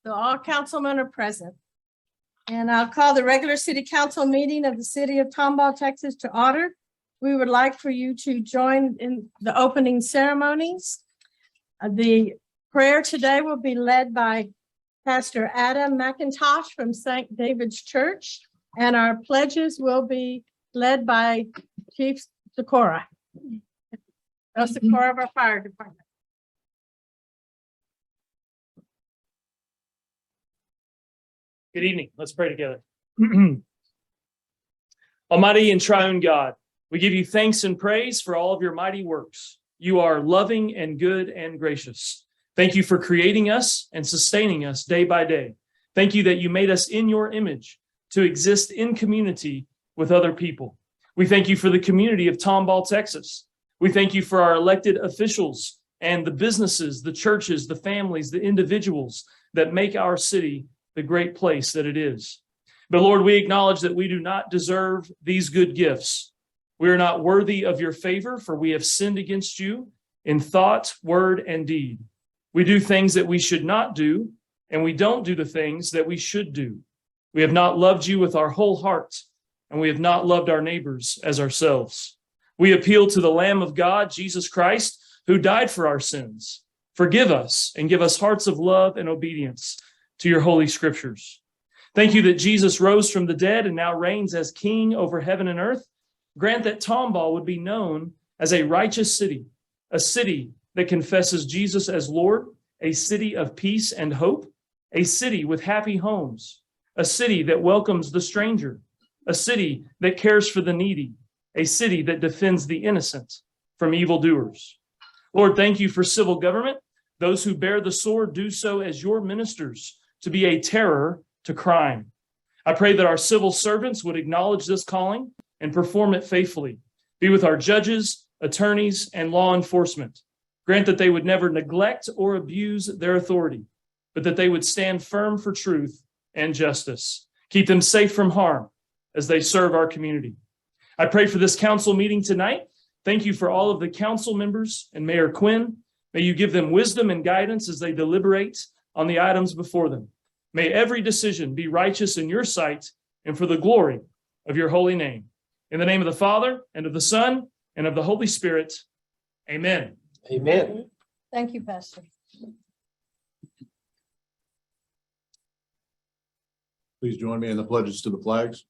So all councilmen are present. And I'll call the regular city council meeting of the city of Tomball, Texas to order. We would like for you to join in the opening ceremonies. The prayer today will be led by Pastor Adam McIntosh from St. David's Church, and our pledges will be led by Chief Sikora. Sikora of our fire department. Good evening. Let's pray together. Almighty and triune God, we give you thanks and praise for all of your mighty works. You are loving and good and gracious. Thank you for creating us and sustaining us day by day. Thank you that you made us in your image to exist in community with other people. We thank you for the community of Tomball, Texas. We thank you for our elected officials and the businesses, the churches, the families, the individuals that make our city the great place that it is. But Lord, we acknowledge that we do not deserve these good gifts. We are not worthy of your favor, for we have sinned against you in thought, word, and deed. We do things that we should not do, and we don't do the things that we should do. We have not loved you with our whole heart, and we have not loved our neighbors as ourselves. We appeal to the Lamb of God, Jesus Christ, who died for our sins. Forgive us and give us hearts of love and obedience to your holy scriptures. Thank you that Jesus rose from the dead and now reigns as King over heaven and earth. Grant that Tomball would be known as a righteous city, a city that confesses Jesus as Lord, a city of peace and hope, a city with happy homes, a city that welcomes the stranger, a city that cares for the needy, a city that defends the innocent from evildoers. Lord, thank you for civil government. Those who bear the sword do so as your ministers to be a terror to crime. I pray that our civil servants would acknowledge this calling and perform it faithfully. Be with our judges, attorneys, and law enforcement. Grant that they would never neglect or abuse their authority, but that they would stand firm for truth and justice. Keep them safe from harm as they serve our community. I pray for this council meeting tonight. Thank you for all of the council members and Mayor Quinn. May you give them wisdom and guidance as they deliberate on the items before them. May every decision be righteous in your sight and for the glory of your holy name. In the name of the Father, and of the Son, and of the Holy Spirit. Amen. Amen. Thank you, Pastor. Please join me in the pledges to the flags.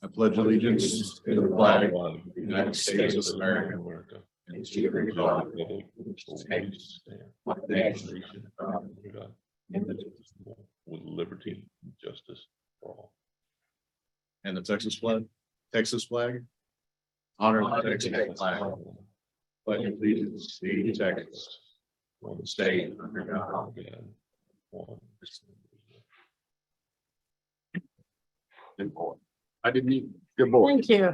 I pledge allegiance to the flag of the United States of America and to the republic which stands one nation with liberty and justice for all. and the Texas flag. Honor the Texas flag. Pledge allegiance to Texas, one state under God. I didn't even. Good boy. Thank you.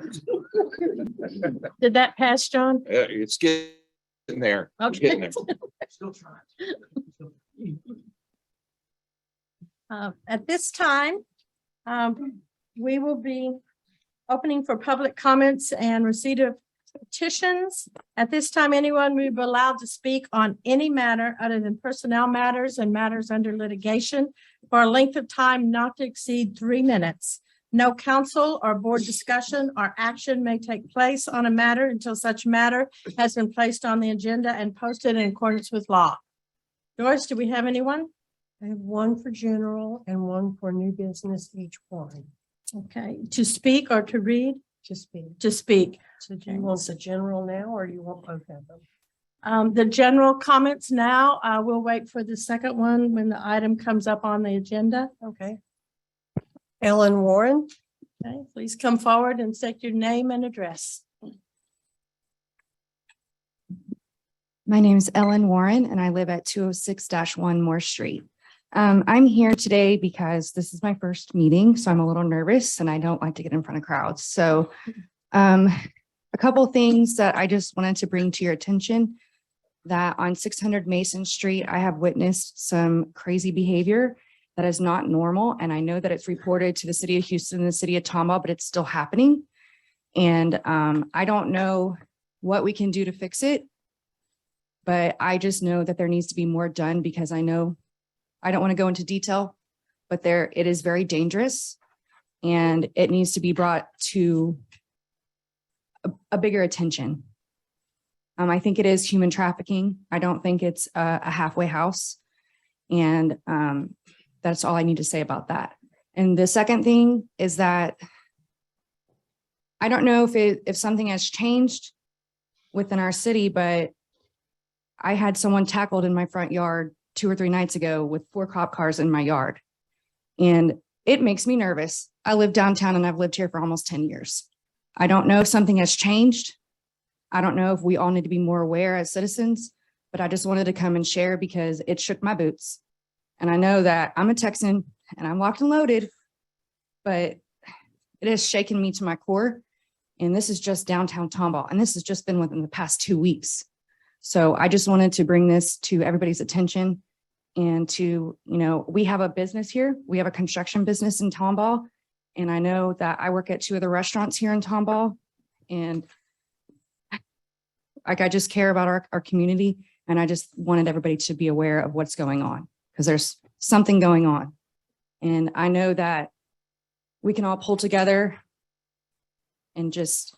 Did that pass, John? It's getting there. It's getting Okay. there. Still trying. At this time, we will be opening for public comments and receipt of petitions. At this time, anyone will be allowed to speak on any matter other than personnel matters and matters under litigation for a length of time not to exceed 3 minutes. No council or board discussion or action may take place on a matter until such matter has been placed on the agenda and posted in accordance with law. Doris, do we have anyone? I have one for general and one for new business, each one Okay, to speak or to read? to speak. To speak. So do you want the general now or do you want both of them? The general comments now, we'll wait for the second one when the item comes up on the agenda. Okay. Ellen Warren, Okay, please come forward and state your name and address. My name is Ellen Warren and I live at 206-1 Moore Street. I'm here today because this is my first meeting, so I'm a little nervous and I don't like to get in front of crowds. So a couple things that I just wanted to bring to your attention, that on 600 Mason Street, I have witnessed some crazy behavior that is not normal. And I know that it's reported to the city of Houston and the city of Tomball, but it's still happening. And I don't know what we can do to fix it, but I just know that there needs to be more done because I know I don't want to go into detail, but it is very dangerous and it needs to be brought to a bigger attention. I think it is human trafficking. I don't think it's a halfway house. And that's all I need to say about that. And the second thing is that I don't know if something has changed within our city, but I had someone tackled in my front yard 2 or 3 nights ago with 4 cop cars in my yard. And it makes me nervous. I live downtown and I've lived here for almost 10 years. I don't know if something has changed. I don't know if we all need to be more aware as citizens, but I just wanted to come and share because it shook my boots. And I know that I'm a Texan and I'm locked and loaded, but it has shaken me to my core. And this is just downtown Tomball. And this has just been within the past 2 weeks. So I just wanted to bring this to everybody's attention and to, we have a business here. We have a construction business in Tomball. And I know that I work at 2 of the restaurants here in Tomball. And I just care about our community. And I just wanted everybody to be aware of what's going on because there's something going on. And I know that we can all pull together and just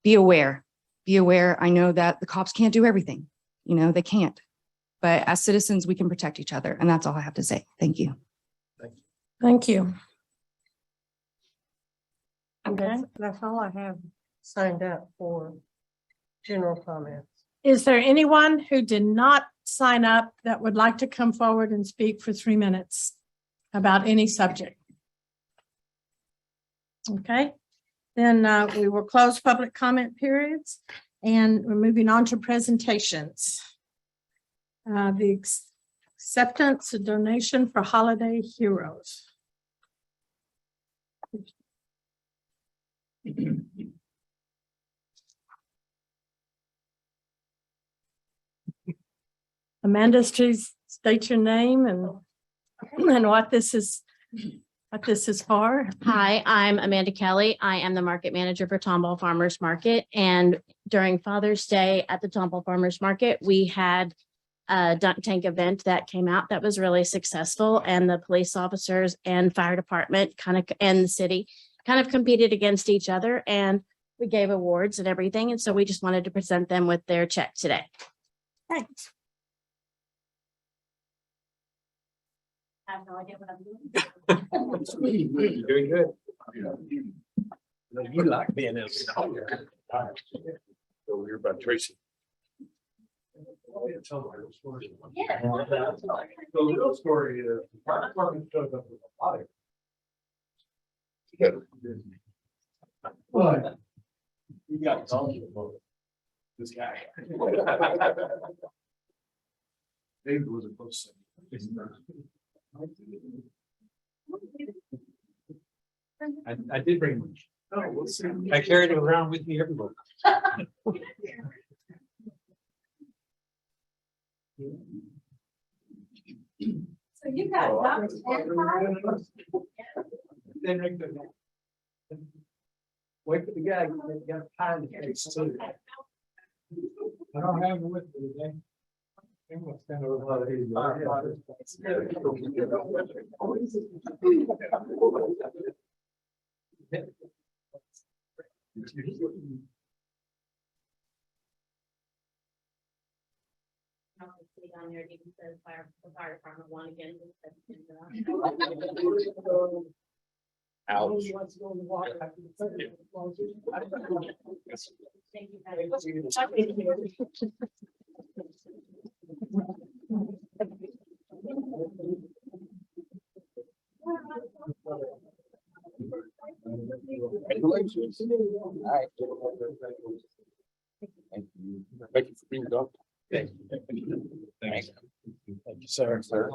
be aware. Be aware. I know that the cops can't do everything. They can't. But as citizens, we can protect each other. And that's all I have to say. Thank you. Thank you. Okay. That's all I have signed up for general comments. Is there anyone who did not sign up that would like to come forward and speak for 3 minutes about any subject? Okay, then we will close public comment periods and we're moving on to presentations. The acceptance of donation for Holiday Heroes. Amanda, please state your name and what this is for. Hi, I'm Amanda Kelly. I am the market manager for Tomball Farmers Market. And during Father's Day at the Tomball Farmers Market, we had a dunk tank event that came out that was really successful. And the police officers and fire department and the city kind of competed against each other. And we gave awards and everything. And so we just wanted to present them with their check today. Thanks. I have no idea what I'm doing. You're doing good. You like being in. So we're about Tracy. Tell the real story. Yeah. The real story is the fire department shows up with a fire. But you got donkey about this guy. David was a close second. I did bring one. Oh, we'll see. I carried it around with me everywhere. So you got Wait for the guy, you got to find the case too. I don't have it with me today. I'm gonna stand over On there, it even says the fire department won again. Ouch. Thank you very much. Congratulations. All right. Thank you. Thank you for being done. Thank you. Thank you, sir. Sir.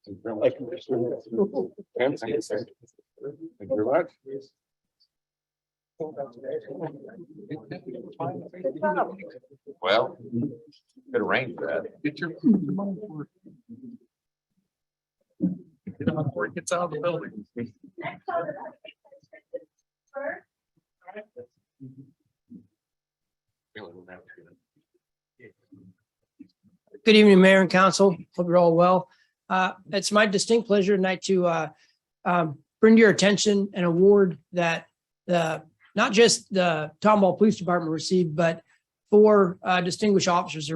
Thank you. Thank you, sir. Thank you very much. Well, could arrange that. Get your. Get him before he gets out of the building. Good evening, Mayor and Council. Hope you're all well. It's my distinct pleasure tonight to bring to your attention an award that not just the Tomball Police Department received, but 4 distinguished officers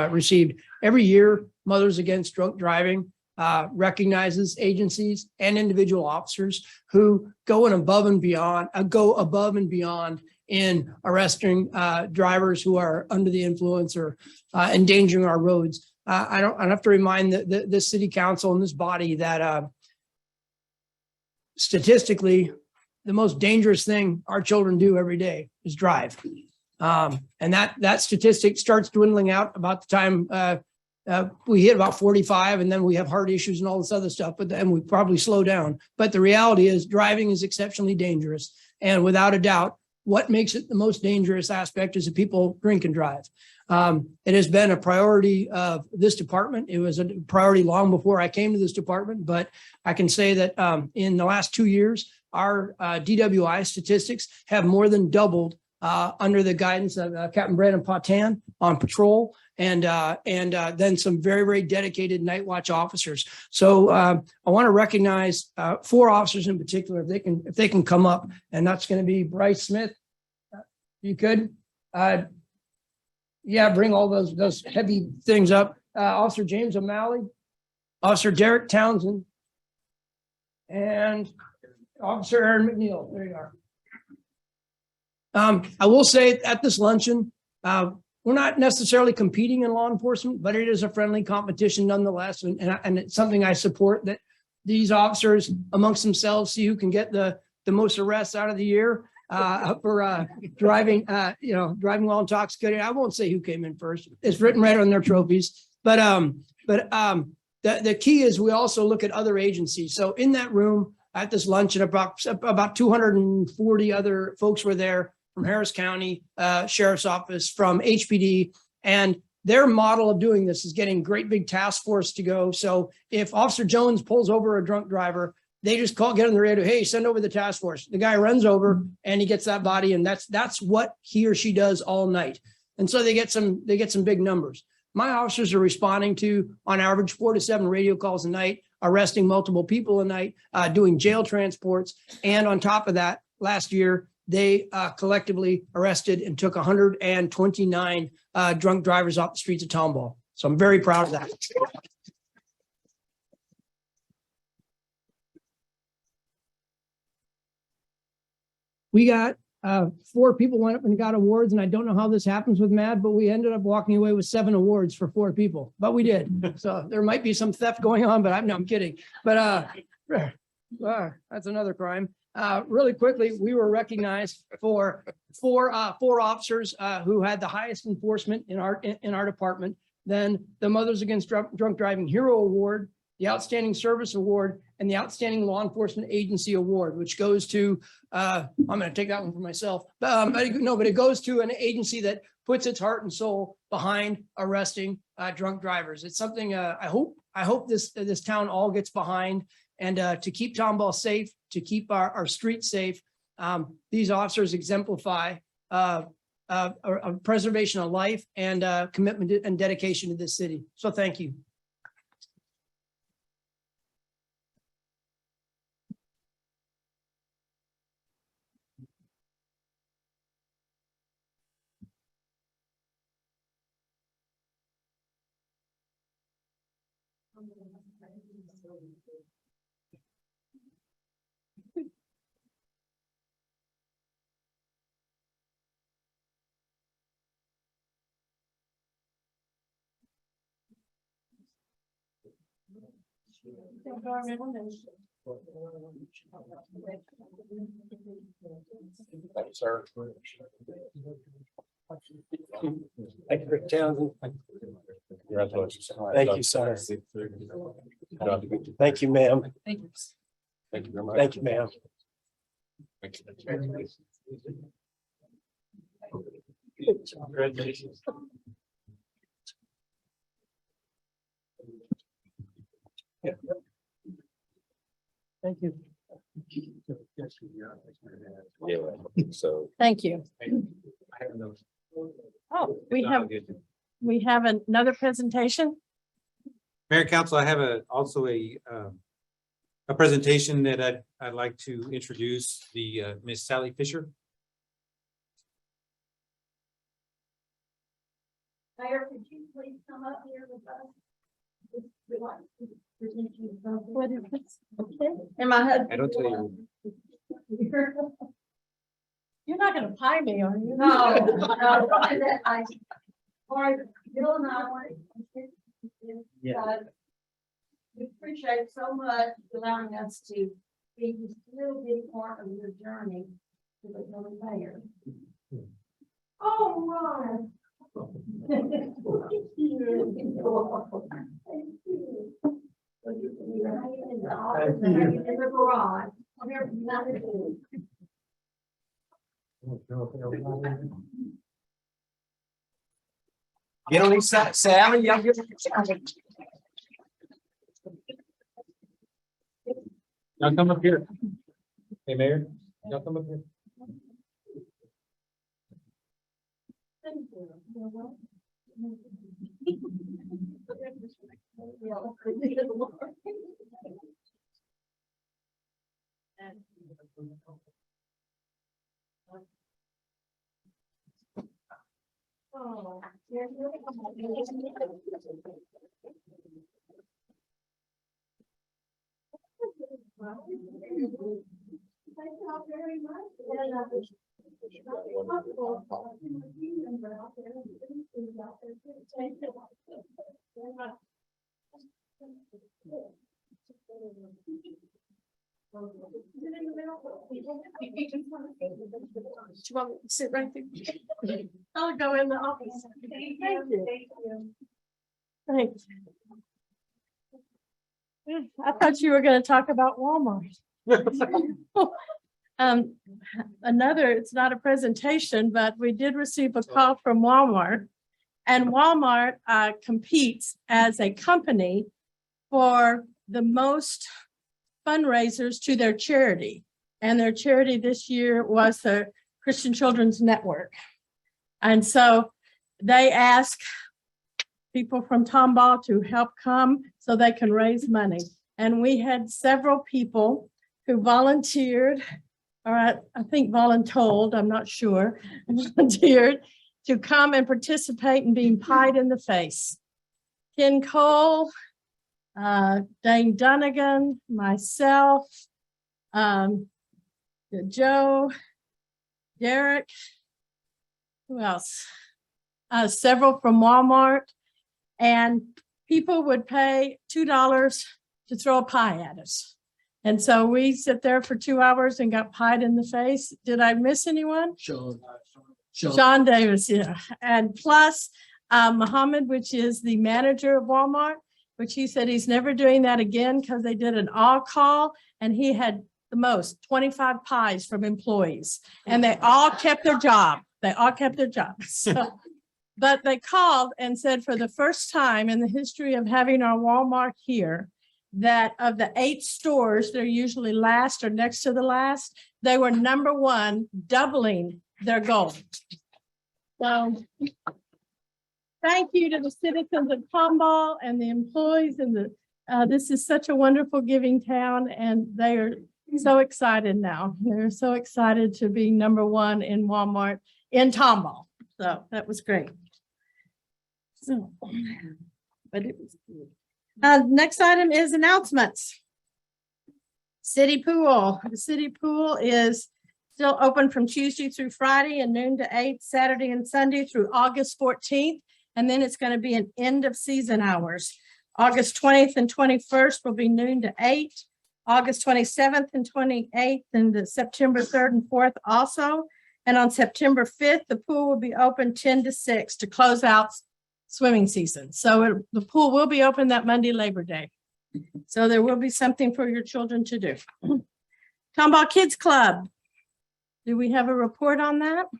received. Every year, Mothers Against Drunk Driving recognizes agencies and individual officers who go above and beyond in arresting drivers who are under the influence or endangering our roads. I don't have to remind the city council and this body that statistically, the most dangerous thing our children do every day is drive. And that statistic starts dwindling out about the time we hit about 45, and then we have heart issues and all this other stuff, but then we probably slow down. But the reality is driving is exceptionally dangerous. And without a doubt, what makes it the most dangerous aspect is that people drink and drive. It has been a priority of this department. It was a priority long before I came to this department, but I can say that in the last 2 years, our DWI statistics have more than doubled under the guidance of Captain Brandon Potan on patrol and then some very, very dedicated night watch officers. So I want to recognize 4 officers in particular, if they can come up, and that's going to be Bryce Smith. You could, yeah, bring all those heavy things up. Officer James O'Malley, Officer Derek Townsend, and Officer Aaron McNeil. There you are. I will say at this luncheon, we're not necessarily competing in law enforcement, but it is a friendly competition nonetheless. And it's something I support, that these officers amongst themselves see who can get the most arrests out of the year for driving, driving while intoxicated. I won't say who came in first. It's written right on their trophies. But the key is we also look at other agencies. So in that room at this luncheon, about 240 other folks were there from Harris County Sheriff's Office, from HPD, and their model of doing this is getting great big task force to go. So if Officer Jones pulls over a drunk driver, they just get on the radio, hey, send over the task force. The guy runs over and he gets that body, and that's what he or she does all night. And so they get some big numbers. My officers are responding to, on average, 4 to 7 radio calls a night, arresting multiple people a night, doing jail transports. And on top of that, last year, they collectively arrested and took 129 drunk drivers off the streets of Tomball. So I'm very proud of that. We got 4 people went up and got awards, and I don't know how this happens with MAD, but we ended up walking away with 7 awards for 4 people, but we did. So there might be some theft going on, but I'm kidding. But that's another crime. Really quickly, we were recognized for four officers who had the highest enforcement in our department. Then the Mothers Against Drunk Driving Hero Award, the Outstanding Service Award, and the Outstanding Law Enforcement Agency Award, which goes to, I'm going to take that one for myself. But it goes to an agency that puts its heart and soul behind arresting drunk drivers. It's something I hope this town all gets behind, and to keep Tomball safe, to keep our streets safe. These officers exemplify a preservation of life and commitment and dedication to this city. So thank you. Thanks, sir. Thank you, Townsend. Congratulations. Thank you, sir. Thank you, ma'am. Thank you very much. Thank you, ma'am. Congratulations. Thank you. Yeah, so. Thank you. Oh, we have another presentation. Mayor and Council, I have also a presentation that I'd like to introduce the Miss Sally Fisher. Mayor, could you please come up here with us? What is this? Okay. And my husband. I don't tell you. You're not gonna pie me, are you? No, or Bill and I want to. We appreciate so much allowing us to be this little bitty part of your journey to becoming mayor. Oh, my. Thank you. Get on these side, Sally. Y'all get. Y'all come up here. Hey, Mayor, y'all come up here. Oh, thank you all very much. Do you want me to sit right there? I'll go in the office. Thank you. Thanks. I thought you were gonna talk about Walmart. Another, it's not a presentation, but we did receive a call from Walmart. And Walmart competes as a company for the most fundraisers to their charity. And their charity this year was the Christian Children's Network. And so they ask people from Tomball to help come so they can raise money. And we had several people who volunteered, or I think voluntold, I'm not sure, volunteered to come and participate in being pied in the face. Ken Cole, Dane Dunnigan, myself, Joe, Derek, who else? Several from Walmart, and people would pay $2 to throw a pie at us. And so we sit there for 2 hours and got pied in the face. Did I miss anyone? Sean Davis, yeah. And plus Muhammad, which is the manager of Walmart, which he said he's never doing that again because they did an all call and he had the most 25 pies from employees and they all kept their job. They all kept their job. So, but they called and said for the first time in the history of having our Walmart here, that of the 8 stores, they're usually last or next to the last, they were number 1, doubling their goal. So thank you to the citizens of Tomball and the employees and this is such a wonderful giving town and they are so excited now. They're so excited to be number 1 in Walmart in Tomball. So that was great. So, but it was good. Next item is announcements. City pool. The city pool is still open from Tuesday through Friday and noon to 8, Saturday and Sunday through August 14th. And then it's going to be an end of season hours. August 20th and 21st will be noon to 8. August 27th and 28th and the September 3rd and 4th also. And on September 5th, the pool will be open 10 to 6 to close out swimming season. So the pool will be open that Monday, Labor Day. So there will be something for your children to do. Tomball Kids Club. Do we have a report on that?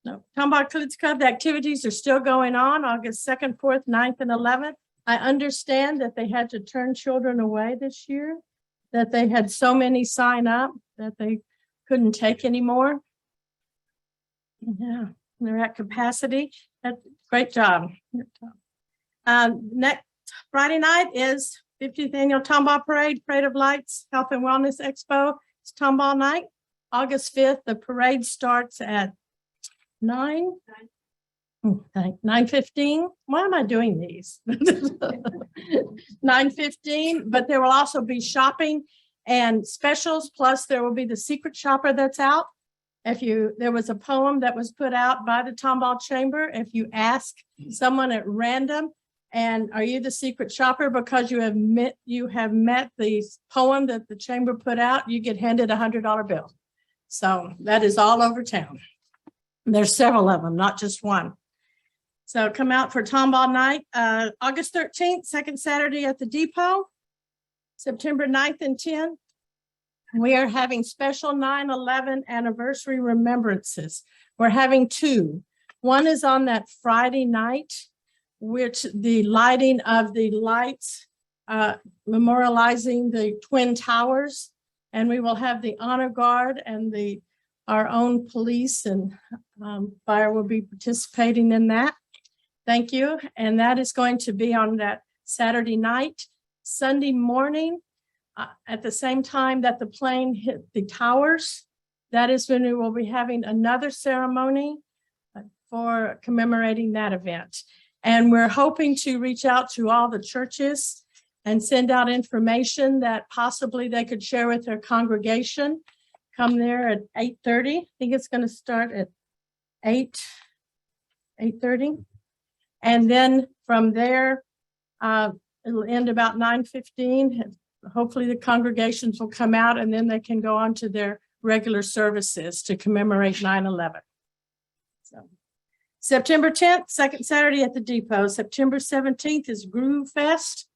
No. Tomball Kids Club, the activities are still going on August 2nd, 4th, 9th, and 11th. I understand that they had to turn children away this year, that they had so many sign up that they couldn't take anymore. Yeah, they're at capacity. Great job. Friday night is 50th Annual Tomball Parade, Parade of Lights, Health and Wellness Expo. It's Tomball Night. August 5th, the parade starts at 9:15. Why am I doing these? 9:15, but there will also be shopping and specials, plus there will be the secret shopper that's out. There was a poem that was put out by the Tomball Chamber. If you ask someone at random, and are you the secret shopper because you have met the poem that the chamber put out, you get handed a $100 bill. So that is all over town. There's several of them, not just one. So come out for Tomball Night, August 13th, second Saturday at the Depot, September 9th and 10th. We are having special 9/11 anniversary remembrances. We're having two. One is on that Friday night, which the lighting of the lights memorializing the Twin Towers. And we will have the honor guard and our own police and fire will be participating in that. Thank you. And that is going to be on that Saturday night. Sunday morning, at the same time that the plane hit the towers, that is when we will be having another ceremony for commemorating that event. And we're hoping to reach out to all the churches and send out information that possibly they could share with their congregation. Come there at 8:30. I think it's going to start at 8:30. And then from there, it'll end about 9:15. Hopefully the congregations will come out and then they can go on to their regular services to commemorate 9/11. So September 10th, second Saturday at the Depot. September 17th is Groove Fest.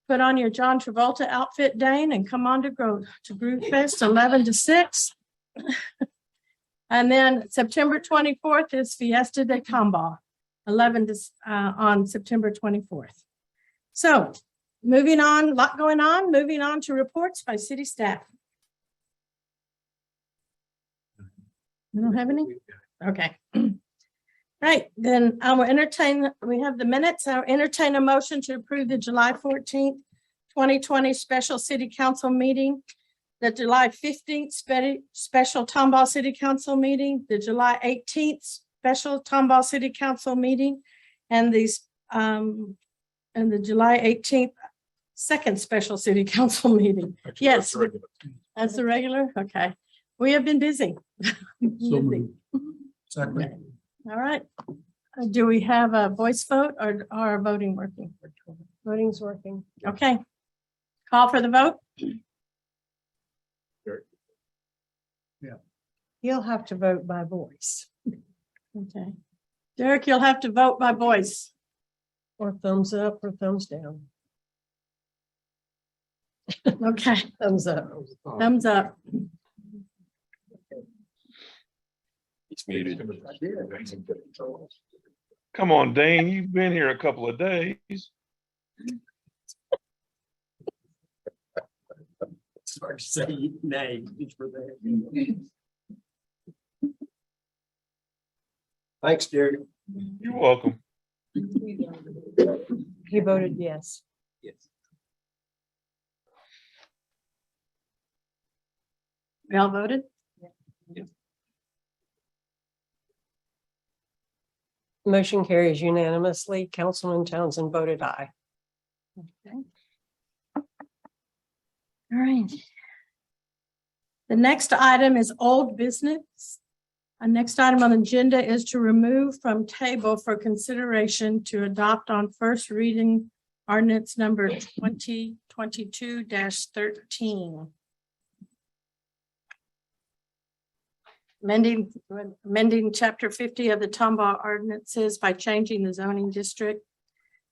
Put on your John Travolta outfit, Dane, and come on to Groove Fest, 11 to 6. And then September 24th is Fiesta de Tomball, 11 to on September 24th. So moving on, a lot going on, moving on to reports by city staff. You don't have any? Okay. Right, then I will entertain, we have the minutes. I'll entertain a motion to approve the July 14th, 2020 special city council meeting, the July 15th special Tomball City Council meeting, the July 18th special Tomball City Council meeting, and the July 18th second special city council meeting. Yes, that's the regular. Okay, we have been busy. Busy. Second. All right. Do we have a voice vote or are voting working? Voting's working. Okay. Call for the vote. You'll have to vote by voice Okay. Derek, you'll have to vote by voice. or thumbs up or thumbs down. Okay, Thumbs up. thumbs up. It's muted. Come on, Dane, you've been here a couple of days. It's hard to say nay. Thanks, Derek. You're welcome. He voted yes. Yes. We all voted? Motion carries unanimously. Councilman Townsend voted aye. Okay. All right. The next item is old business. Our next item on the agenda is to remove from table for consideration to adopt on first reading ordinance number 2022-13. Amending chapter 50 of the Tomball ordinances by changing the zoning district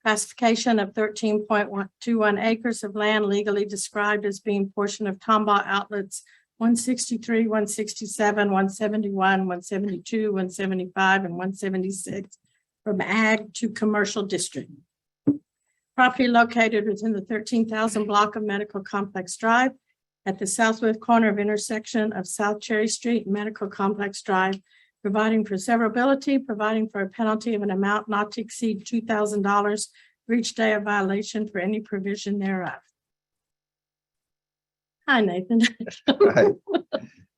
classification of 13.21 acres of land legally described as being portion of Tomball outlets 163, 167, 171, 172, 175, and 176 from ag to commercial district. Property located within the 13,000 block of Medical Complex Drive at the southwest corner of intersection of South Cherry Street and Medical Complex Drive, providing for severability, providing for a penalty of an amount not to exceed $2,000 for each day a violation for any provision thereof. Hi, Nathan. Hi.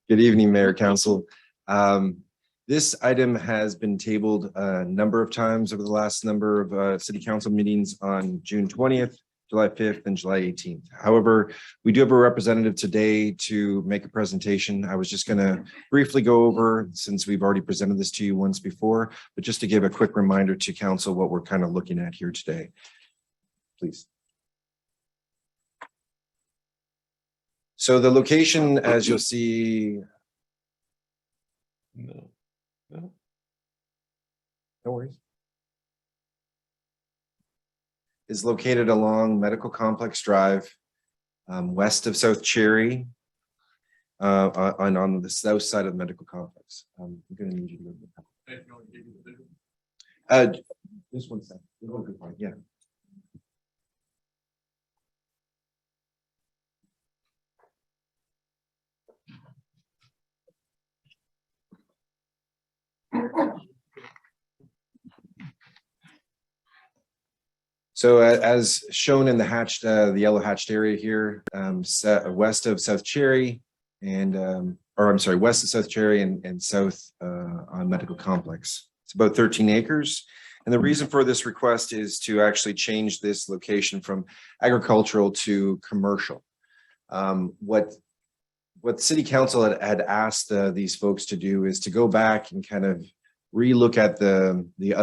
Good evening, Mayor, Council. This item has been tabled a number of times over the last number of city council meetings on June 20th, July 5th, and July 18th. However, we do have a representative today to make a presentation. I was just going to briefly go over, since we've already presented this to you once before, but just to give a quick reminder to council what we're kind of looking at here today. Please. So the location, as you'll see, No. no worries, is located along Medical Complex Drive, west of South Cherry, on the south side of the Medical Complex. I'm going to need you to go. Just one second. Yeah. So as shown in the hatched, the yellow hatched area here, west of South Cherry and, or I'm sorry, west of South Cherry and south on Medical Complex. It's about 13 acres. And the reason for this request is to actually change this location from agricultural to commercial. What City Council had asked these folks to do is to go back and kind of relook at the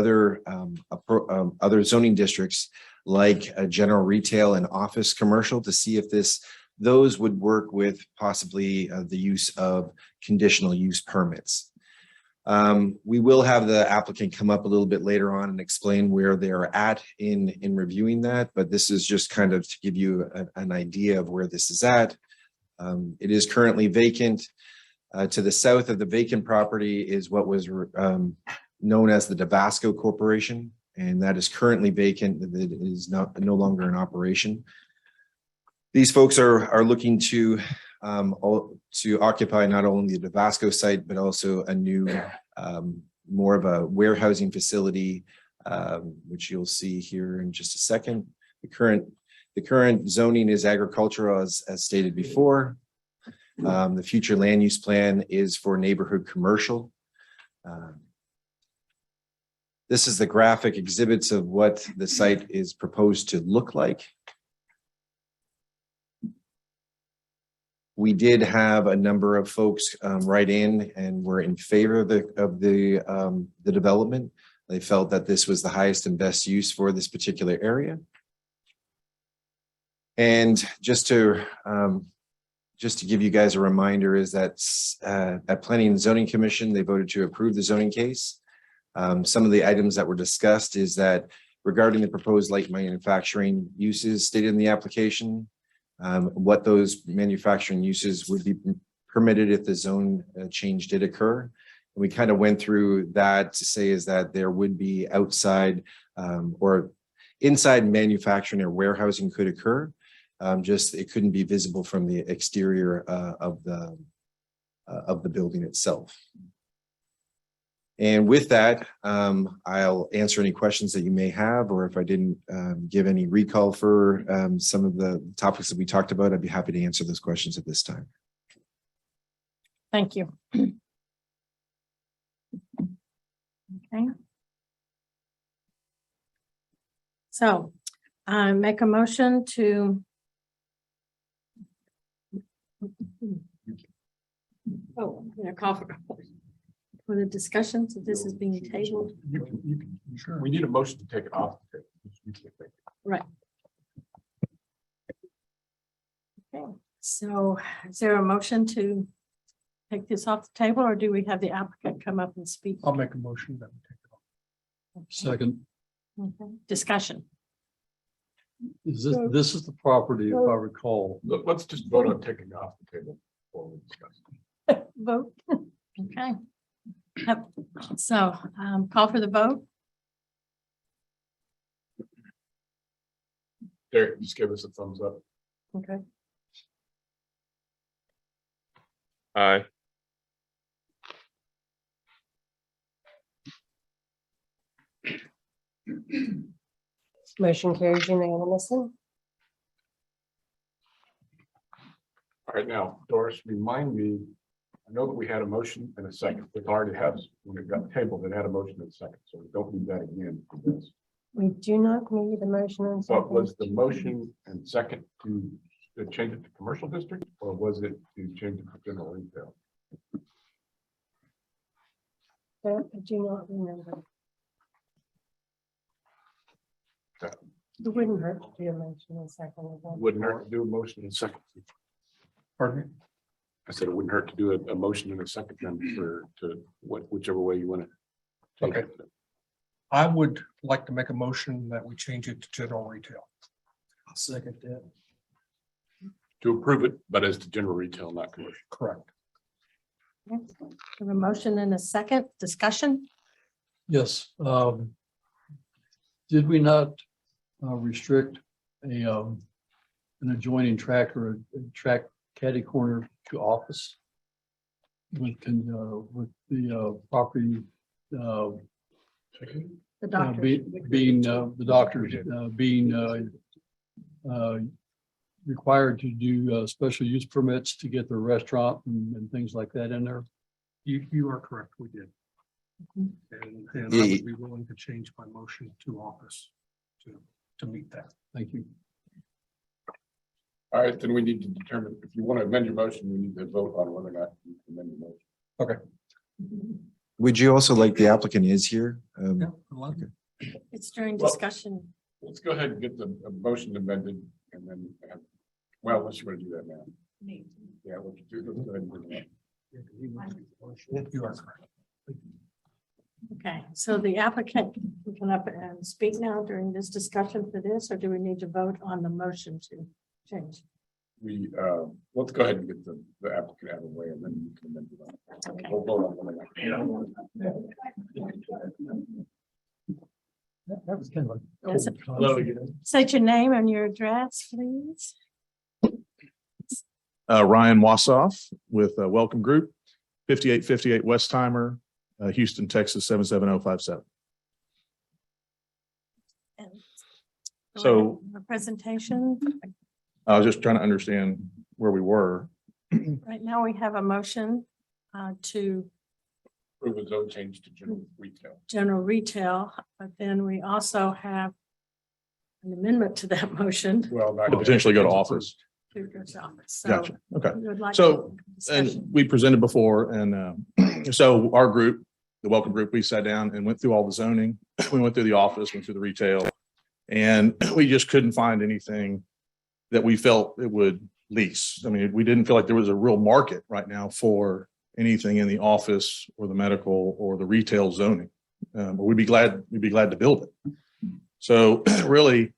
other zoning districts like a general retail and office commercial to see if those would work with possibly the use of conditional use permits. We will have the applicant come up a little bit later on and explain where they're at in reviewing that, but this is just kind of to give you an idea of where this is at. It is currently vacant. To the south of the vacant property is what was known as the Tabasco Corporation, and that is currently vacant. It is no longer in operation. These folks are looking to occupy not only the Tabasco site, but also a new, more of a warehousing facility, which you'll see here in just a second. The current zoning is agricultural, as stated before. The future land use plan is for neighborhood commercial. This is the graphic exhibits of what the site is proposed to look like. We did have a number of folks write in and were in favor of the development. They felt that this was the highest and best use for this particular area. And just to give you guys a reminder is that at Planning and Zoning Commission, they voted to approve the zoning case. Some of the items that were discussed is that regarding the proposed light manufacturing uses stated in the application, what those manufacturing uses would be permitted if the zone change did occur. And we kind of went through that to say is that there would be outside or inside manufacturing or warehousing could occur. Just it couldn't be visible from the exterior of the building itself. And with that, I'll answer any questions that you may have, or if I didn't give any recall for some of the topics that we talked about, I'd be happy to answer those questions at this time. Thank you. Okay. So I make a motion to I'm gonna call for the discussion, so this is being tabled. Sure. We need a motion to take it off. Right. Okay, so is there a motion to take this off the table, or do we have the applicant come up and speak? I'll make a motion that we take it off. Okay. Second, Okay. Discussion. this is the property, if I recall. Let's just vote on taking it off the table. before we discuss. Vote. Okay. Yep. So call for the vote. Derek, just give us a thumbs up. Okay. Aye. Motion carries unanimously. All right, now, Doris, remind me, I know that we had a motion and a second. It already has, when it got tabled, it had a motion and a second, so we don't need that again for this. We do not need a motion and What was second. the motion and second to change it to commercial district, or was it to change it to general retail? That I do not remember. Okay. It wouldn't hurt to do a motion and second. of that. Wouldn't hurt to do a motion and second. Pardon me? I said it wouldn't hurt to do a motion and a second then whichever way you want it. Okay. I would like to make a motion that we change it to general retail. I'll second that. To approve it, but as to general retail, not commercial. Correct. We have a motion and a second discussion. Yes. Did we not restrict an adjoining track or a track caddy corner to office? With the property The doctor. being the doctors being required to do special use permits to get their restaurant and things like that in there. You are correct, we did. And I would be willing to change my motion to office to meet that. Thank you. All right, then we need to determine, if you want to amend your motion, we need to vote on whether or not you can amend the motion. Okay. Would you also like the applicant is here? It's during discussion. Let's go ahead and get the motion amended and then, well, unless you want to do that now. Yeah, let's do, let's go ahead and do that. You are correct. Okay, so the applicant can come up and speak now during this discussion for this, or do we need to vote on the motion to change? We, let's go ahead and get the applicant out of the way and then you can amend it. Okay. We'll vote on That was kind of Yes. like. State your name and your address, please. Ryan Wassoff with Welcome Group, 5858 Westheimer, Houston, Texas, 77057. And So- a presentation. I was just trying to understand where we were. Right now, we have a motion to Approve a zone change to general retail. general retail, but then we also have an amendment to that motion. Well, not To potentially go to office. To go to office. So Gotcha. Okay. we would like So, discussion. And we presented before and so our group, the Welcome Group, we sat down and went through all the zoning. We went through the office, went through the retail. And we just couldn't find anything that we felt it would lease. I mean, we didn't feel like there was a real market right now for anything in the office or the medical or the retail zoning. But we'd be glad to build it. So really,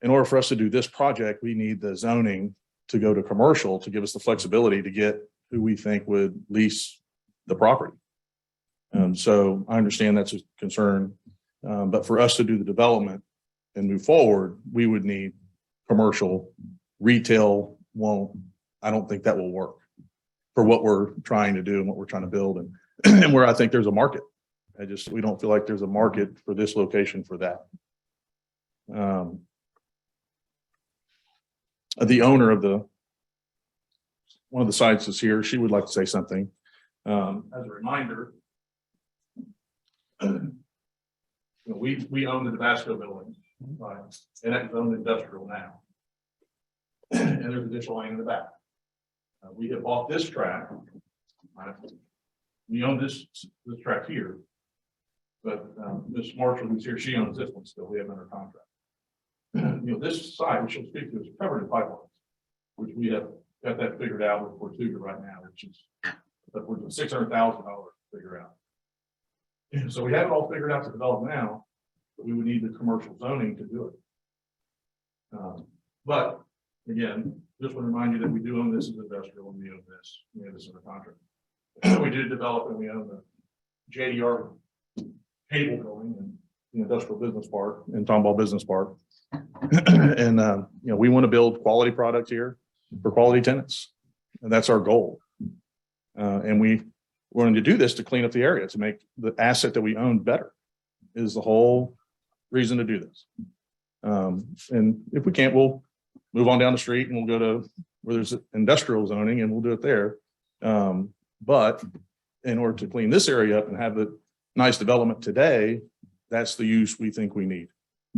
in order for us to do this project, we need the zoning to go to commercial to give us the flexibility to get who we think would lease the property. So I understand that's a concern, but for us to do the development and move forward, we would need commercial. Retail won't, I don't think that will work for what we're trying to do and what we're trying to build and where I think there's a market. We don't feel like there's a market for this location for that. The owner of one of the sites is here. She would like to say something. As a reminder, we own the Tabasco building, right? And that's owned industrial now. And there's additional land in the back. We have bought this tract. Right? We own this tract here. But Ms. Marshall, who's here, she owns this one still. We have under contract. This site, which she'll speak to, is covered in pipelines, which we have got that figured out with Fortuna right now, which is upwards of $600,000 to figure out. And so we have it all figured out to develop now, but we would need the commercial zoning to do it. But again, just want to remind you that we do own this as industrial and we own this. We have this under contract. We did develop and we own the JDR cable building and the industrial business park and Tomball Business Park. And we want to build quality product here for quality tenants. And that's our goal. And we wanted to do this to clean up the area, to make the asset that we own better, is the whole reason to do this. And if we can't, we'll move on down the street and we'll go to where there's industrial zoning and we'll do it there. But in order to clean this area up and have the nice development today, that's the use we think we need.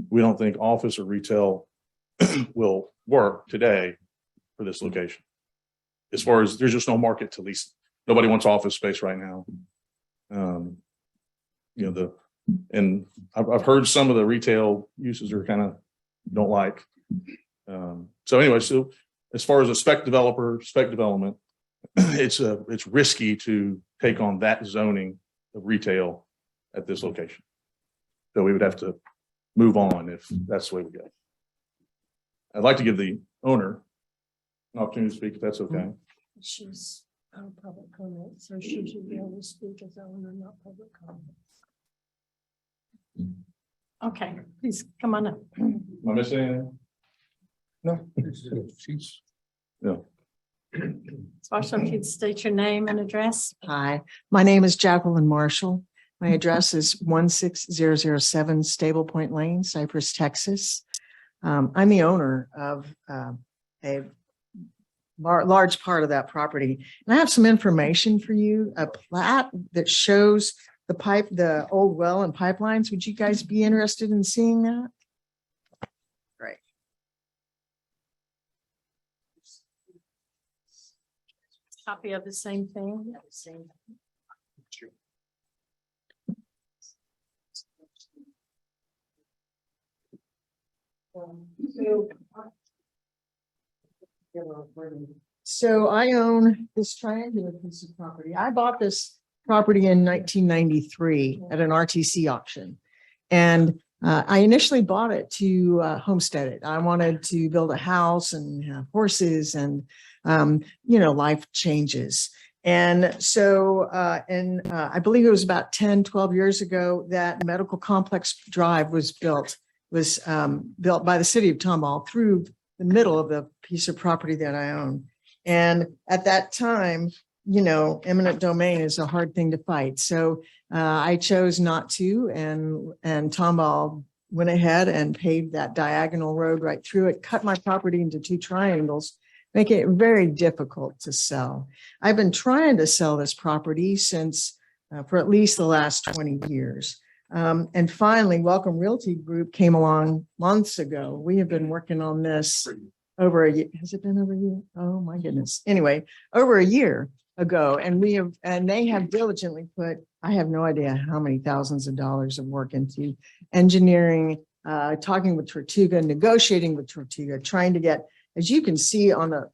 We don't think office or retail will work today for this location. As far as there's just no market to lease. Nobody wants office space right now. And I've heard some of the retail uses are kind of don't like. So anyway, so as far as a spec development, it's risky to take on that zoning of retail at this location. So we would have to move on if that's the way we go. I'd like to give the owner an opportunity to speak if that's okay. She's public comment, so she should be able to speak as owner, not public comment. Okay, please come on up. Am I missing anything? No. She's Also, if you'd state your name and address. Hi, my name is Jacqueline Marshall. My address is 16007 Stable Point Lane, Cypress, Texas. I'm the owner of a large part of that property. And I have some information for you, a plat that shows the old well and pipelines. Would you guys be interested in seeing that? Great. Copy of the same thing. So I own this triangular piece of property. I bought this property in 1993 at an RTC auction. And I initially bought it to homestead it. I wanted to build a house and have horses and, life changes. And so, I believe it was about 10, 12 years ago that Medical Complex Drive was built by the city of Tomball through the middle of the piece of property that I own. And at that time, eminent domain is a hard thing to fight. So I chose not to, and Tomball went ahead and paved that diagonal road right through it, cut my property into two triangles, making it very difficult to sell. I've been trying to sell this property since for at least the last 20 years. And finally, Welcome Realty Group came along months ago. We have been working on this over a year. Has it been over a year? Oh my goodness. Anyway, over a year ago. And they have diligently put, I have no idea how many thousands of dollars of work into engineering, talking with Tortuga, negotiating with Tortuga, trying to get, as you can see on the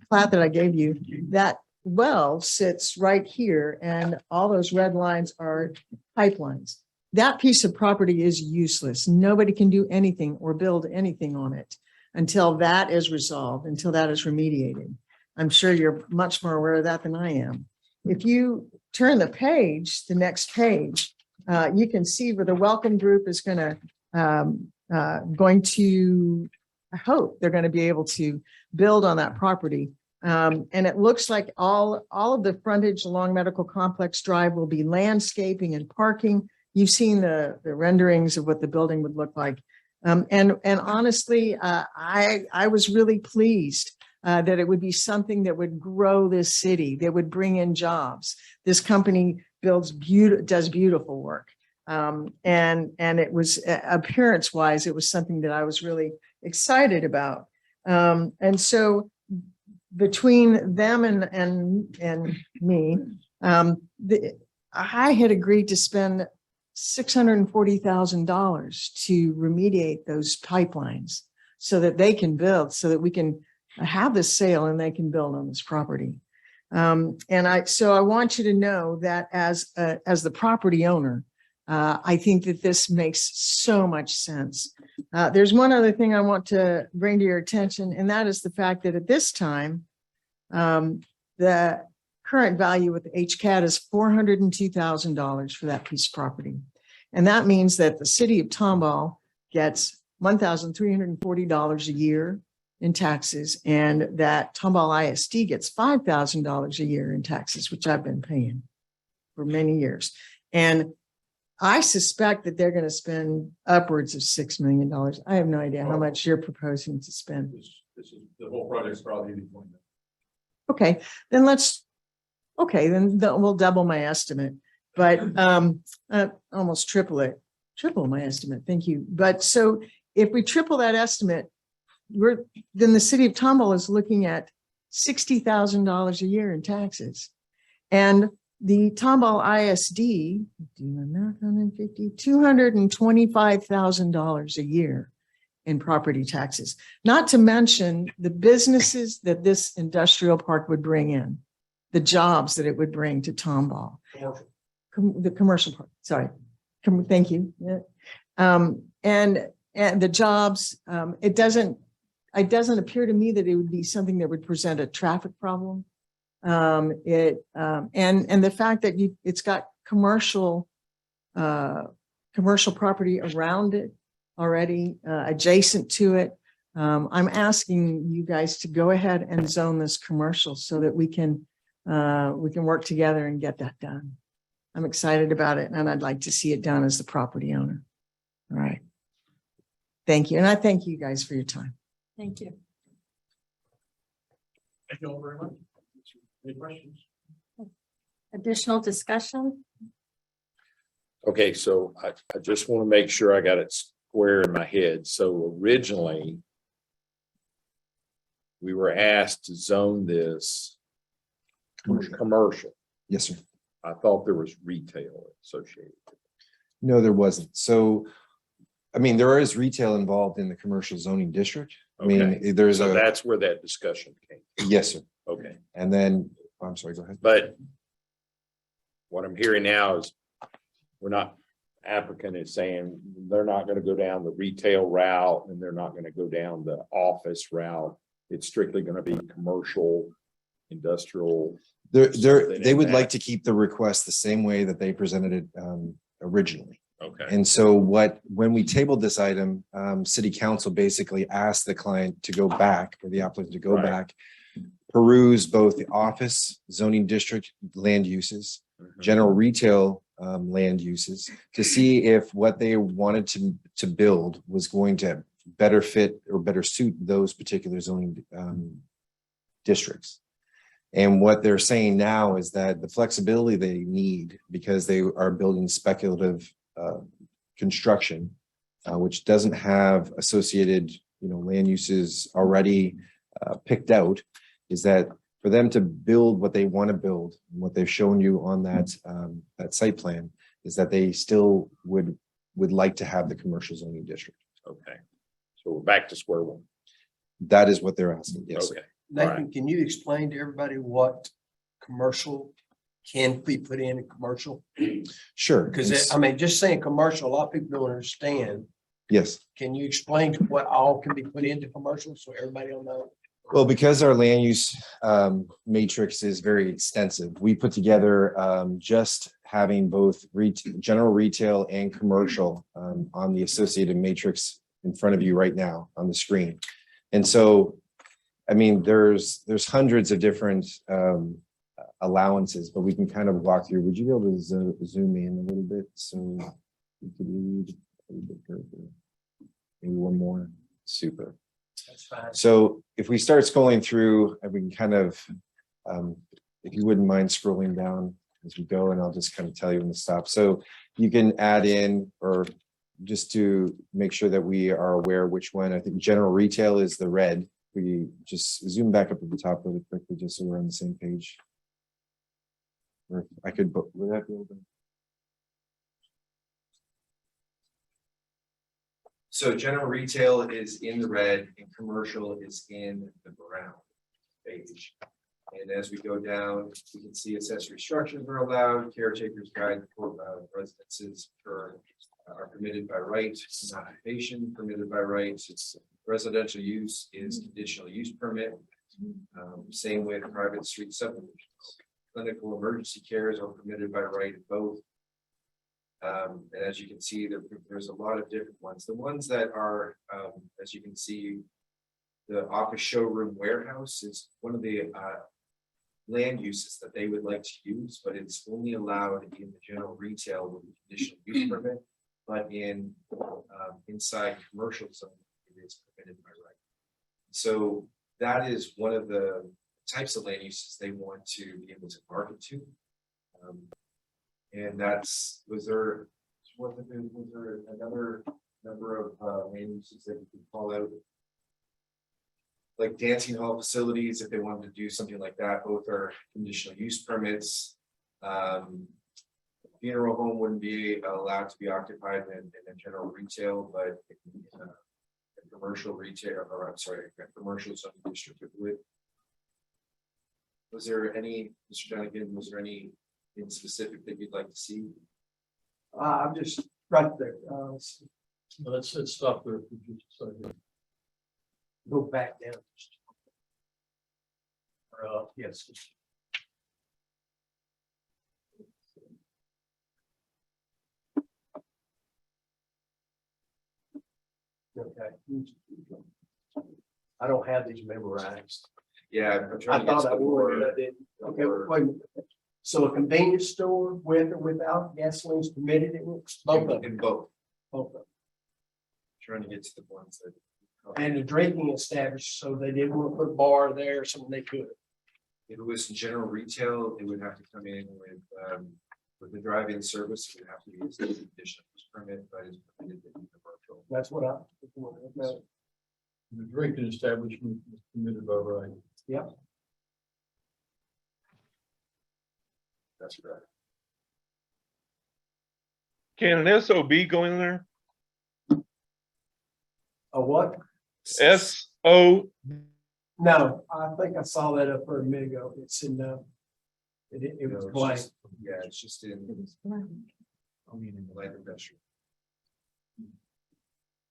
plat that I gave you, that well sits right here, and all those red lines are pipelines. That piece of property is useless. Nobody can do anything or build anything on it until that is resolved, until that is remediated. I'm sure you're much more aware of that than I am. If you turn the page, the next page, you can see where the Welcome Group is going to, I hope they're going to be able to build on that property. And it looks like all of the frontage along Medical Complex Drive will be landscaping and parking. You've seen the renderings of what the building would look like. And honestly, I was really pleased that it would be something that would grow this city, that would bring in jobs. This company does beautiful work. And it was appearance-wise, it was something that I was really excited about. And so between them and me, I had agreed to spend $640,000 to remediate those pipelines so that they can build, so that we can have this sale and they can build on this property. So I want you to know that as the property owner, I think that this makes so much sense. There's one other thing I want to bring to your attention, and that is the fact that at this time, the current value with HCAD is $402,000 for that piece of property. And that means that the city of Tomball gets $1,340 a year in taxes, and that Tomball ISD gets $5,000 a year in taxes, which I've been paying for many years. And I suspect that they're going to spend upwards of $6 million. I have no idea how much you're proposing to spend. This is, the whole project's probably 80 million. Okay, then we'll double my estimate, but almost triple my estimate. Thank you. But so if we triple that estimate, then the city of Tomball is looking at $60,000 a year in taxes. And the Tomball ISD, $225,000 a year in property taxes, not to mention the businesses that this industrial park would bring in, the jobs that it would bring to Tomball. The commercial part, sorry. Thank you. Yeah. And the jobs, it doesn't appear to me that it would be something that would present a traffic problem. And the fact that it's got commercial property around it already, adjacent to it. I'm asking you guys to go ahead and zone this commercial so that we can work together and get that done. I'm excited about it, and I'd like to see it done as the property owner. All right. Thank you. And I thank you guys for your time. Thank you. Thank you all very much. Any questions? Additional discussion? Okay, so I just want to make sure I got it square in my head. So originally, we were asked to zone this commercial. Yes, sir. I thought there was retail associated. No, there wasn't. So, I mean, there is retail involved in the commercial zoning district. I mean, there's So that's where that discussion came. Yes, sir. Okay, And then, I'm sorry, go ahead. but what I'm hearing now is we're not, applicant is saying they're not going to go down the retail route and they're not going to go down the office route. It's strictly going to be commercial, industrial. They would like to keep the request the same way that they presented it originally. Okay. And so when we tabled this item, city council basically asked the client to go back, or the applicant to go back, peruse both the office zoning district land uses, general retail land uses, to see if what they wanted to build was going to better fit or better suit those particular zoning districts. And what they're saying now is that the flexibility they need, because they are building speculative construction, which doesn't have associated, land uses already picked out, is that for them to build what they want to build, and what they've shown you on that site plan, is that they still would like to have the commercial zoning district. Okay. So we're back to square one. That is what they're asking. Yes. Okay. Nathan, can you explain to everybody what commercial can be put in commercial? Sure. Because just saying commercial, a lot of people don't understand. Yes. Can you explain what all can be put into commercial so everybody will know? Well, because our land use matrix is very extensive, we put together just having both general retail and commercial on the associated matrix in front of you right now on the screen. And so, I mean, there's hundreds of different allowances, but we can kind of walk through. Would you be able to zoom in a little bit so you could read a little bit further? Maybe one more. Super. That's fine. So if we start scrolling through, we can kind of, if you wouldn't mind scrolling down as we go, and I'll just kind of tell you when to stop. So you can add in, or just to make sure that we are aware which one. I think general retail is the red. We just zoom back up at the top really quickly, just so we're on the same page. Or I could, would that be open? So general retail is in the red and commercial is in the brown page. And as we go down, we can see accessory structures are allowed, caretakers guide residences are permitted by right, occupation permitted by right. It's residential use is conditional use permit. Same with private street subdivisions. Clinical emergency cares are permitted by right in both. And as you can see, there's a lot of different ones. The ones that are, as you can see, the office showroom warehouse is one of the land uses that they would like to use, but it's only allowed in the general retail with a conditional use permit. But in inside commercial zone, it is permitted by right. So that is one of the types of land uses they want to be able to market to. And that's, was there another number of land uses that you could call out? Like dancing hall facilities, if they wanted to do something like that, both are conditional use permits. Funeral home wouldn't be allowed to be occupied in a general retail, but in a commercial retail, or I'm sorry, a commercial zone district it would. Was there any, Mr. Dunnigan, was there any in specific that you'd like to see? I'm just right there. Let's stop there for just a second. Go back down. Yes. Okay. I don't have these memorized. Yeah, I'm I trying to get thought to I the would, word. but I didn't. Okay, wait a minute. So a convenience store with or without gasoline is permitted in it? Both of them. In both, Both of them. trying to get to the ones that. And the drinking established, so they didn't want to put a bar there, something they could. If it was in general retail, it would have to come in with the drive-in service, it would have to be a conditional use permit, but it's permitted in commercial. That's what I. The drinking establishment is permitted by right. Yep. That's correct. Can an SOB go in there? A what? SO, No, I think I saw that up there a minute ago. It's in it was No, it's blank. just- Yeah, it's just in, in the light industrial.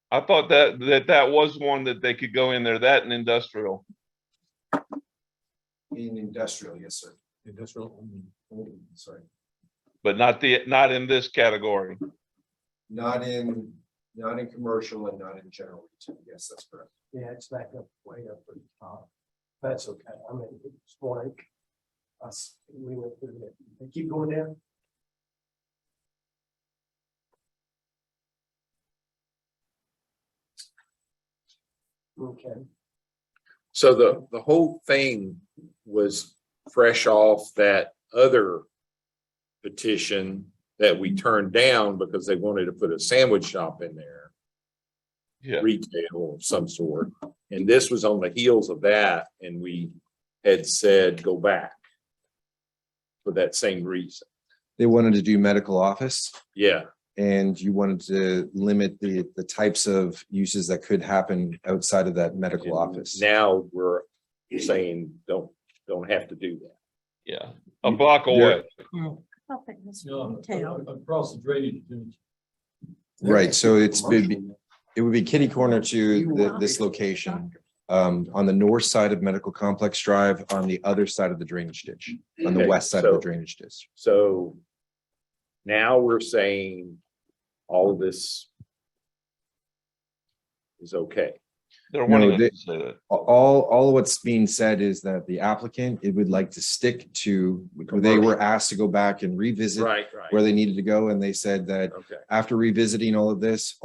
I thought that was one that they could go in there, that and industrial. In industrial, yes, sir. Industrial. Sorry, But not in this category. not in commercial and not in general retail. Yes, that's correct. Yeah, it's back up, way up at the top. That's okay. I mean, it's blank. We went through it. Keep going down. Okay. So the whole thing was fresh off that other petition that we turned down because they wanted to put a sandwich shop in there. Yeah. Retail of some sort. And this was on the heels of that, and we had said, go back. For that same reason. They wanted to do medical office. Yeah. And you wanted to limit the types of uses that could happen outside of that medical office. Now we're saying, don't have to do that. Yeah, a block away. I think this is No, retail. across the drainage ditch. Right, so it would be kitty corner to this location. On the north side of Medical Complex Drive, on the other side of the drainage ditch, on the Okay, west side of the so- drainage ditch. So now we're saying all of this is okay. They're No, wanting us they- to say that. All of what's being said is that the applicant, it would like to stick to, they were asked to go back and revisit Right. where they needed to go, and they said that Okay. after revisiting all of this,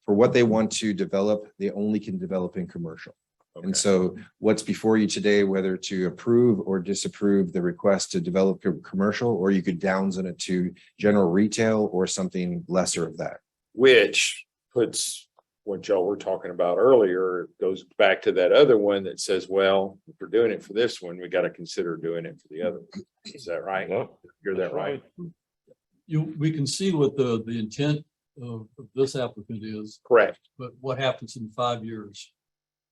for what they want to develop, they only can develop in commercial. Okay. And so what's before you today, whether to approve or disapprove the request to develop commercial, or you could downzone it to general retail or something lesser of that. Which puts what y'all were talking about earlier, goes back to that other one that says, well, if we're doing it for this one, we got to consider doing it for the other one. Is that right? Yep. You're that right? We can see what the intent of this applicant is, Correct. but what happens in 5 years?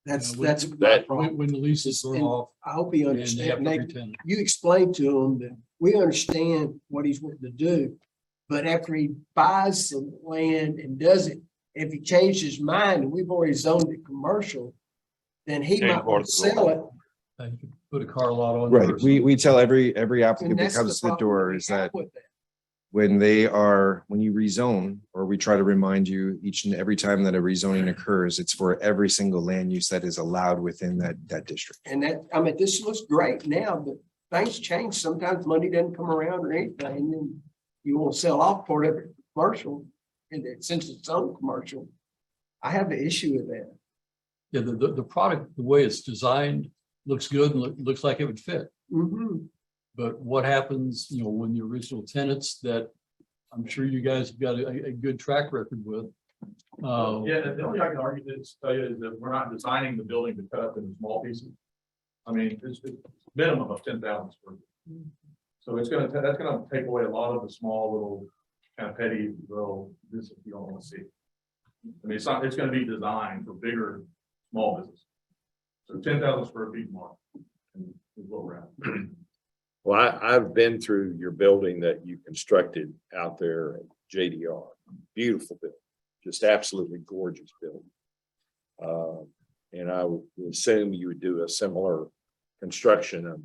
That's, When- that's. that- my problem. When the leases are And off. I hope he and they have understands. to Nate, retain it. you explained to him that we understand what he's wanting to do. But after he buys some land and does it, if he changed his mind and we've already zoned it commercial, then he Change might want to sell it. You could put a car lot on. Right, there or we tell every And applicant that that's comes to the problem door we is have that with that. when you rezone, or we try to remind you each and every time that a rezoning occurs, it's for every single land use that is allowed within that district. And that, I mean, this looks great now, but things change. Sometimes money doesn't come around or anything, and then you won't sell off part of it commercial. And since it's own commercial, I have the issue with that. Yeah, the product, the way it's designed, looks good and looks like it would fit. Mhm. But what happens, when the original tenants that I'm sure you guys have got a good track record with. Yeah, the only I can argue this, tell you is that we're not designing the building to cut up into small pieces. I mean, it's minimum of 10,000 square feet. So that's gonna take away a lot of the small little kind of petty little business you don't want to see. I mean, it's gonna be designed for bigger, small business. So 10,000 square feet more is what we're at. Well, I've been through your building that you constructed out there at JDR. Beautiful building, just absolutely gorgeous building. And I would assume you would do a similar construction of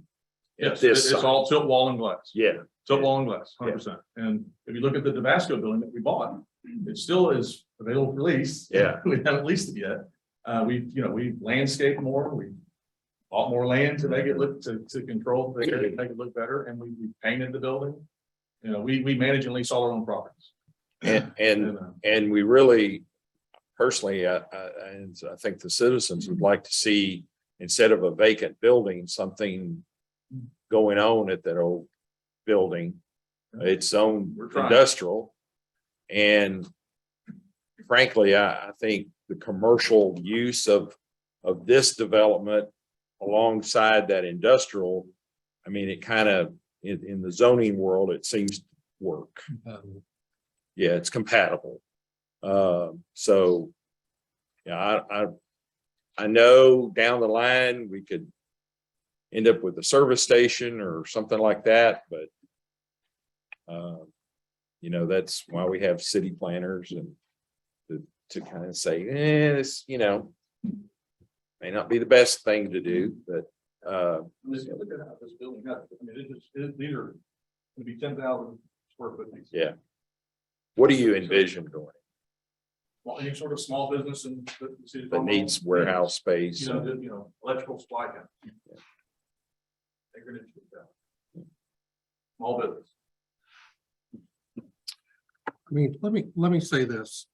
Yes, this it's side. all tilt wall and glass. Yeah. Tilt wall and glass, 100%. And if you look at the Tabasco building that we bought, it still is available for lease. Yeah. We haven't leased it yet. We've landscaped more, we bought more land to make it look, to control the area, make it look better, and we painted the building. We manage and lease all our own properties. And we really, personally, and I think the citizens would like to see, instead of a vacant building, something going on at that old building, its own We're trying. industrial. And frankly, I think the commercial use of this development alongside that industrial, I mean, it kind of, in the zoning world, it seems to work. Yeah, it's compatible. So, yeah, I know down the line, we could end up with a service station or something like that, but that's why we have city planners and to kind of say, this, may not be the best thing to do, but Look at how this building got, these are gonna be 10,000 square foot pieces. yeah. What do you envision going Well, any sort of small business in the city. that needs warehouse space? Electrical supply. Small business. I mean, let me say this.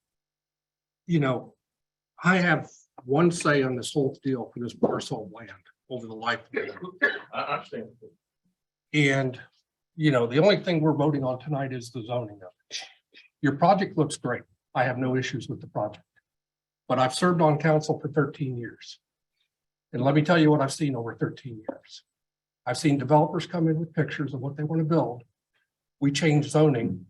I have one say on this whole deal for this parcel of land over the life of it. I understand. And, the only thing we're voting on tonight is the zoning of it. Your project looks great. I have no issues with the project. But I've served on council for 13 years. And let me tell you what I've seen over 13 years. I've seen developers come in with pictures of what they want to build. We change zoning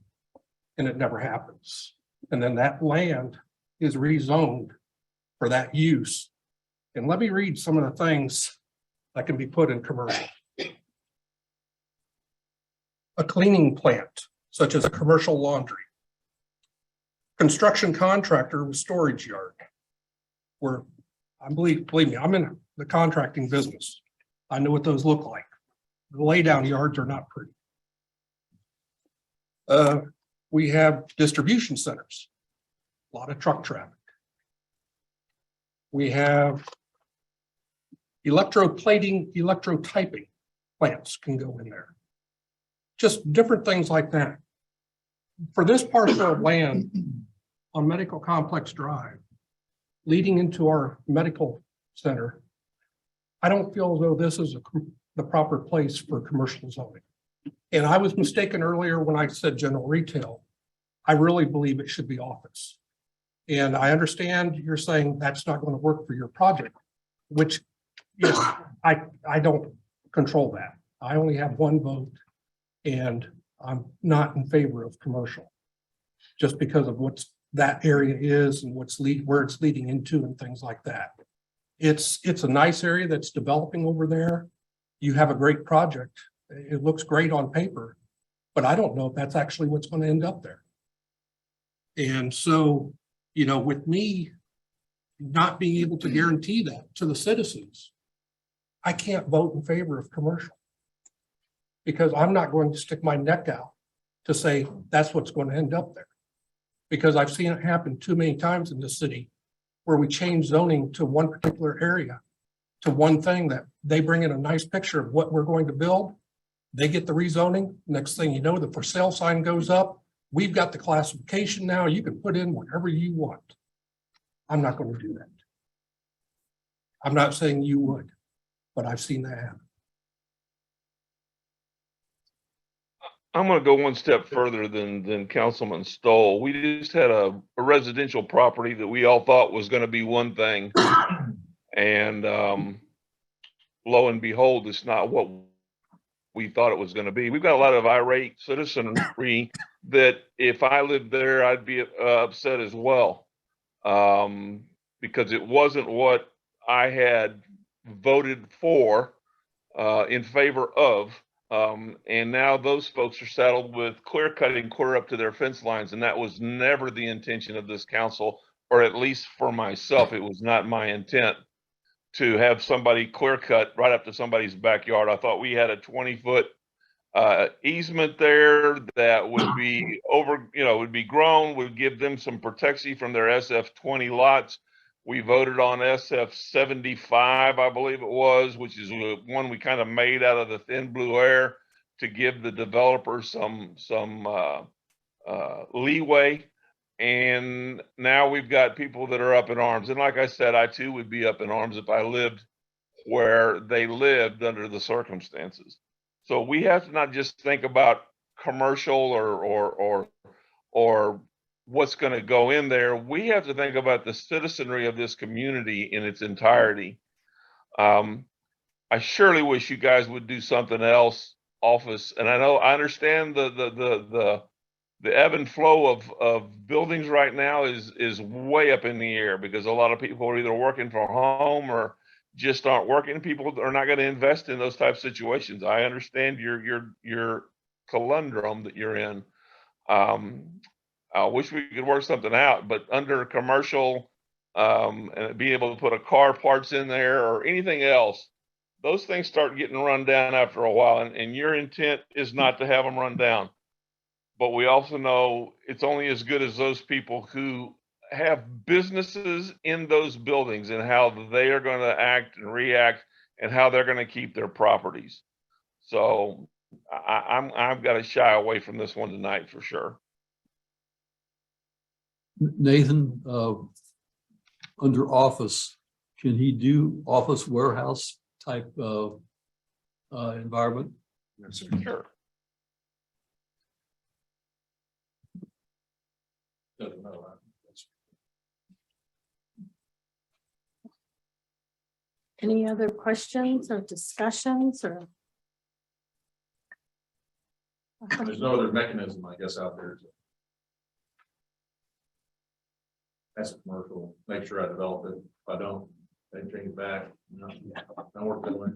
and it never happens. And then that land is rezoned for that use. And let me read some of the things that can be put in commercial. A cleaning plant, such as a commercial laundry. Construction contractor with storage yard. Where, believe me, I'm in the contracting business. I know what those look like. The laydown yards are not pretty. We have distribution centers. A lot of truck traffic. We have electroplating, electrotyping plants can go in there. Just different things like that. For this parcel of land on Medical Complex Drive, leading into our medical center, I don't feel as though this is the proper place for commercial zoning. And I was mistaken earlier when I said general retail. I really believe it should be office. And I understand you're saying that's not going to work for your project, which yes, I don't control that. I only have one vote and I'm not in favor of commercial just because of what's that area is and where it's leading into and things like that. It's a nice area that's developing over there. You have a great project. It looks great on paper, but I don't know if that's actually what's going to end up there. And so, with me not being able to guarantee that to the citizens, I can't vote in favor of commercial because I'm not going to stick my neck out to say that's what's going to end up there. Because I've seen it happen too many times in this city where we change zoning to one particular area, to one thing that they bring in a nice picture of what we're going to build. They get the rezoning. Next thing you know, the for sale sign goes up. We've got the classification now. You can put in whatever you want. I'm not going to do that. I'm not saying you would, but I've seen that happen. I'm gonna go one step further than Councilman Stoll. We just had a residential property that we all thought was gonna be one thing. And lo and behold, it's not what we thought it was gonna be. We've got a lot of irate citizenry that if I lived there, I'd be upset as well. Because it wasn't what I had voted for, in favor of. And now those folks are saddled with clear cutting clear up to their fence lines. And that was never the intention of this council, or at least for myself, it was not my intent to have somebody clear cut right up to somebody's backyard. I thought we had a 20-foot easement there that would be would be grown, would give them some protection from their SF20 lots. We voted on SF 75, I believe it was, which is one we kind of made out of the thin blue air to give the developer some leeway. And now we've got people that are up in arms. And like I said, I too would be up in arms if I lived where they lived under the circumstances. So we have to not just think about commercial or what's going to go in there. We have to think about the citizenry of this community in its entirety. I surely wish you guys would do something else, office. And I understand the ebb and flow of buildings right now is way up in the air because a lot of people are either working from home or just aren't working. People are not going to invest in those type of situations. I understand your conundrum that you're in. I wish we could work something out, but under commercial, and be able to put a car parts in there or anything else, those things start getting run down after a while. And your intent is not to have them run down. But we also know it's only as good as those people who have businesses in those buildings and how they are going to act and react and how they're going to keep their properties. So I've got to shy away from this one tonight for sure. Nathan, under office, can he do office warehouse type of environment? Yes, sure. Doesn't know. Any other questions or discussions or? There's no other mechanism, I guess, out there to. As a commercial, make sure I develop it. If I don't, they bring it back. Don't work that way.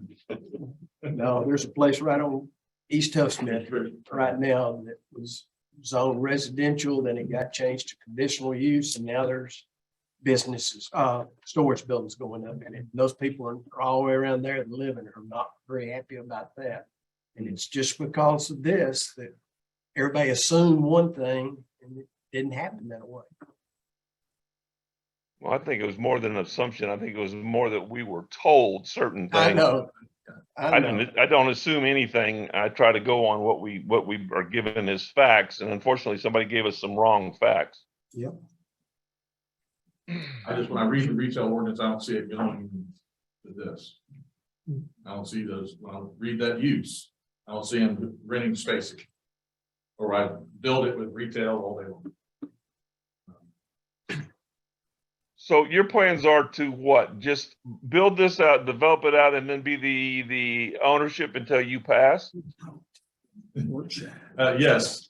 No, there's a place right on East Huffsmith right now that was zoned residential, then it got changed to conditional use, and now there's businesses, storage buildings going up in it. Those people are all the way around there that live in it are not very happy about that. And it's just because of this that everybody assumed one thing and it didn't happen that way. Well, I think it was more than an assumption. I think it was more that we were told certain things. I know. I don't assume anything. I try to go on what we are given as facts, and unfortunately, somebody gave us some wrong facts. Yep. When I read the retail ordinance, I don't see it going to this. I don't see those. When I read that use, I don't see them renting space. Or I build it with retail all day long. So your plans are to what? Just build this out, develop it out, and then be the ownership until you pass? Yes.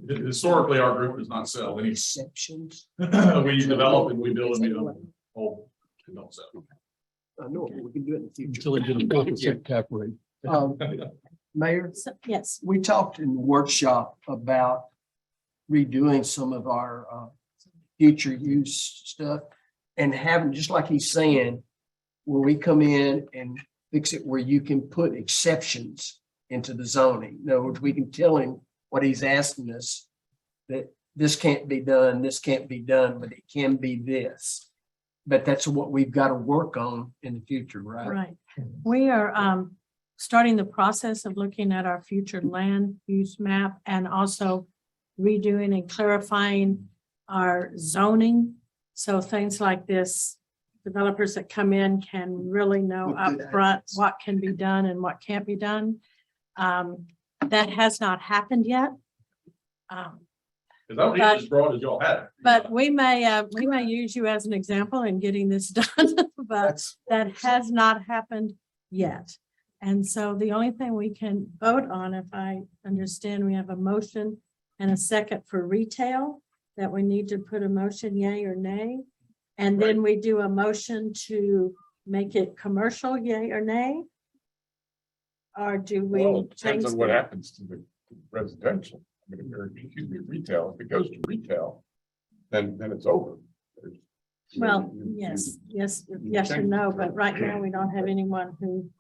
Historically, our group does not sell any exceptions. We develop and we build and we don't sell. I know, we can do it in the future. Until they get a 4% cap rate. Mayor? Yes. We talked in the workshop about redoing some of our future use stuff and having, just like he's saying, where we come in and fix it where you can put exceptions into the zoning. In other words, we can tell him what he's asking us, that this can't be done, this can't be done, but it can be this. But that's what we've got to work on in the future, right? Right. We are starting the process of looking at our future land use map and also redoing and clarifying our zoning. So things like this, developers that come in can really know upfront what can be done and what can't be done. That has not happened yet. Cause I don't need it as broad as y'all had it. But we may use you as an example in getting this done, but that has not happened yet. And so the only thing we can vote on, if I understand, we have a motion and a second for retail, that we need to put a motion yay or nay. And then we do a motion to make it commercial, yay or nay? Or do we? Well, it depends change on what the- happens to the residential. I mean, retail, if it goes to retail, then it's over. Well, yes, or no, but right now we don't have anyone who.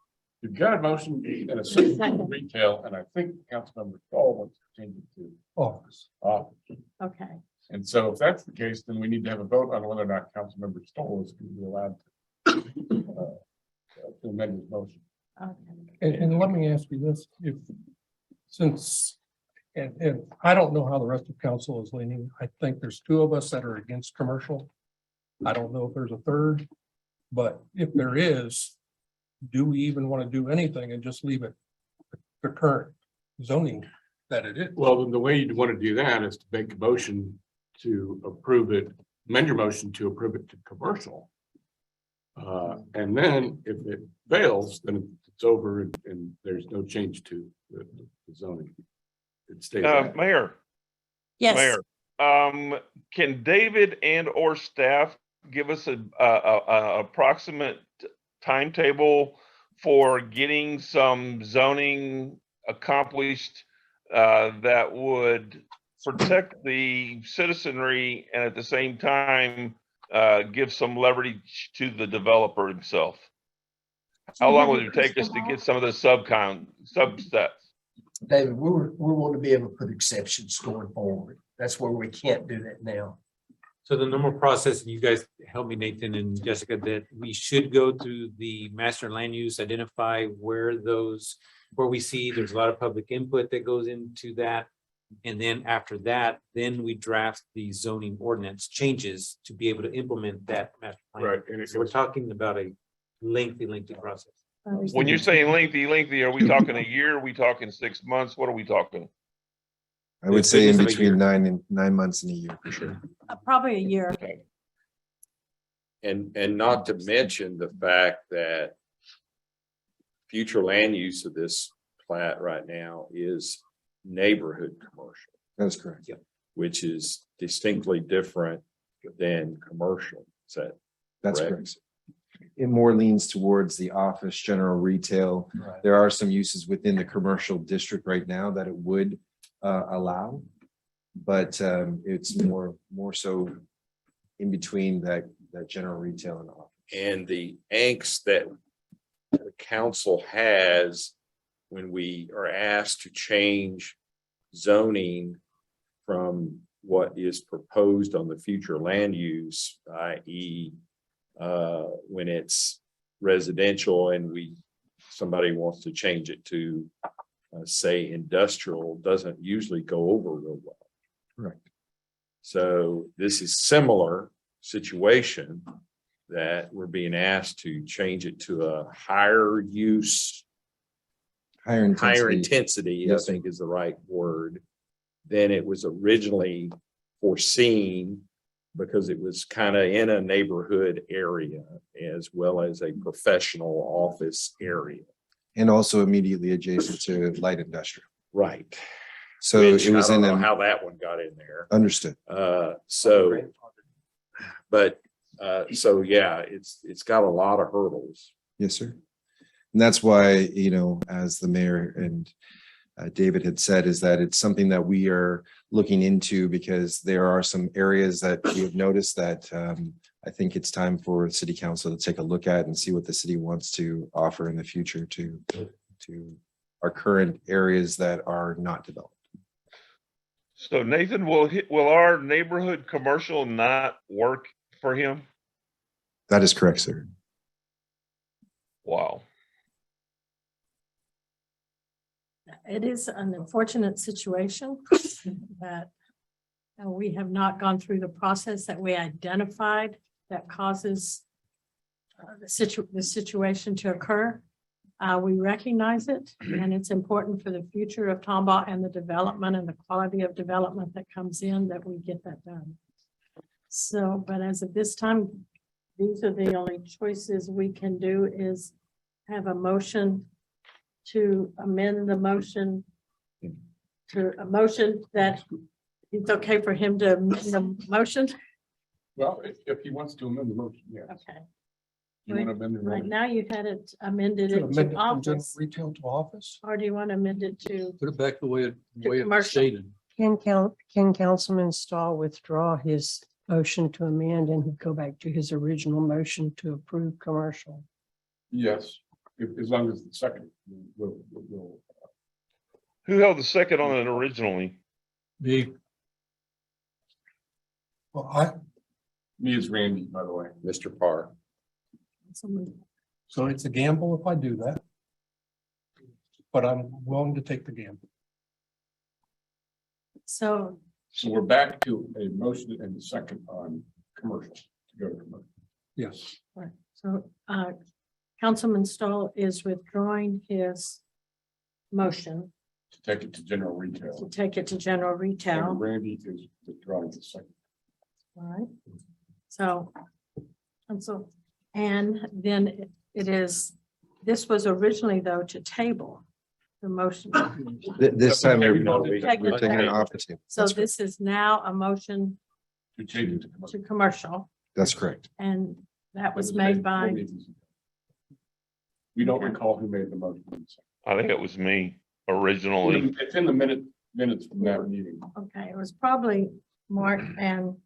You've got a motion and a second for Second. retail, and I think Councilmember Stahl wants to change it to Office. office. Okay, And so if that's the case, then we need to have a vote on whether or not Councilmember Stoll is going to be allowed to amend his motion. okay. And let me ask you this, and I don't know how the rest of council is leaning. I think there's two of us that are against commercial. I don't know if there's a third, but if there is, do we even want to do anything and just leave it the current zoning that it is? Well, then the way you'd want to do that is to make a motion to approve it, amend your motion to approve it to commercial. And then if it fails, then it's over and there's no change to the zoning. It stays. there. Mayor, Yes, Mayor, can David and or staff give us a approximate timetable for getting some zoning accomplished that would protect the citizenry and at the same time give some leverage to the developer himself? How long would it take us to get some of the subsets? David, we're wanting to be able to put exceptions going forward. That's where we can't do that now. So the normal process, and you guys help me, Nathan and Jessica, that we should go through the master land use, identify where we see there's a lot of public input that goes into that. And then after that, then we draft the zoning ordinance changes to be able to implement that master plan. Right. And So we're talking about a lengthy process. When you're saying lengthy, are we talking a year? Are we talking 6 months? What are we talking? I would say in Goodness of a year. between 9 months and a year for sure. probably a year. And not to mention the fact that future land use of this plat right now is neighborhood commercial, That's correct. which is distinctly different than commercial. Is that That's correct? correct. It more leans towards the office, general retail. There are some uses within the commercial district right now that it would allow. But it's more so in between that general retail and office. And the angst that the council has when we are asked to change zoning from what is proposed on the future land use, i.e. When it's residential and somebody wants to change it to say industrial, doesn't usually go over real well. Correct. So this is similar situation that we're being asked to change it to a higher use, Higher intensity, I Yes, sir. think is the right word, than it was originally foreseen, because it was kind of in a neighborhood area as well as a professional office area. And also immediately adjacent to light industrial. Right. So Which it was I in don't know a, how that one got in there. understood. So yeah, it's got a lot of hurdles. Yes, sir. And that's why, as the mayor and David had said, is that it's something that we are looking into, because there are some areas that we have noticed that I think it's time for city council to take a look at and see what the city wants to offer in the future to our current areas that are not developed. So Nathan, will our neighborhood commercial not work for him? That is correct, sir. Wow. It is an unfortunate situation that we have not gone through the process that we identified that causes the situation to occur. We recognize it, and it's important for the future of Tomball and the development and the quality of development that comes in that we get that done. So, but as of this time, these are the only choices we can do is have a motion to amend the motion to a motion that it's okay for him to amend the motion. Well, if he wants to amend the motion, yeah. Okay. You want to amend the Right motion? now you've had it amended To it amend to it from general office, retail to office? or do you want to amend it to? Put it back the way it commercial. stated. Can Councilman Stahl withdraw his motion to amend and he'd go back to his original motion to approve commercial? Yes, as long as the second will. Who held the second on it originally? Me. Well, Me is Randy, by the way. Mr. Parr. so it's a gamble if I do that. But I'm willing to take the gamble. So, So we're back to a motion and a second on commercial. To go to commercial. Yes. right, so, Councilman Stoll is withdrawing his motion To take it to general to retail. take it to general retail. And Randy is withdrawing the second. All right. So, and then it is, this was originally though to table the motion. This time Okay, we're we don't do that. we're taking it off the table. So this is now a motion To change it to to commercial. commercial, That's correct. and that was made by, We don't recall who made the motion. I think it was me originally. It's in the minutes from that meeting. okay, it was probably Mark and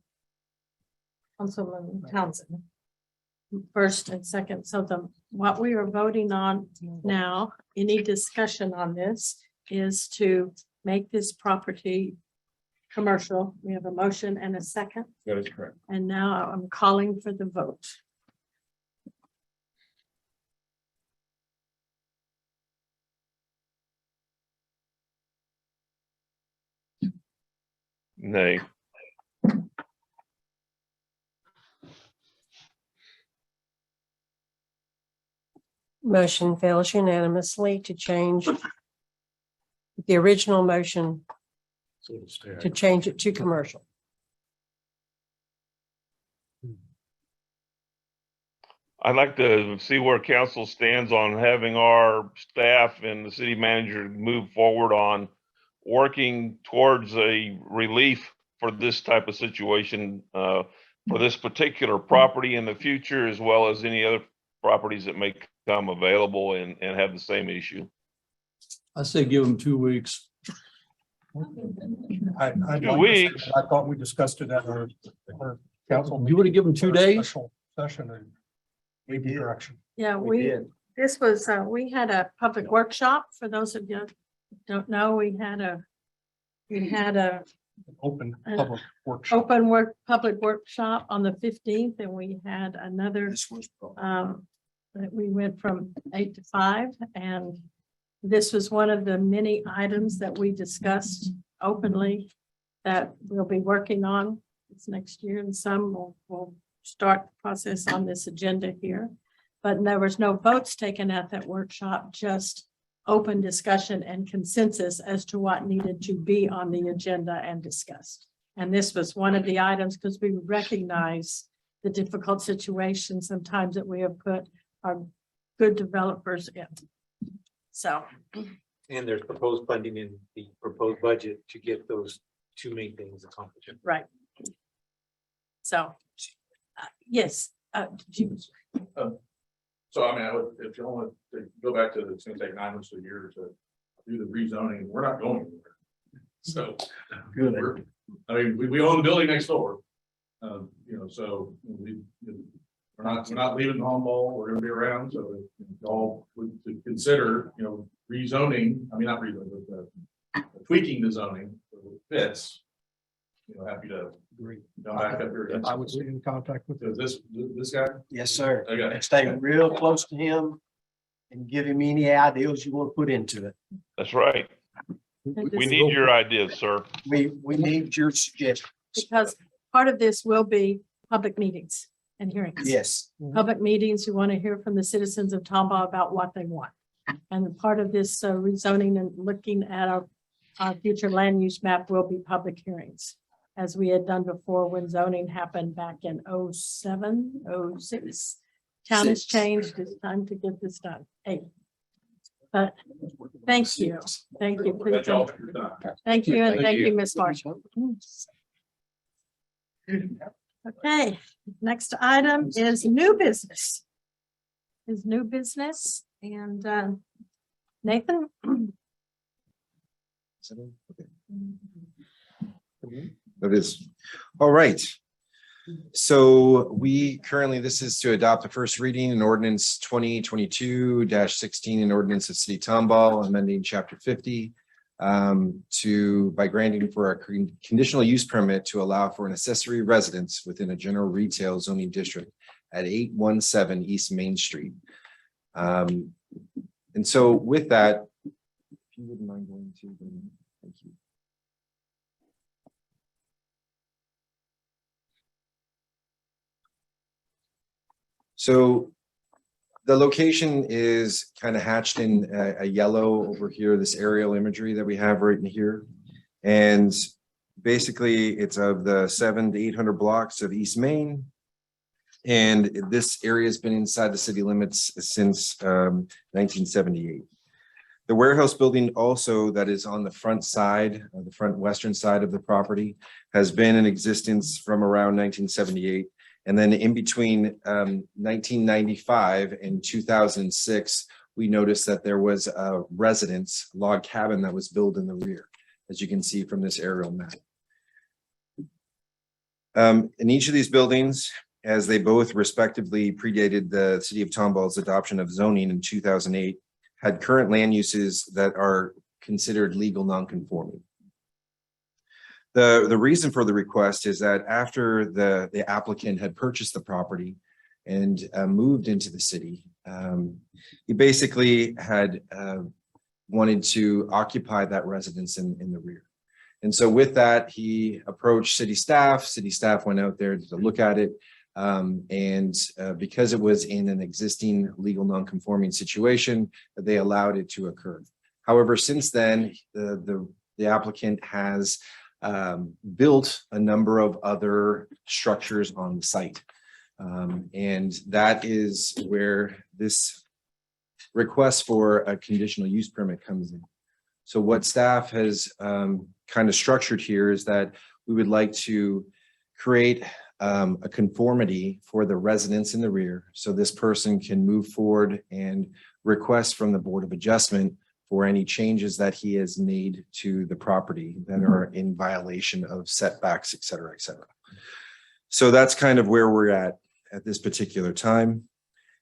Councilman Townsend. First and second, so what we are voting on now, any discussion on this is to make this property commercial. We have a motion and a second, That is correct. and now I'm calling for the vote. Nay. Motion fails unanimously to change the original motion So it'll stay. to change it to commercial. I'd like to see where council stands on having our staff and the city manager move forward on working towards a relief for this type of situation, for this particular property in the future, as well as any other properties that may come available and have the same issue. I say give them 2 weeks. I 2 weeks. I thought we discussed it at our council. You would have given 2 days? Special Session and maybe direction. Yeah, We we, did. this was, we had a public workshop, for those of you who don't know, we had a Open Uh, public workshop. public workshop on the 15th, and we had another, This was. that we went from 8 to 5, and this was one of the many items that we discussed openly that we'll be working on this next year, and some will start the process on this agenda here. But there was no votes taken at that workshop, just open discussion and consensus as to what needed to be on the agenda and discussed. And this was one of the items because we recognize the difficult situation sometimes that we have put our good developers in. So, And there's proposed funding in the proposed budget to get those two main things accomplished. right. So, yes, did you, So I mean, if you want to go back to, it's gonna take 9 months to a year to do the rezoning, we're not going anywhere. So. Good. I mean, we own the building next door. So we're not leaving Tomball, we're gonna be around, so if y'all would to consider, rezoning, I mean, not rezoning, but tweaking the zoning, so it fits. Happy to. Agree. Come back up here. I would stay in contact with Is this guy? Yes, sir. Okay. And stay real close to him and give him any ideas you want to put into it. That's right. We need your ideas, sir. We need your suggestions. Because part of this will be public meetings and hearings. Yes. Public meetings, you want to hear from the citizens of Tomball about what they want. And part of this rezoning and looking at our future land use map will be public hearings. As we had done before when zoning happened back in 07, 06. Town has changed. It's time to get this done. Hey. But thank you. Thank you. Please. Thank you. And thank you, Ms. Marshall. Okay, next item is new business. Is new business and Nathan? It is. All right. So we currently, this is to adopt the first reading in ordinance 2022-16 in ordinance of City of Tomball, amending chapter 50 by granting for a conditional use permit to allow for an accessory residence within a general retail zoning district at 817 East Main Street. And so with that, if you wouldn't mind going to, thank you. So the location is kind of hatched in a yellow over here, this aerial imagery that we have right in here. And basically it's of the 700 to 800 blocks of East Main. And this area has been inside the city limits since 1978. The warehouse building also that is on the front side, the front western side of the property, has been in existence from around 1978. And then in between 1995 and 2006, we noticed that there was a residence log cabin that was built in the rear, as you can see from this aerial map. In each of these buildings, as they both respectively predated the City of Tomball's adoption of zoning in 2008, had current land uses that are considered legal nonconforming. The reason for the request is that after the applicant had purchased the property and moved into the city, he basically had wanted to occupy that residence in the rear. And so with that, he approached city staff. City staff went out there to look at it. Because it was in an existing legal nonconforming situation, they allowed it to occur. However, since then, the applicant has built a number of other structures on the site. And that is where this request for a conditional use permit comes in. So what staff has kind of structured here is that we would like to create a conformity for the residents in the rear. So this person can move forward and request from the Board of Adjustment for any changes that he has made to the property that are in violation of setbacks, et cetera, et cetera. So that's kind of where we're at this particular time.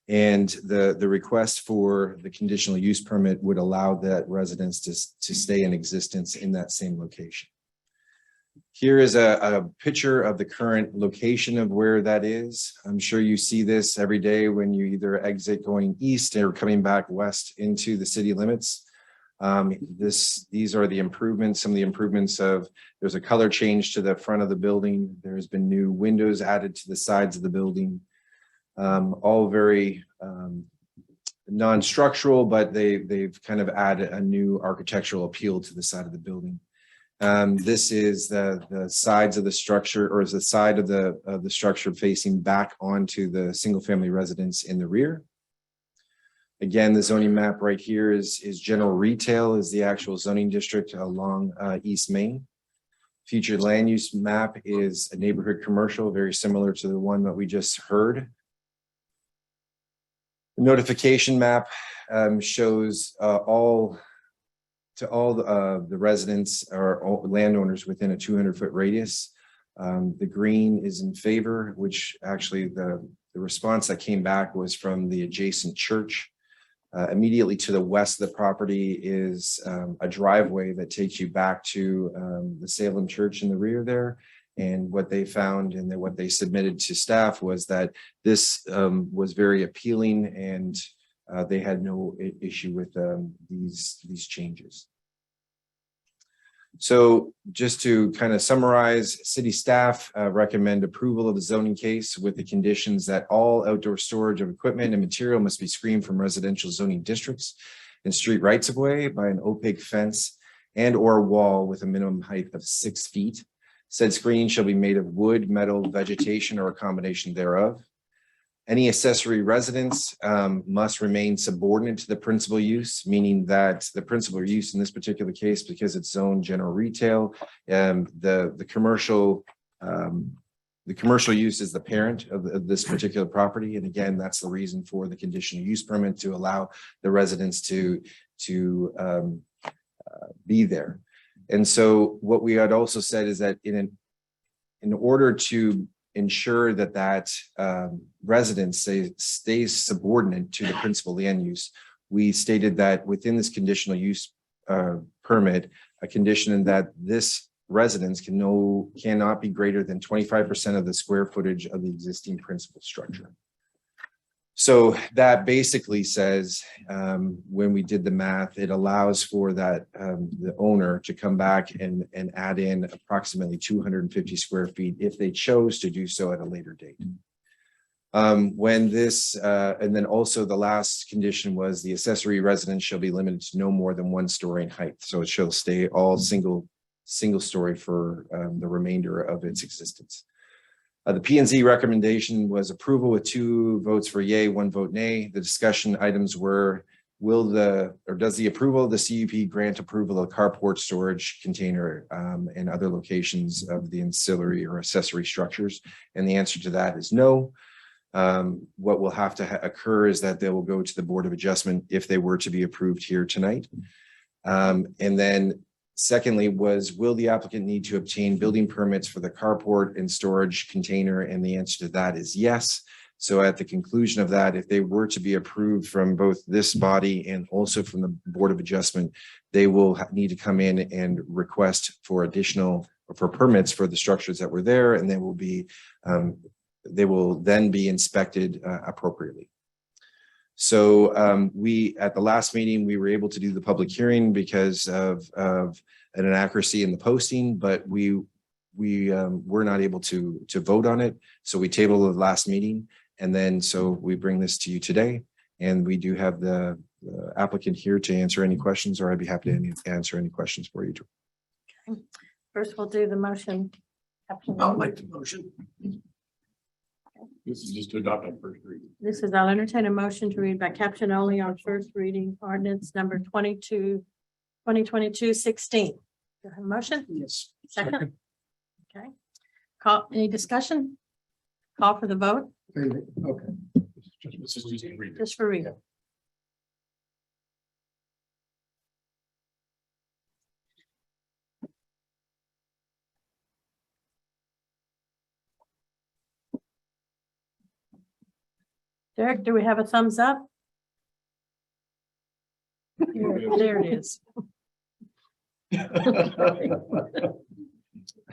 And the request for the conditional use permit would allow that residence to stay in existence in that same location. Here is a picture of the current location of where that is. I'm sure you see this every day when you either exit going east or coming back west into the city limits. These are the improvements, some of the improvements of, there's a color change to the front of the building. There's been new windows added to the sides of the building. All very non-structural, but they've kind of added a new architectural appeal to the side of the building. This is the sides of the structure, or is the side of the structure facing back onto the single family residence in the rear. Again, the zoning map right here is general retail, is the actual zoning district along East Main. Future land use map is a neighborhood commercial, very similar to the one that we just heard. The notification map shows all the residents or all landowners within a 200-foot radius. The green is in favor, which actually the response that came back was from the adjacent church. Immediately to the west of the property is a driveway that takes you back to the Salem Church in the rear there. And what they found and what they submitted to staff was that this was very appealing, and they had no issue with these changes. So just to kind of summarize, city staff recommend approval of the zoning case with the conditions that all outdoor storage of equipment and material must be screened from residential zoning districts and street rights of way by an opaque fence and or wall with a minimum height of 6 feet. Said screening shall be made of wood, metal, vegetation, or a combination thereof. Any accessory residence must remain subordinate to the principal use, meaning that the principal use in this particular case, because it's zoned general retail, the commercial use is the parent of this particular property. And again, that's the reason for the conditional use permit, to allow the residents to be there. And so what we had also said is that in order to ensure that residence stays subordinate to the principal land use, we stated that within this conditional use permit, a condition that this residence cannot be greater than 25% of the square footage of the existing principal structure. So that basically says, when we did the math, it allows for that the owner to come back and add in approximately 250 square feet if they chose to do so at a later date. When this, and then also the last condition was the accessory residence shall be limited to no more than 1 story in height. So it shall stay all single story for the remainder of its existence. The P&Z recommendation was approval with 2 votes for yay, 1 vote nay. The discussion items were, does the approval of the CUP grant approval of carport storage container and other locations of the ancillary or accessory structures? And the answer to that is no. What will have to occur is that they will go to the Board of Adjustment if they were to be approved here tonight. And then secondly was, will the applicant need to obtain building permits for the carport and storage container? And the answer to that is yes. So at the conclusion of that, if they were to be approved from both this body and also from the Board of Adjustment, they will need to come in and request for permits for the structures that were there, and they will then be inspected appropriately. So at the last meeting, we were able to do the public hearing because of an inaccuracy in the posting, but we were not able to vote on it. So we tabled the last meeting. And then so we bring this to you today, and we do have the applicant here to answer any questions, or I'd be happy to answer any questions for you. Okay. First, we'll do the motion. I'll make the motion. This is just to adopt on first reading. This is, I'll entertain a motion to read by caption only on first reading ordinance number 2022-16. Do I have a motion? Yes. Second? Okay. Call, any discussion? Call for the vote, Okay. just for reading. Derek, do we have a thumbs up? There it is.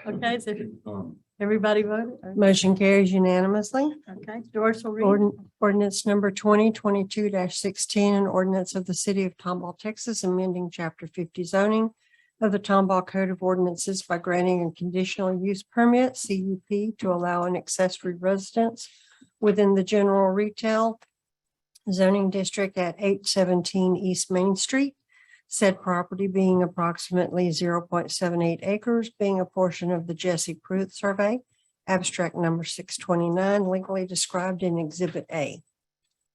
Okay, so everybody voted? Motion carries unanimously. Okay, Doris will read. Ordinance number 2022-16, an ordinance of the city of Tomball, Texas, amending chapter 50 zoning of the Tomball Code of Ordinances by granting a conditional use permit, CUP, to allow an accessory residence within the general retail zoning district at 817 East Main Street. Said property being approximately 0.78 acres, being a portion of the Jesse Pruitt survey, abstract number 629, legally described in Exhibit A.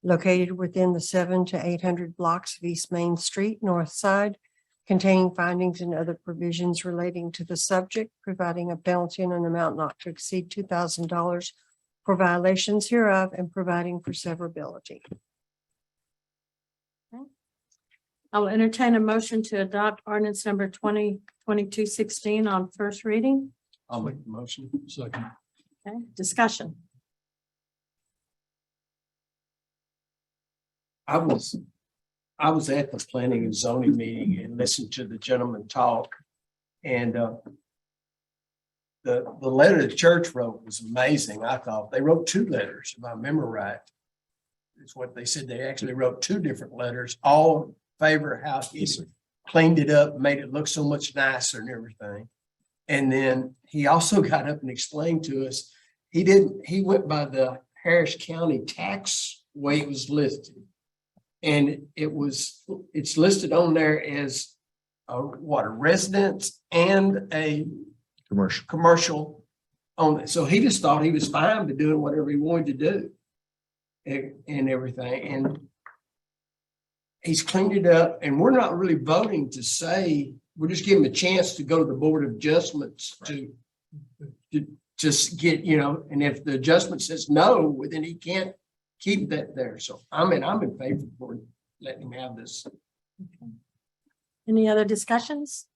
Located within the 700 to 800 blocks of East Main Street, north side, containing findings and other provisions relating to the subject, providing a penalty in an amount not to exceed $2,000 for violations hereof, and providing for severability. I will entertain a motion to adopt ordinance number 2022-16 on first reading. I'll make the motion. Second. Okay, discussion. I was at the planning and zoning meeting and listened to the gentleman talk. And the letter the church wrote was amazing. I thought they wrote 2 letters, if I remember right. It's what they said. They actually wrote 2 different letters, all favor housekeeping. cleaned it up, made it look so much nicer and everything. And then he also got up and explained to us, he went by the Harris County tax way it was listed. And it's listed on there as a residence and a commercial on it. So he just thought he was fine to doing whatever he wanted to do and everything. And he's cleaned it up, and we're not really voting to say, we're just giving him a chance to go to the Board of Adjustments to just get, and if the adjustment says no, then he can't keep that there. So I'm in favor for letting him have this. Any other discussions?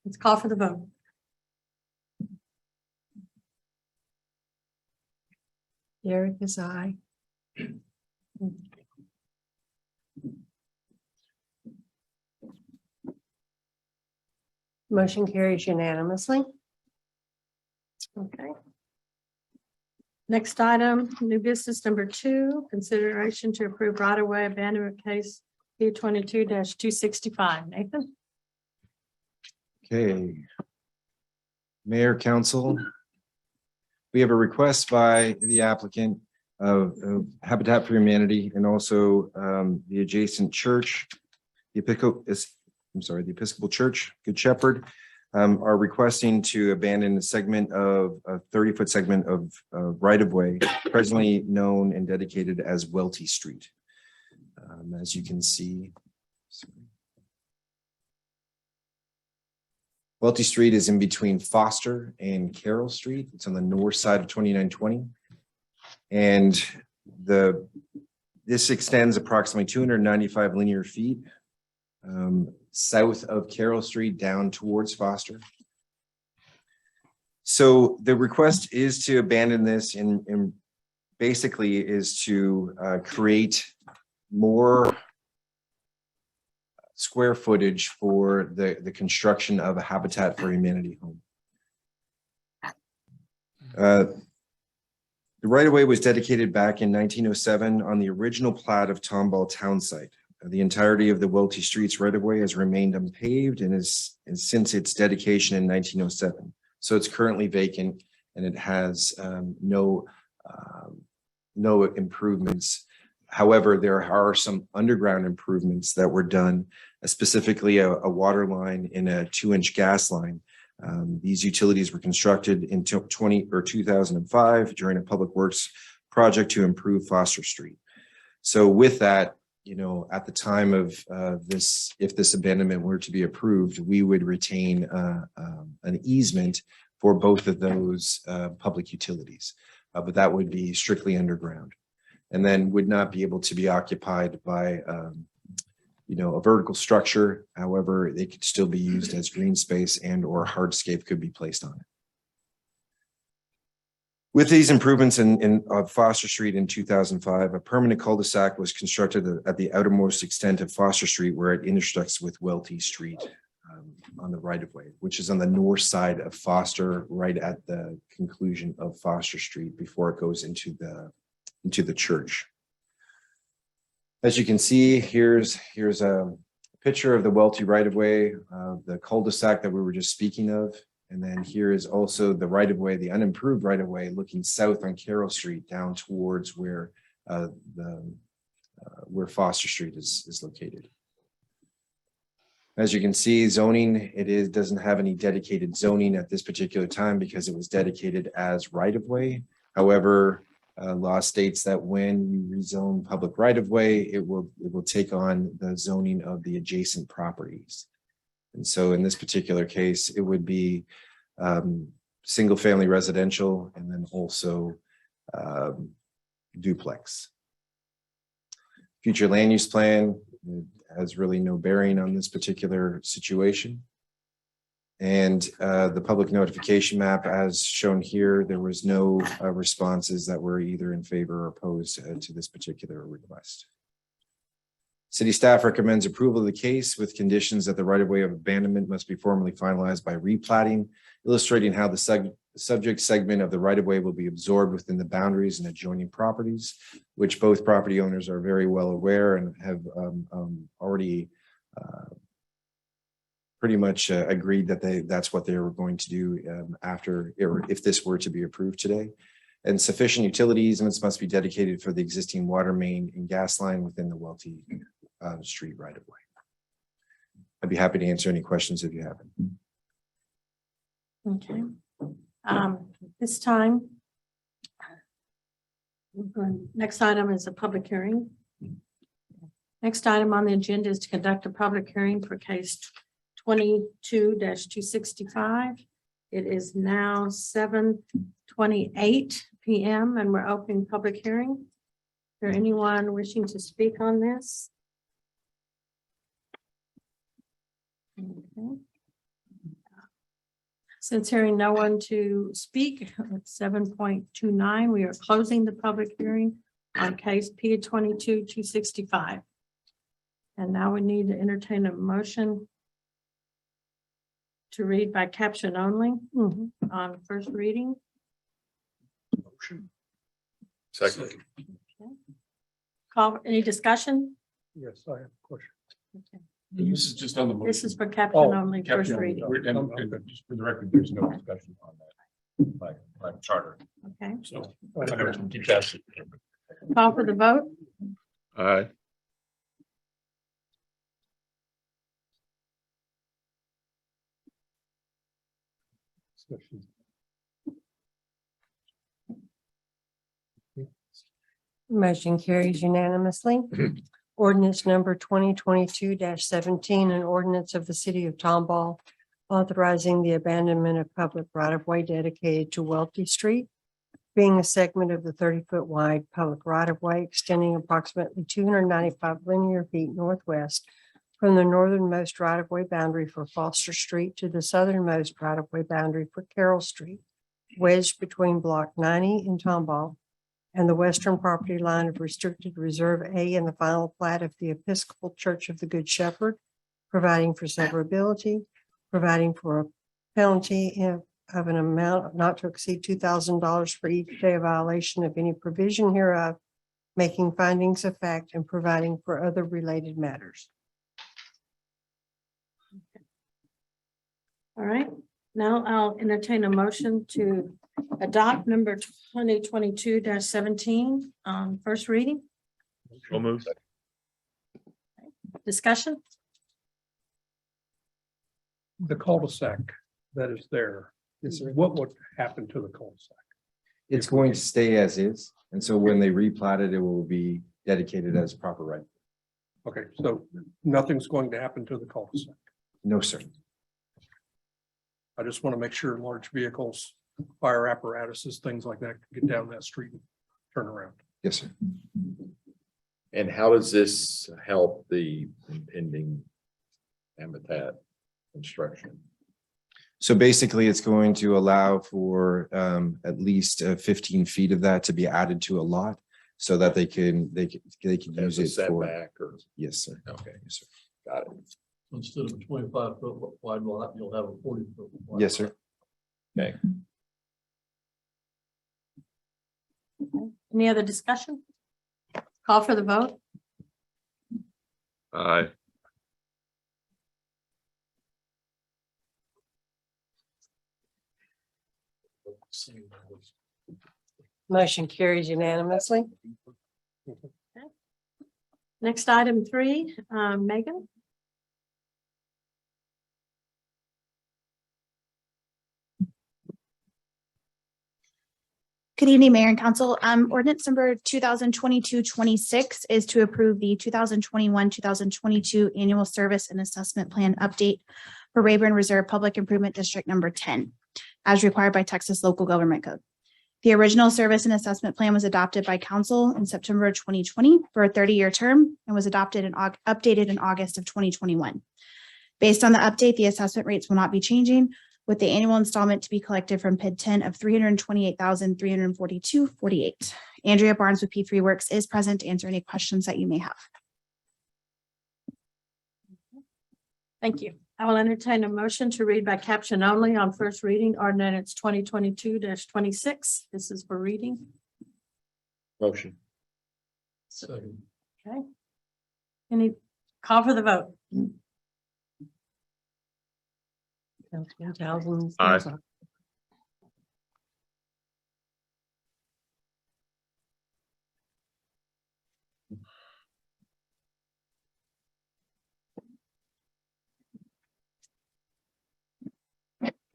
Let's call for the vote. Derek is aye. Motion carries unanimously. Okay. Next item, new business number 2, consideration to approve right-of-way abandonment case P 22-265. Nathan? Okay. Mayor, council. We have a request by the applicant of Habitat for Humanity and also the adjacent church, the Episcopal Church, Good Shepherd, are requesting to abandon a segment of a 30-foot segment of right-of-way presently known and dedicated as Welty Street. As you can see, Welty Street is in between Foster and Carroll Street. It's on the north side of 2920. And this extends approximately 295 linear feet south of Carroll Street down towards Foster. So the request is to abandon this and basically is to create more square footage for the construction of a Habitat for Humanity home. The right-of-way was dedicated back in 1907 on the original plat of Tomball Town Site. The entirety of the Welty Streets right-of-way has remained unpaved and since its dedication in 1907. So it's currently vacant and it has no improvements. However, there are some underground improvements that were done, specifically a water line and a 2-inch gas line. These utilities were constructed in 2005 during a public works project to improve Foster Street. So with that, at the time of if this abandonment were to be approved, we would retain an easement for both of those public utilities, but that would be strictly underground, and then would not be able to be occupied by a vertical structure. However, they could still be used as green space and or hardscape could be placed on it. With these improvements in Foster Street in 2005, a permanent cul-de-sac was constructed at the outermost extent of Foster Street where it intersects with Welty Street on the right-of-way, which is on the north side of Foster, right at the conclusion of Foster Street before it goes into the church. As you can see, here's a picture of the Welty right-of-way, the cul-de-sac that we were just speaking of. And then here is also the right-of-way, the unimproved right-of-way looking south on Carroll Street down towards where Foster Street is located. As you can see, zoning, doesn't have any dedicated zoning at this particular time because it was dedicated as right-of-way. However, law states that when you rezone public right-of-way, it will take on the zoning of the adjacent properties. And so in this particular case, it would be single-family residential and then also duplex. Future land use plan has really no bearing on this particular situation. And the public notification map, as shown here, there was no responses that were either in favor or opposed to this particular request. City staff recommends approval of the case with conditions that the right-of-way of abandonment must be formally finalized by replatting, illustrating how the subject segment of the right-of-way will be absorbed within the boundaries and adjoining properties, which both property owners are very well aware and have already pretty much agreed that that's what they were going to do after, or if this were to be approved today. And sufficient utility easements must be dedicated for the existing water main and gas line within the Welty Street right of way. I'd be happy to answer any questions if you have any. Okay. This time. Next item is a public hearing. Next item on the agenda is to conduct a public hearing for case 22-265. It is now 7:28 PM and we're opening public hearing. Is there anyone wishing to speak on this? Okay. Since hearing no one to speak at 7:29, we are closing the public hearing on case P 22-265. And now we need to entertain a motion to read by caption only on first reading. Second. Call, any discussion? Yes, I have a question. This is just on the motion. This is for caption only, first Caption only. reading. And just for the record, there's no discussion on that by charter. Okay, So I'm going to detach it. call for the vote. Aye. Motion carries unanimously. Ordinance number 2022-17, an ordinance of the city of Tomball authorizing the abandonment of public right-of-way dedicated to Welty Street, being a segment of the 30-foot wide public right-of-way extending approximately 295 linear feet northwest from the northernmost right-of-way boundary for Foster Street to the southernmost right-of-way boundary for Carroll Street, wedged between Block 90 in Tomball and the western property line of restricted reserve A in the final plat of the Episcopal Church of the Good Shepherd, providing for severability, providing for a penalty of an amount not to exceed $2,000 for each day of violation of any provision hereof, making findings of fact and providing for other related matters. All right, now I'll entertain a motion to adopt number 2022-17 on first reading. So moved. Discussion? The cul-de-sac that is there. Yes, sir. What would happen to the cul-de-sac? It's going to stay as is. And so when they replat it, it will be dedicated as proper right. Okay, so nothing's going to happen to the cul-de-sac. No, sir. I just want to make sure large vehicles, fire apparatuses, things like that can get down that street and turn around. Yes, sir. And how does this help the impending habitat construction? So basically, it's going to allow for at least 15 feet of that to be added to a lot so that they can use As a it for. setback or? Yes, sir. Okay, Yes, sir. got it. Instead of a 25-foot wide lot, you'll have a 40-foot. Yes, sir. Okay. Any other discussion? Call for the vote. Aye. Motion carries unanimously. Next item 3, Megan. Good evening, Mayor and Council. Ordinance number 2022-26 is to approve the 2021-2022 annual service and assessment plan update for Rayburn Reserve Public Improvement District number 10, as required by Texas Local Government Code. The original service and assessment plan was adopted by council in September 2020 for a 30-year term and was adopted and updated in August of 2021. Based on the update, the assessment rates will not be changing, with the annual installment to be collected from PID 10 of $328,342.48. Andrea Barnes with P3 Works is present to answer any questions that you may have. Thank you. I will entertain a motion to read by caption only on first reading ordinance 2022-26. This is for reading. Motion. Second. Okay. Any call for the vote? Councilman Townsend. Aye.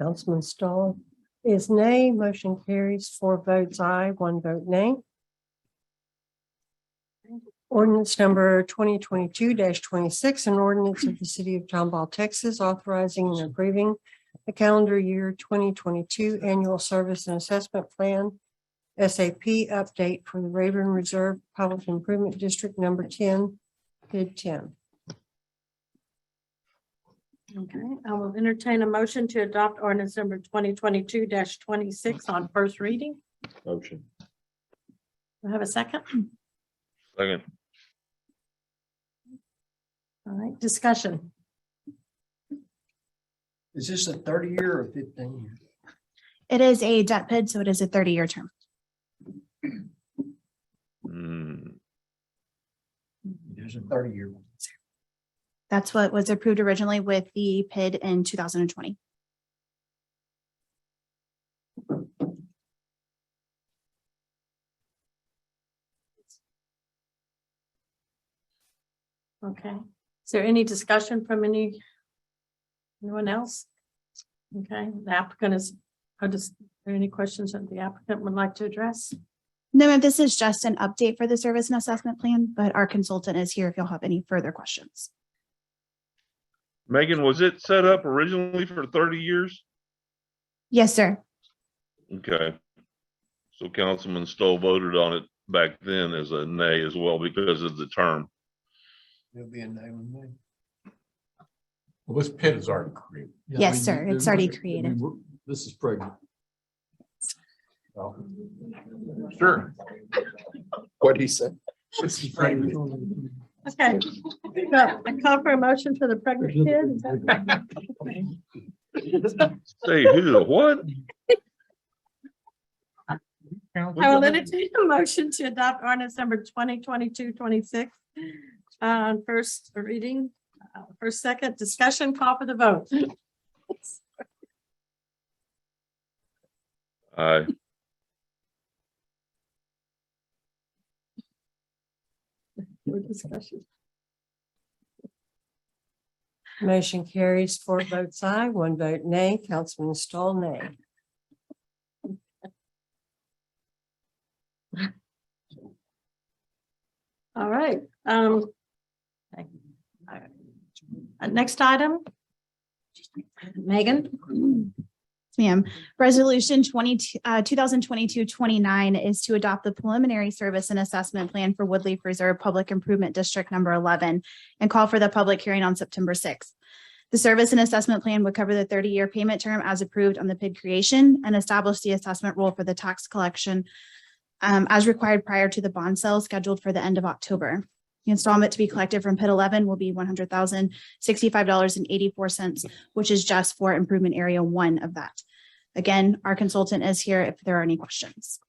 Councilman Stahl is nay. Motion carries 4 votes aye, 1 vote nay. Ordinance number 2022-26, an ordinance of the city of Tomball, Texas, authorizing and approving the calendar year 2022 annual service and assessment plan, SAP update for the Rayburn Reserve Public Improvement District number 10, PID 10. Okay, I will entertain a motion to adopt ordinance number 2022-26 on first reading. Motion. Do I have a second? Second. All right, discussion. Is this a 30-year or 15-year? It is a debt PID, so it is a 30-year term. There's a 30-year one. That's what was approved originally with the PID in 2020. Okay, is there any discussion from anyone else? Okay, the applicant is, are there any questions that the applicant would like to address? No, ma'am, this is just an update for the service and assessment plan, but our consultant is here if you'll have any further questions. Megan, was it set up originally for 30 years? Yes, sir. Okay. So Councilman Stoll voted on it back then as a nay as well because of the term. There'll be a nay with me. Well, this pit is already created. Yes, sir. It's already created. This is pregnant. Sure. What'd he say? This is pregnant. Okay, so I call for a motion for the pregnant kid. Is that- Say who, what? I will entertain a motion to adopt ordinance number 2022-26 on first reading, first, second, discussion, call for the vote. Aye. For discussion. Motion carries 4 votes aye, 1 vote nay. Councilman Stahl, nay. All right. Next item. Megan. Ma'am, resolution 2022-29 is to adopt the preliminary service and assessment plan for Woodleaf Reserve Public Improvement District number 11 and call for the public hearing on September 6th. The service and assessment plan would cover the 30-year payment term as approved on the PID creation and establish the assessment rule for the tax collection as required prior to the bond sale scheduled for the end of October. The installment to be collected from PID 11 will be $100,065.84, which is just for improvement area 1 of that. Again, our consultant is here if there are any questions.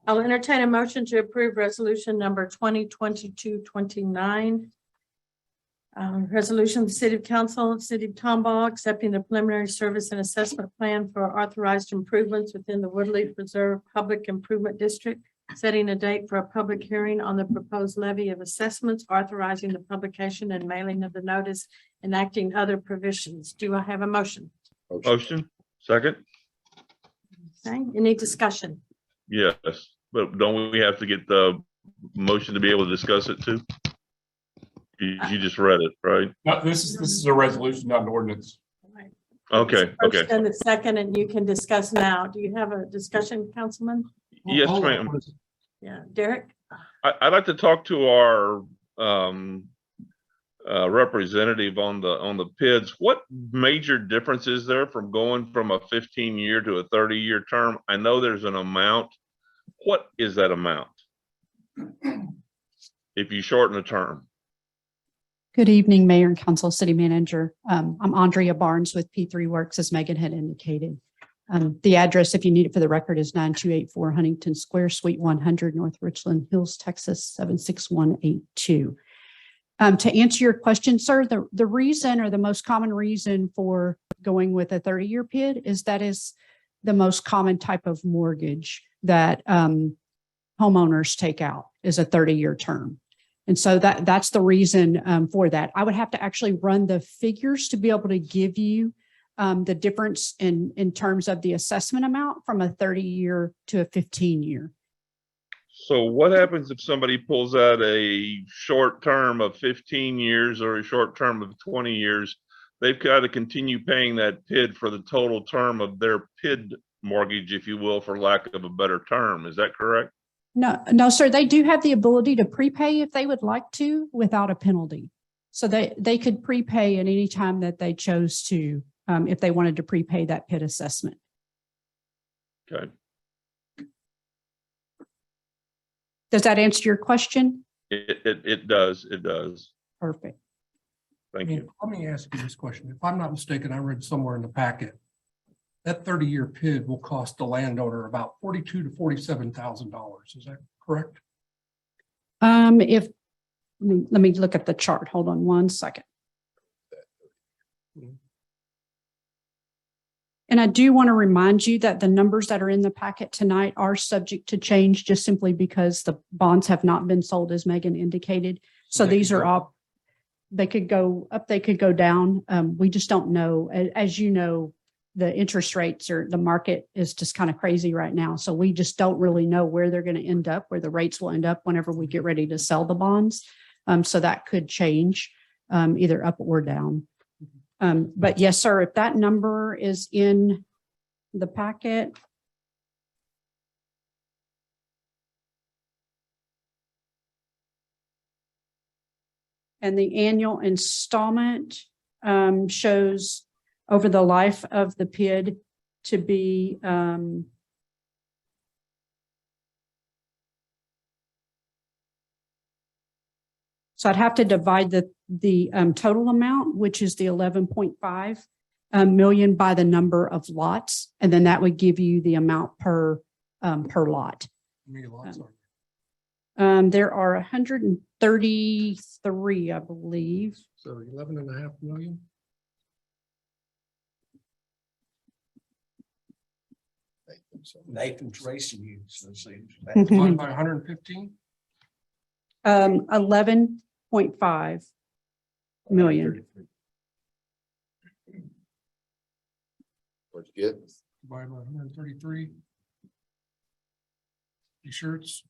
I'll entertain a motion to approve resolution number 2022-29. Resolution of the City of Council, City of Tomball, accepting the preliminary service and assessment plan for authorized improvements within the Woodleaf Reserve Public Improvement District, setting a date for a public hearing on the proposed levy of assessments, authorizing the publication and mailing of the notice, enacting other provisions. Do I have a motion? Motion, second? Okay, any discussion? Yes, but don't we have to get the motion to be able to discuss it too? You just read it, right? No, this is a resolution, not an ordinance. Okay, okay. First and the second, and you can discuss now. Do you have a discussion, Councilman? Yes, ma'am. Yeah, Derek? I'd like to talk to our representative on the PIDs. What major difference is there from going from a 15-year to a 30-year term? I know there's an amount. What is that amount? If you shorten a term? Good evening, Mayor and Council, City Manager. I'm Andrea Barnes with P3 Works, as Megan had indicated. The address, if you need it for the record, is 9284 Huntington Square, Suite 100, North Richland Hills, Texas, 76182. To answer your question, sir, the reason or the most common reason for going with a 30-year PID is that is the most common type of mortgage that homeowners take out is a 30-year term. And so that's the reason for that. I would have to actually run the figures to be able to give you the difference in terms of the assessment amount from a 30-year to a 15-year. So what happens if somebody pulls out a short term of 15 years or a short term of 20 years? They've got to continue paying that PID for the total term of their PID mortgage, if you will, for lack of a better term. Is that correct? No, sir, they do have the ability to prepay if they would like to without a penalty. So they could prepay at any time that they chose to, if they wanted to prepay that PID assessment. Okay. Does that answer your question? It does. It does. Perfect. Thank you. Let me ask you this question. If I'm not mistaken, I read somewhere in the packet that 30-year PID will cost the landowner about $42,000 to $47,000. Is that correct? Let me look at the chart. Hold on one second. And I do want to remind you that the numbers that are in the packet tonight are subject to change just simply because the bonds have not been sold, as Megan indicated. So these are all, they could go up, they could go down. We just don't know. As you know, the interest rates or the market is just kind of crazy right now. So we just don't really know where they're going to end up, where the rates will end up whenever we get ready to sell the bonds. So that could change either up or down. But yes, sir, if that number is in the packet. And the annual installment shows over the life of the PID to be so I'd have to divide the total amount, which is the 11.5 million, by the number of lots, and then that would give you the amount per lot. How many lots are There are 133, I believe. So 11.5 million? Nathan's racing you. So let's see. Divided by 115? 11.5 million. What'd you get? Divided by 133. You sure it's,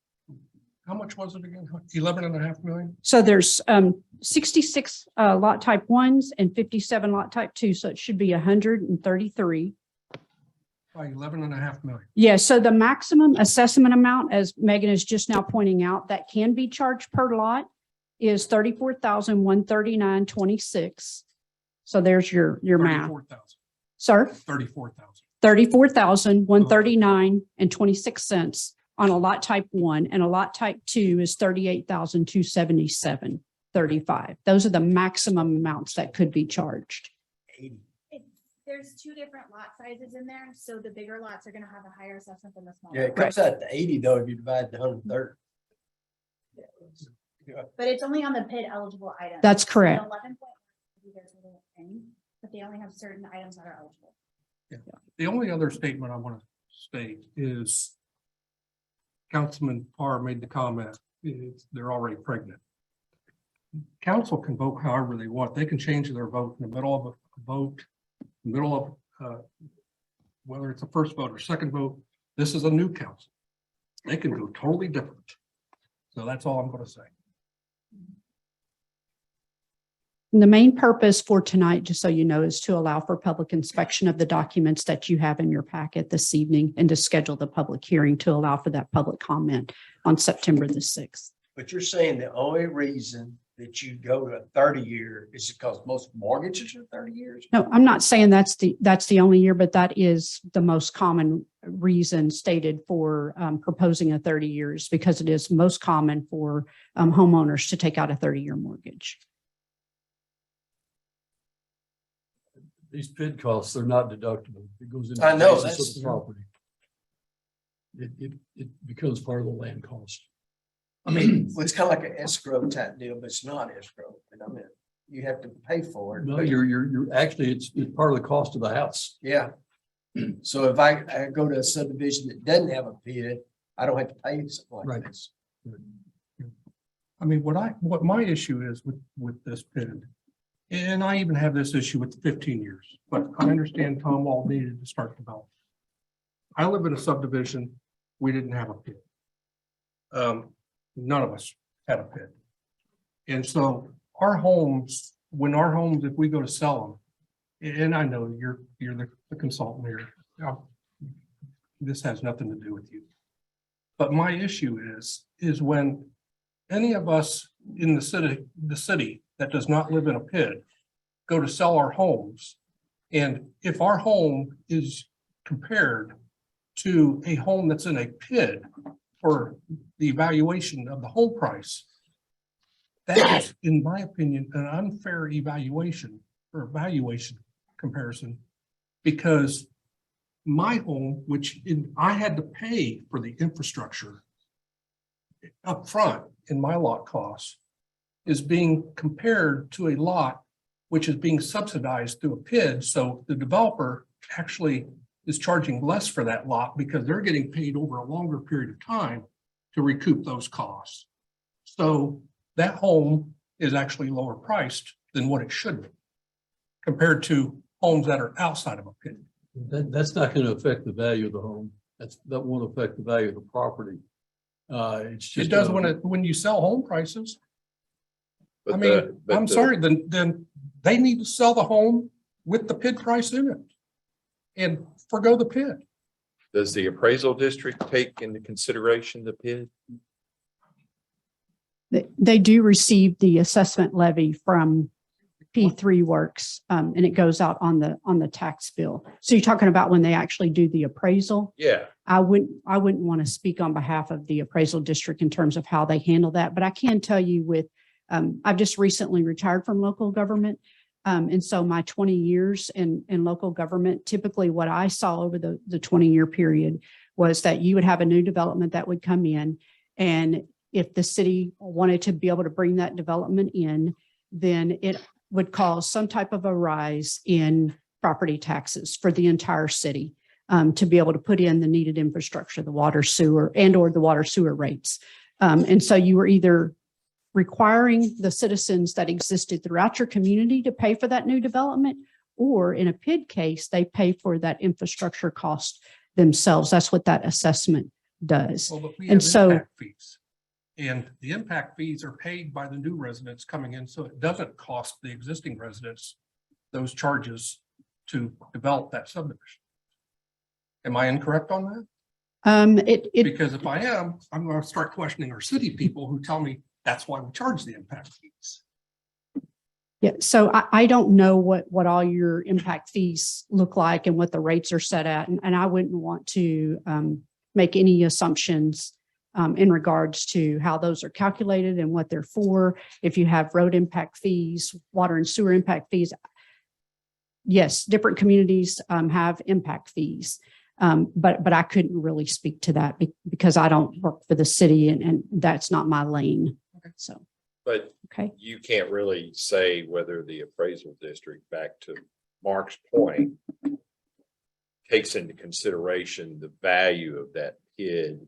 how much was it again? 11.5 million? So there's 66 lot type 1s and 57 lot type 2. So it should be 133. By 11.5 million. Yeah, so the maximum assessment amount, as Megan is just now pointing out, that can be charged per lot is $34,139.26. So there's your math. 34,000. Sir? 34,000. $34,139.26 on a lot type 1, and a lot type 2 is $38,277.35. Those are the maximum amounts that could be charged. There's two different lot sizes in there, so the bigger lots are gonna have a higher assessment than the smaller. Yeah, it comes out to 80 though, if you divide the 130. But it's only on the PID eligible items. That's correct. 11 but they only have certain items that are eligible. Yeah. The only other statement I want to state is Councilman Parr made the comment, they're already pregnant. Council can vote however they want. They can change their vote in the middle of a vote, middle of whether it's a first vote or second vote. This is a new council. They can go totally different. So that's all I'm going to say. And the main purpose for tonight, just so you know, is to allow for public inspection of the documents that you have in your packet this evening and to schedule the public hearing to allow for that public comment on September the 6th. But you're saying the only reason that you go to a 30-year is because most mortgages are 30 years? No, I'm not saying that's the only year, but that is the most common reason stated for proposing a 30 years, because it is most common for homeowners to take out a 30-year mortgage. These PID costs, they're not deductible. It goes into. I know, the basis that's of the property. It becomes part of the land cost. I mean, well, it's kind of like an escrow type deal, but it's not escrow. And I mean, you have to pay for it. No, but- you're actually, it's part of the cost of the house. Yeah. So if I go to a subdivision that doesn't have a PID, I don't have to pay something like Right. this. I mean, what my issue is with this PID, and I even have this issue with 15 years, but I understand Tom Wall needed to start developing. I live in a subdivision, we didn't have a PID. None of us had a PID. And so our homes, if we go to sell them, and I know you're the consultant here. This has nothing to do with you. But my issue is when any of us in the city that does not live in a PID go to sell our homes. And if our home is compared to a home that's in a PID for the evaluation of the home price, that is, in my opinion, an unfair evaluation or valuation comparison. Because my home, I had to pay for the infrastructure up front in my lot costs, is being compared to a lot which is being subsidized through a PID. So the developer actually is charging less for that lot because they're getting paid over a longer period of time to recoup those costs. So that home is actually lower priced than what it should be compared to homes that are outside of a PID. That's not going to affect the value of the home. That won't affect the value of the property. It's just. It does when you sell home prices. But I mean, I'm sorry, then they need to sell the home with the PID price in it and forgo the PID. Does the appraisal district take into consideration the PID? They do receive the assessment levy from P3 Works, and it goes out on the tax bill. So you're talking about when they actually do the appraisal? Yeah. I wouldn't want to speak on behalf of the appraisal district in terms of how they handle that, but I can tell you I've just recently retired from local government. And so my 20 years in local government, typically what I saw over the 20-year period was that you would have a new development that would come in. And if the city wanted to be able to bring that development in, then it would cause some type of a rise in property taxes for the entire city to be able to put in the needed infrastructure, the water, sewer, or the water sewer rates. And so you were either requiring the citizens that existed throughout your community to pay for that new development, or in a PID case, they pay for that infrastructure cost themselves. That's what that assessment does. Well, but we And have so impact fees. And the impact fees are paid by the new residents coming in, so it doesn't cost the existing residents those charges to develop that subdivision. Am I incorrect on that? Because if I am, I'm going to start questioning our city people who tell me that's why we charge the impact fees. Yeah, so I don't know what all your impact fees look like and what the rates are set at, and I wouldn't want to make any assumptions in regards to how those are calculated and what they're for. If you have road impact fees, water and sewer impact fees, yes, different communities have impact fees, but I couldn't really speak to that because I don't work for the city and that's not my lane. So. But okay, you can't really say whether the appraisal district, back to Mark's point, takes into consideration the value of that PID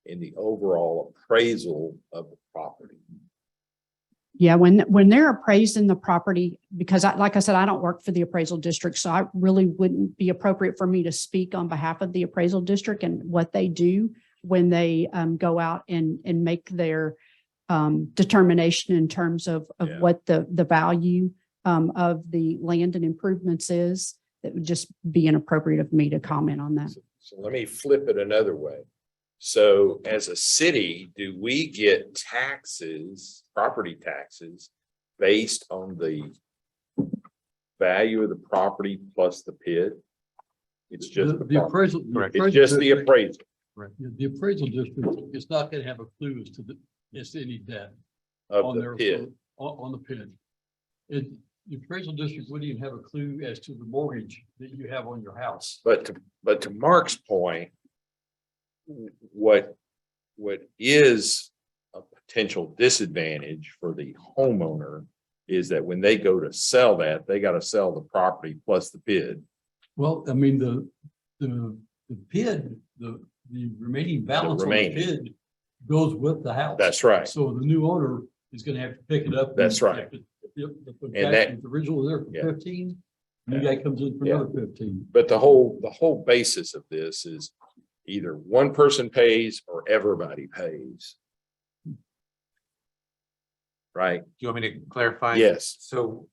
in the overall appraisal of the property. Yeah, when they're appraising the property, because like I said, I don't work for the appraisal district, so I really wouldn't be appropriate for me to speak on behalf of the appraisal district and what they do when they go out and make their determination in terms of what the value of the land and improvements is. That would just be inappropriate of me to comment on that. So let me flip it another way. So as a city, do we get taxes, property taxes, based on the value of the property plus the PID? It's just The appraisal. It's just the appraisal. Right. The appraisal district is not going to have a clue as to any debt Of on the their PID. on the PID. The appraisal district wouldn't even have a clue as to the mortgage that you have on your house. But to Mark's point, what is a potential disadvantage for the homeowner is that when they go to sell that, they got to sell the property plus the PID. Well, I mean, the PID, the remaining balance on the remaining. PID goes with the house. That's right. So the new owner is gonna have to pick it up. That's right. If the And that- tax was originally there Yeah. for 15, new guy comes in for Yeah. another 15. But the whole basis of this is either one person pays or everybody pays. Right? Do you want me to clarify? Yes. So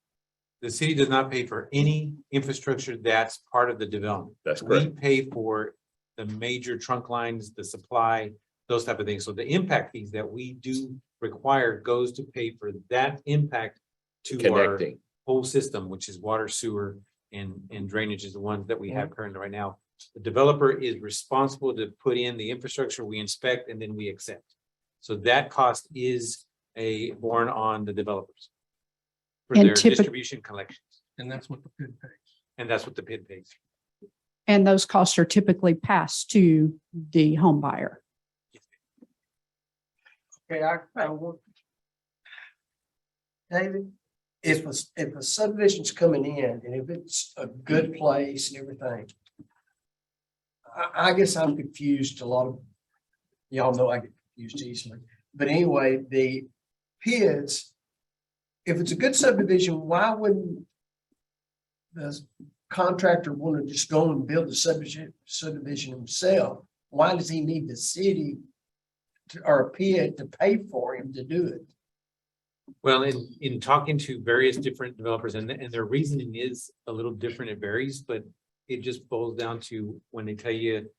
the city does not pay for any infrastructure that's part of the development. That's We correct. pay for the major trunk lines, the supply, those type of things. So the impact fees that we do require goes to pay for that impact to our Connecting. whole system, which is water, sewer, and drainage is the ones that we have currently right now. The developer is responsible to put in the infrastructure, we inspect, and then we accept. So that cost is borne on the developers for And their distribution collections, And that's what the PID pays. and that's what the PID pays. And those costs are typically passed to the home buyer. Okay, I want. David, if a subdivision's coming in and if it's a good place and everything. I guess I'm confused a lot of, y'all know I get confused easily, but anyway, the PIDs. If it's a good subdivision, why wouldn't the contractor want to just go and build the subdivision himself? Why does he need the city or a PID to pay for him to do it? Well, in talking to various different developers, and their reasoning is a little different, it varies, but it just boils down to when they tell you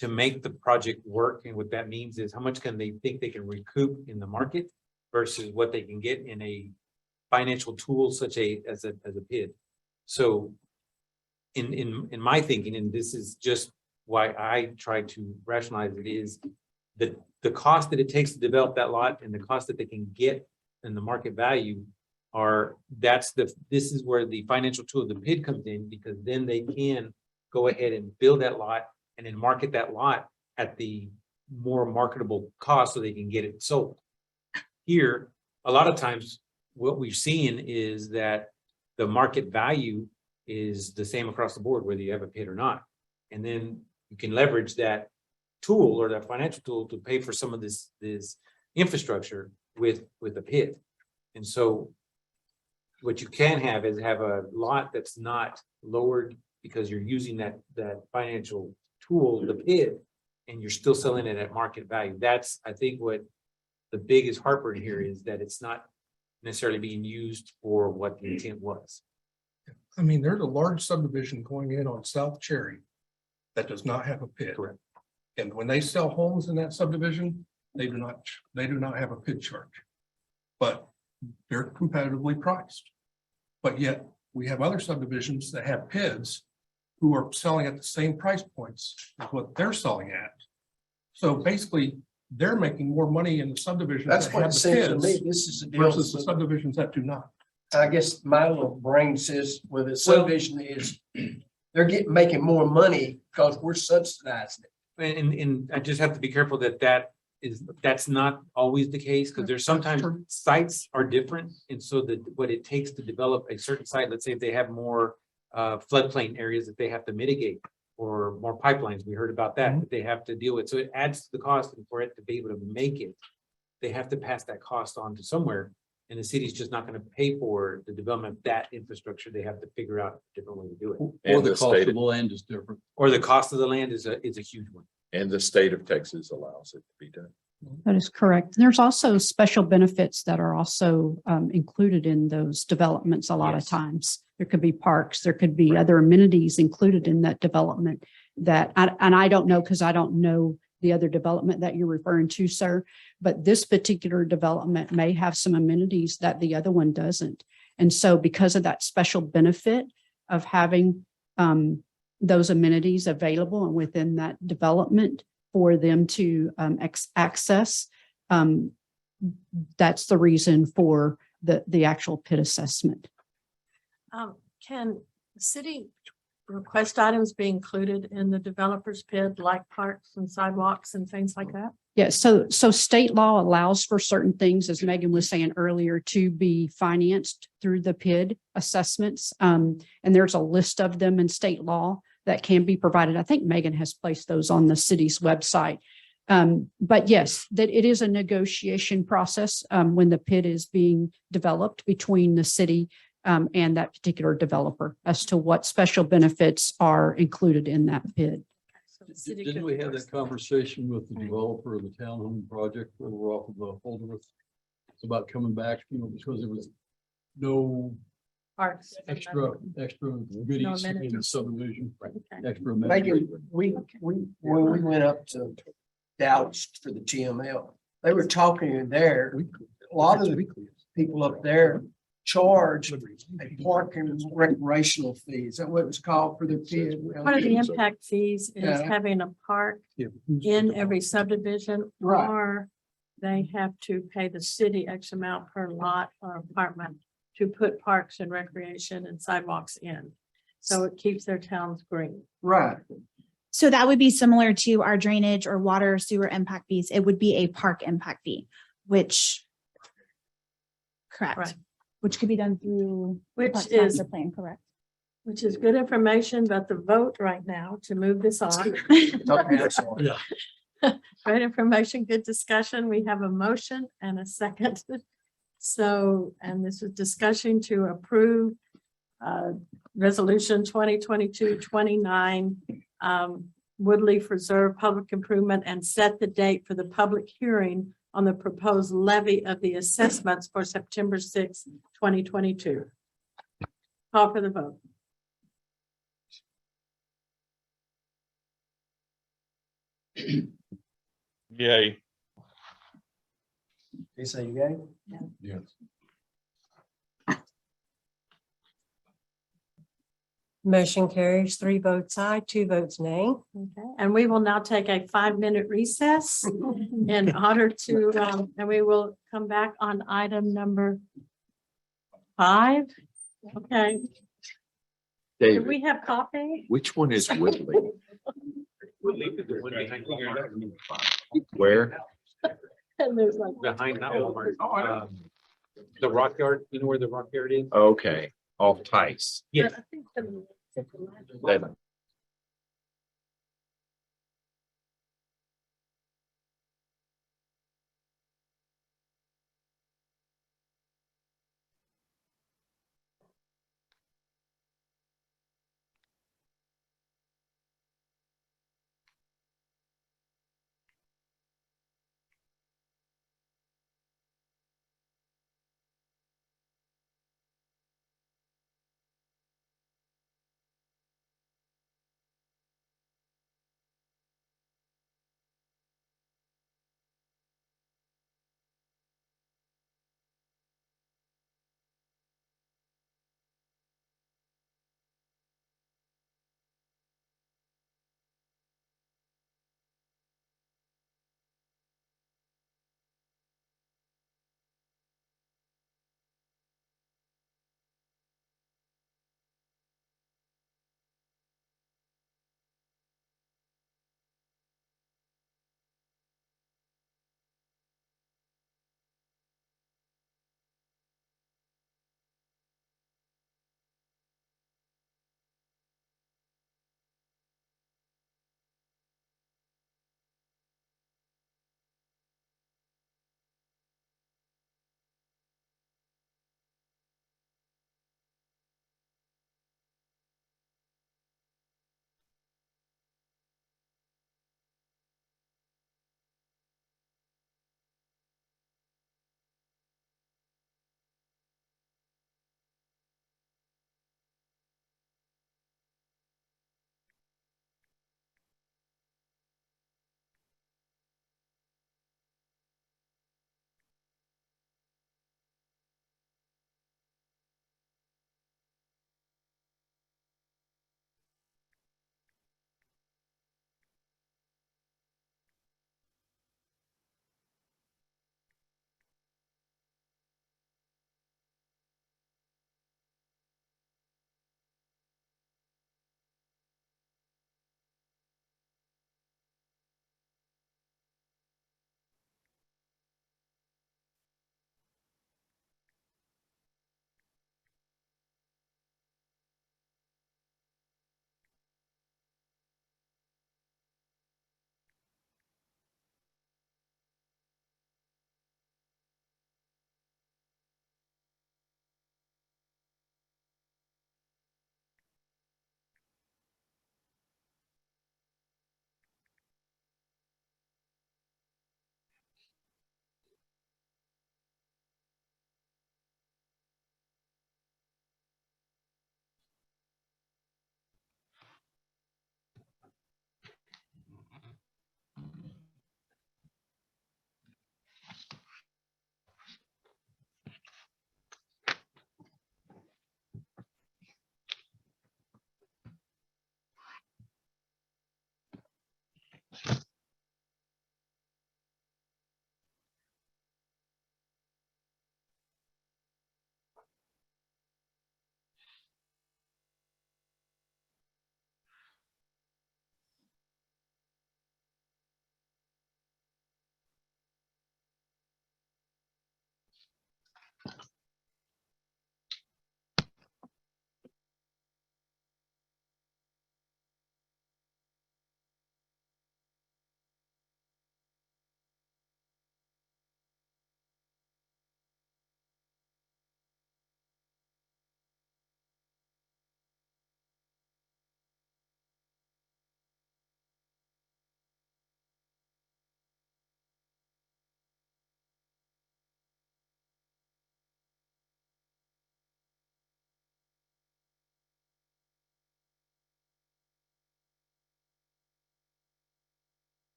to make the project work, and what that means is how much can they think they can recoup in the market versus what they can get in a financial tool such as a PID. So in my thinking, and this is just why I try to rationalize it, is that the cost that it takes to develop that lot and the cost that they can get and the market value this is where the financial tool of the PID comes in, because then they can go ahead and build that lot and then market that lot at the more marketable cost so they can get it sold. Here, a lot of times what we've seen is that the market value is the same across the board, whether you have a PID or not. And then you can leverage that tool or that financial tool to pay for some of this infrastructure with a PID. And so what you can have is have a lot that's not lowered because you're using that financial tool, the PID, and you're still selling it at market value. That's, I think, what the biggest heartburn here is, that it's not necessarily being used for what the intent was. I mean, there's a large subdivision going in on South Cherry that does not have a PID. Correct. And when they sell homes in that subdivision, they do not have a PID charge. But they're competitively priced. But yet we have other subdivisions that have PIDs who are selling at the same price points as what they're selling at. So basically, they're making more money in the subdivisions That's that what have it the seems to me. PIDs This is the deal. versus the subdivisions that do not. I guess my little brain says with a subdivision is they're making more money because we're subsidizing it. And I just have to be careful that's not always the case, because there's sometimes sites are different. And so what it takes to develop a certain site, let's say if they have more floodplain areas that they have to mitigate, or more pipelines, we heard about that they have to deal with. So it adds to the cost, and for it to be able to make it, they have to pass that cost on to somewhere. And the city's just not going to pay for the development of that infrastructure. They have to figure out a different way to do it. Or the cost of the land is different. Or the cost of the land is a huge one. And the state of Texas allows it to be done. That is correct. There's also special benefits that are also included in those developments a lot of times. There could be parks, there could be other amenities included in that development that, and I don't know, because I don't know the other development that you're referring to, sir, but this particular development may have some amenities that the other one doesn't. And so because of that special benefit of having those amenities available and within that development for them to access, that's the reason for the actual PID assessment. Can the city request items be included in the developer's PID, like parks and sidewalks and things like that? Yeah, so state law allows for certain things, as Megan was saying earlier, to be financed through the PID assessments. And there's a list of them in state law that can be provided. I think Megan has placed those on the city's website. But yes, that it is a negotiation process when the PID is being developed between the city and that particular developer as to what special benefits are included in that PID. Didn't we have that conversation with the developer of the townhome project over off of Holderworth? It's about coming back, because there was no Parks. extra goodies in the amenities. subdivision. Okay. Extra Megan, amenities. when we went up to Dallas for the TML, they were talking there. A lot of the people up there charge a park and recreational fee. Is that what it was called for the PID? One of the impact fees is Yeah. having a park Yeah. in every subdivision, Right. or they have to pay the city X amount per lot or apartment to put parks and recreation and sidewalks in. So it keeps their towns green. Right. So that would be similar to our drainage or water sewer impact fees. It would be a park impact fee, which correct, Right. which could be done through Which Parks is, Master Plan, correct? which is good information, but the vote right now to move this on. Okay, I'm sorry. Great information, good discussion. We have a motion and a second. So, and this is discussion to approve resolution 2022-29 Woodleaf Reserve Public Improvement and set the date for the public hearing on the proposed levy of the assessments for September 6, 2022. Call for the vote. Yay. You say yay? Yes. Motion carries 3 votes aye, 2 votes nay. Okay, and we will now take a 5-minute recess in order to, and we will come back on item number 5. Okay, do David, we have coffee? which one is Woodley? Where? And there's like. Behind that Walmart, the Rock Yard, you know where the Rock Yard is? Okay, off Tice. Yes. I think the- That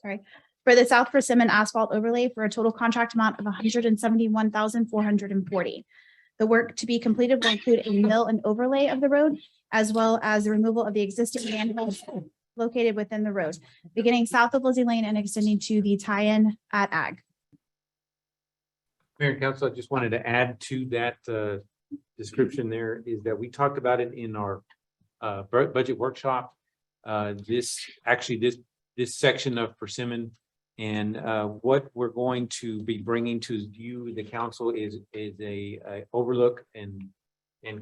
sorry, for the South Persimmon asphalt overlay for a total contract amount of $171,440. The work to be completed will include a mill and overlay of the road, as well as the removal of the existing manholes located within the road, beginning south of Lizzie Lane and extending to the tie-in at Ag. Mayor and Council, I just wanted to add to that description there is that we talked about it in our budget workshop. This section of Persimmon and what we're going to be bringing to you, the council, is a overlook and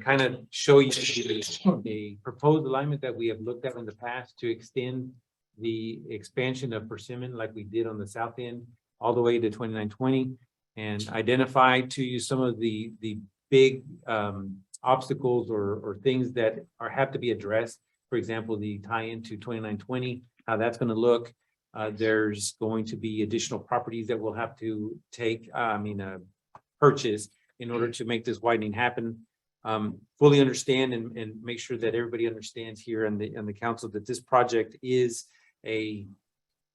kind of show you a proposed alignment that we have looked at in the past to extend the expansion of Persimmon like we did on the south end all the way to 2920, and identify to you some of the big obstacles or things that have to be addressed. For example, the tie-in to 2920, how that's going to look. There's going to be additional properties that we'll have to purchase in order to make this widening happen. Fully understand and make sure that everybody understands here in the council that this project is a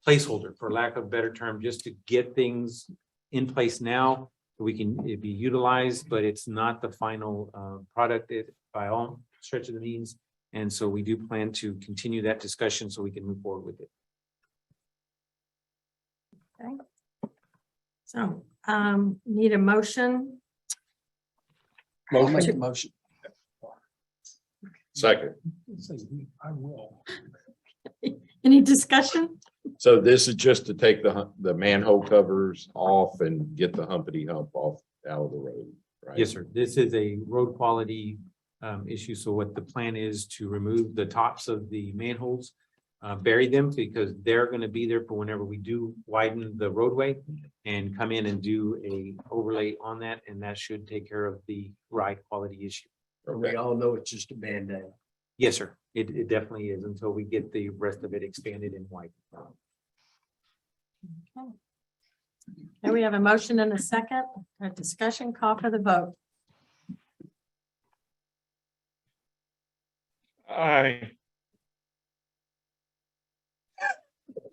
placeholder, for lack of a better term, just to get things in place now. We can be utilized, but it's not the final product by all stretch of the means. And so we do plan to continue that discussion so we can move forward with it. Okay. So, need a motion. Motion. Second. I will. Any discussion? So this is just to take the manhole covers off and get the humpity hump off out of the road, right? Yes, sir. This is a road quality issue. So what the plan is to remove the tops of the manholes, bury them because they're going to be there for whenever we do widen the roadway, and come in and do a overlay on that. And that should take care of the ride quality issue. We all know it's just a Band-Aid. Yes, sir. It definitely is until we get the rest of it expanded and widened. Okay. And we have a motion and a second, a discussion, call for the vote. Aye.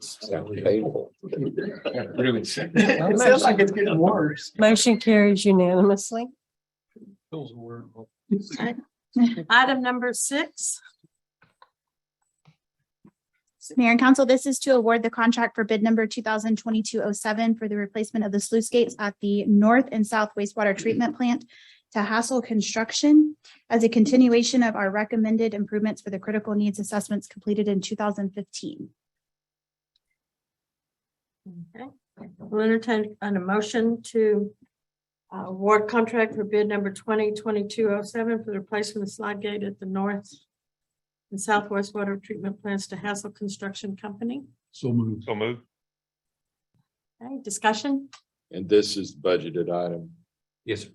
Sounds painful. Really sick. It sounds like it's getting worse. Motion carries unanimously. Bill's a word. Item number 6. Mayor and Council, this is to award the contract for bid number 2022-07 for the replacement of the sluice gates at the north and south wastewater treatment plant to Hassel Construction as a continuation of our recommended improvements for the critical needs assessments completed in 2015. Okay. We'll entertain a motion to award contract for bid number 2022-07 for the replacement of slide gate at the north and southwest water treatment plants to Hassel Construction Company. So moved. So moved. Okay, discussion? And this is budgeted item. Yes, sir.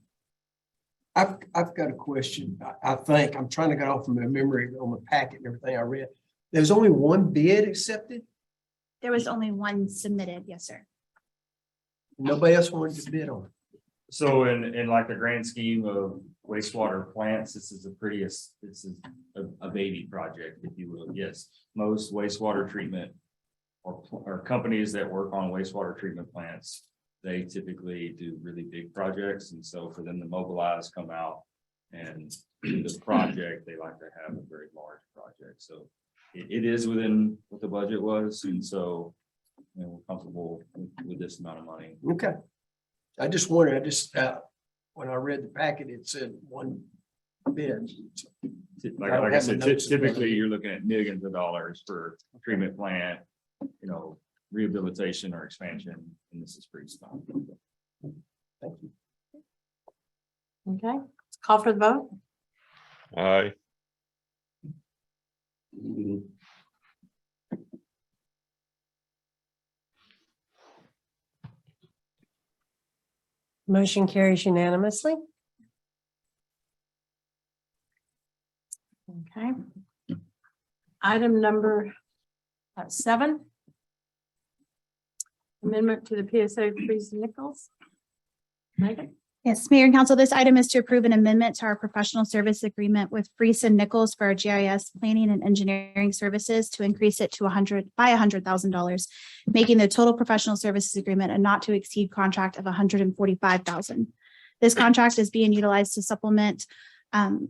I've got a question. I think I'm trying to get off from my memory on the packet and everything I read. There's only one bid accepted. There was only one submitted. Yes, sir. Nobody else wanted to bid on it. So in like the grand scheme of wastewater plants, this is a baby project, if you will. Yes, most wastewater treatment or companies that work on wastewater treatment plants, they typically do really big projects. And so for them to mobilize, come out and do this project, they like to have a very large project. So it is within what the budget was. And so we're comfortable with this amount of money. Okay. I just wondered, when I read the packet, it said one bid. Like I said, typically you're looking at millions of dollars for a treatment plant, rehabilitation or expansion, and this is pretty small. Thank you. Okay, call for the vote. Aye. Motion carries unanimously. Okay. Item number 7. Amendment to the PSA fees and Nichols. Megan? Yes, Mayor and Council, this item is to approve an amendment to our professional service agreement with Freese and Nichols for our GIS planning and engineering services to increase it to $100,000, making the total professional services agreement a not to exceed contract of $145,000. This contract is being utilized to supplement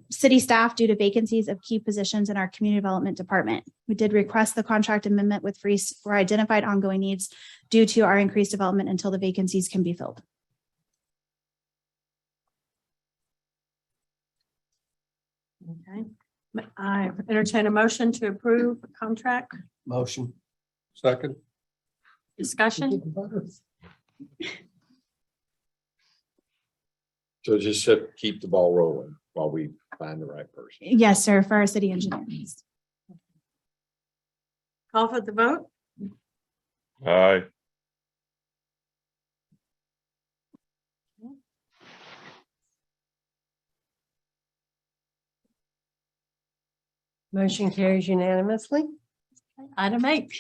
city staff due to vacancies of key positions in our community development department. We did request the contract amendment with Freese for identified ongoing needs due to our increased development until the vacancies can be filled. Okay, I entertain a motion to approve the contract. Motion. Second. Discussion? So just to keep the ball rolling while we find the right person. Yes, sir, for our city engineer. Call for the vote? Aye. Motion carries unanimously. Item 8.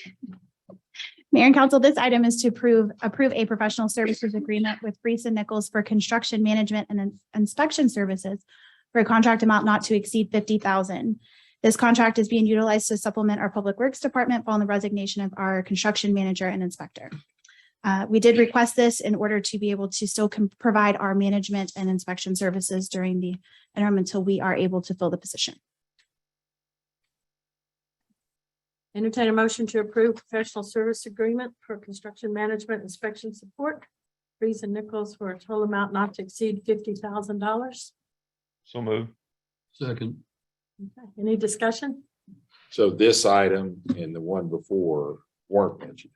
Mayor and Council, this item is to approve a professional services agreement with Freese and Nichols for construction management and inspection services for a contract amount not to exceed $50,000. This contract is being utilized to supplement our Public Works Department following the resignation of our construction manager and inspector. We did request this in order to be able to still provide our management and inspection services during the interim until we are able to fill the position. Entertain a motion to approve professional service agreement for construction management inspection support. Freese and Nichols for a total amount not to exceed $50,000. So move. Second. Okay, any discussion? So this item and the one before weren't mentioned.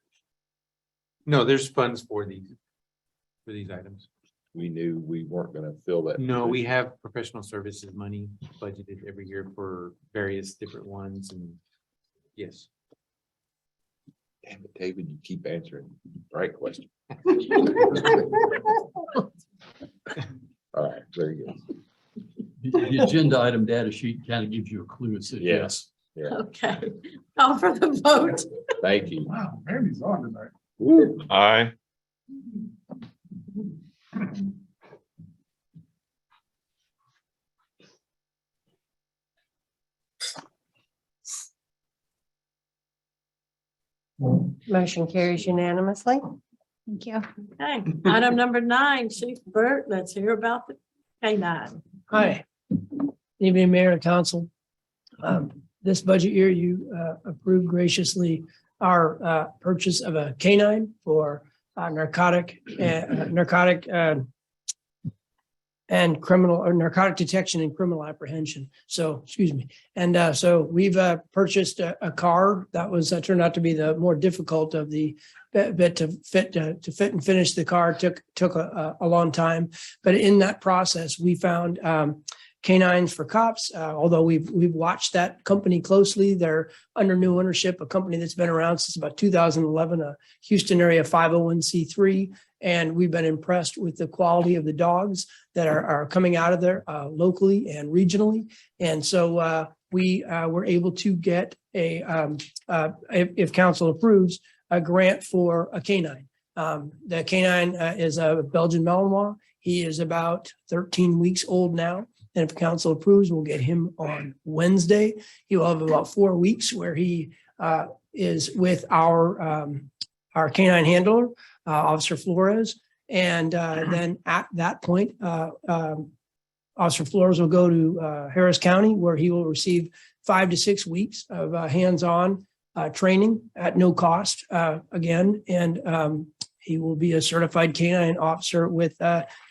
No, there's funds for these items. We knew we weren't gonna fill that. No, we position. have professional services money budgeted every year for various different ones and yes. Damn it, David, you keep answering the right question. All right, very good. The agenda item data sheet kind of gives you a clue. It says yes. Yeah, Okay, call for the vote. thank you. Wow, Randy's on tonight. Aye. Motion carries unanimously. Thank you. Okay, item number 9, Chief Burt, let's hear about the K-9. Hi. Evening, Mayor and Council. This budget year, you approved graciously our purchase of a canine for narcotic and criminal or narcotic detection and criminal apprehension. So, excuse me. And so we've purchased a car that was turned out to be the more difficult of the bit to fit and finish the car took a long time. But in that process, we found Canines for Cops. Although we've watched that company closely, they're under new ownership, a company that's been around since about 2011, a Houston area 501c3. And we've been impressed with the quality of the dogs that are coming out of there locally and regionally. And so we were able to get if council approves, a grant for a canine. The canine is a Belgian Malinois. He is about 13 weeks old now. And if council approves, we'll get him on Wednesday. He will have about 4 weeks where he is with our canine handler, Officer Flores. And then at that point, Officer Flores will go to Harris County, where he will receive 5 to 6 weeks of hands-on training at no cost again. And he will be a certified canine officer with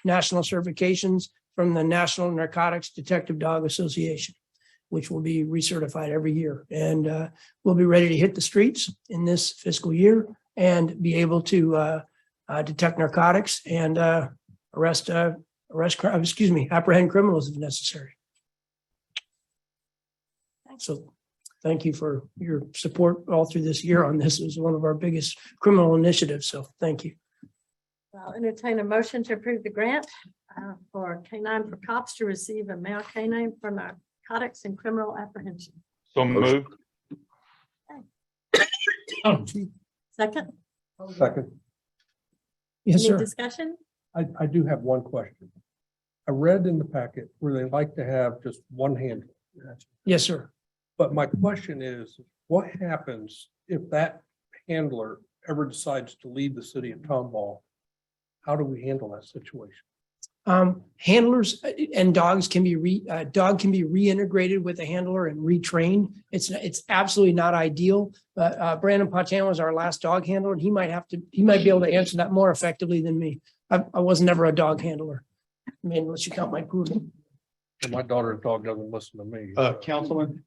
national certifications from the National Narcotics Detective Dog Association, which will be recertified every year. And we'll be ready to hit the streets in this fiscal year and be able to detect narcotics and apprehend criminals if necessary. So thank you for your support all through this year on this. It was one of our biggest criminal initiatives. So thank you. I'll entertain a motion to approve the grant for K-9 for Cops to receive a male canine for narcotics and criminal apprehension. So move. Second? Second. Yes, Any sir. discussion? I do have one question. I read in the packet where they like to have just one handler. Yes, sir. But my question is, what happens if that handler ever decides to leave the city of Tomball? How do we handle that situation? Handlers and dogs can be dog can be reintegrated with a handler and retrained. It's absolutely not ideal, but Brandon Patan was our last dog handler, and he might be able to answer that more effectively than me. I was never a dog handler. I mean, unless you count my poodle. And my daughter's dog doesn't listen to me. Councilman,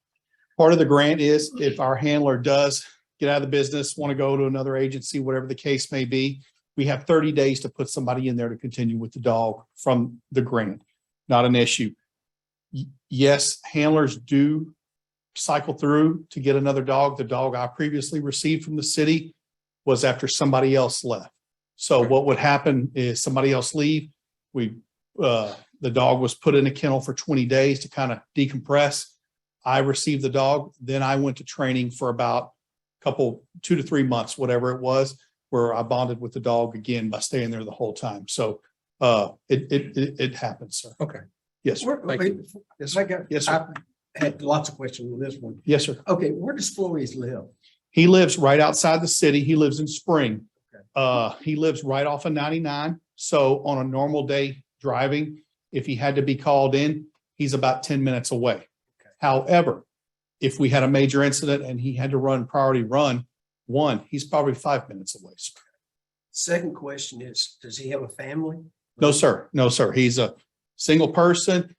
part of the grant is if our handler does get out of the business, want to go to another agency, whatever the case may be, we have 30 days to put somebody in there to continue with the dog from the grant. Not an issue. Yes, handlers do cycle through to get another dog. The dog I previously received from the city was after somebody else left. So what would happen is somebody else leave. The dog was put in a kennel for 20 days to kind of decompress. I received the dog. Then I went to training for about 2 to 3 months, whatever it was, where I bonded with the dog again by staying there the whole time. So it happens, sir. Okay. Yes, sir. Thank you. Yes, I Yes, sir. had lots of questions with this one. Yes, sir. Okay, where does Flores live? He lives right outside the city. He lives in Spring. He lives right off of 99. So on a normal day driving, if he had to be called in, he's about 10 minutes away. However, if we had a major incident and he had to run priority run one, he's probably 5 minutes away. Sir. Second question is, does he have a family? No, sir. No, sir. He's a single person.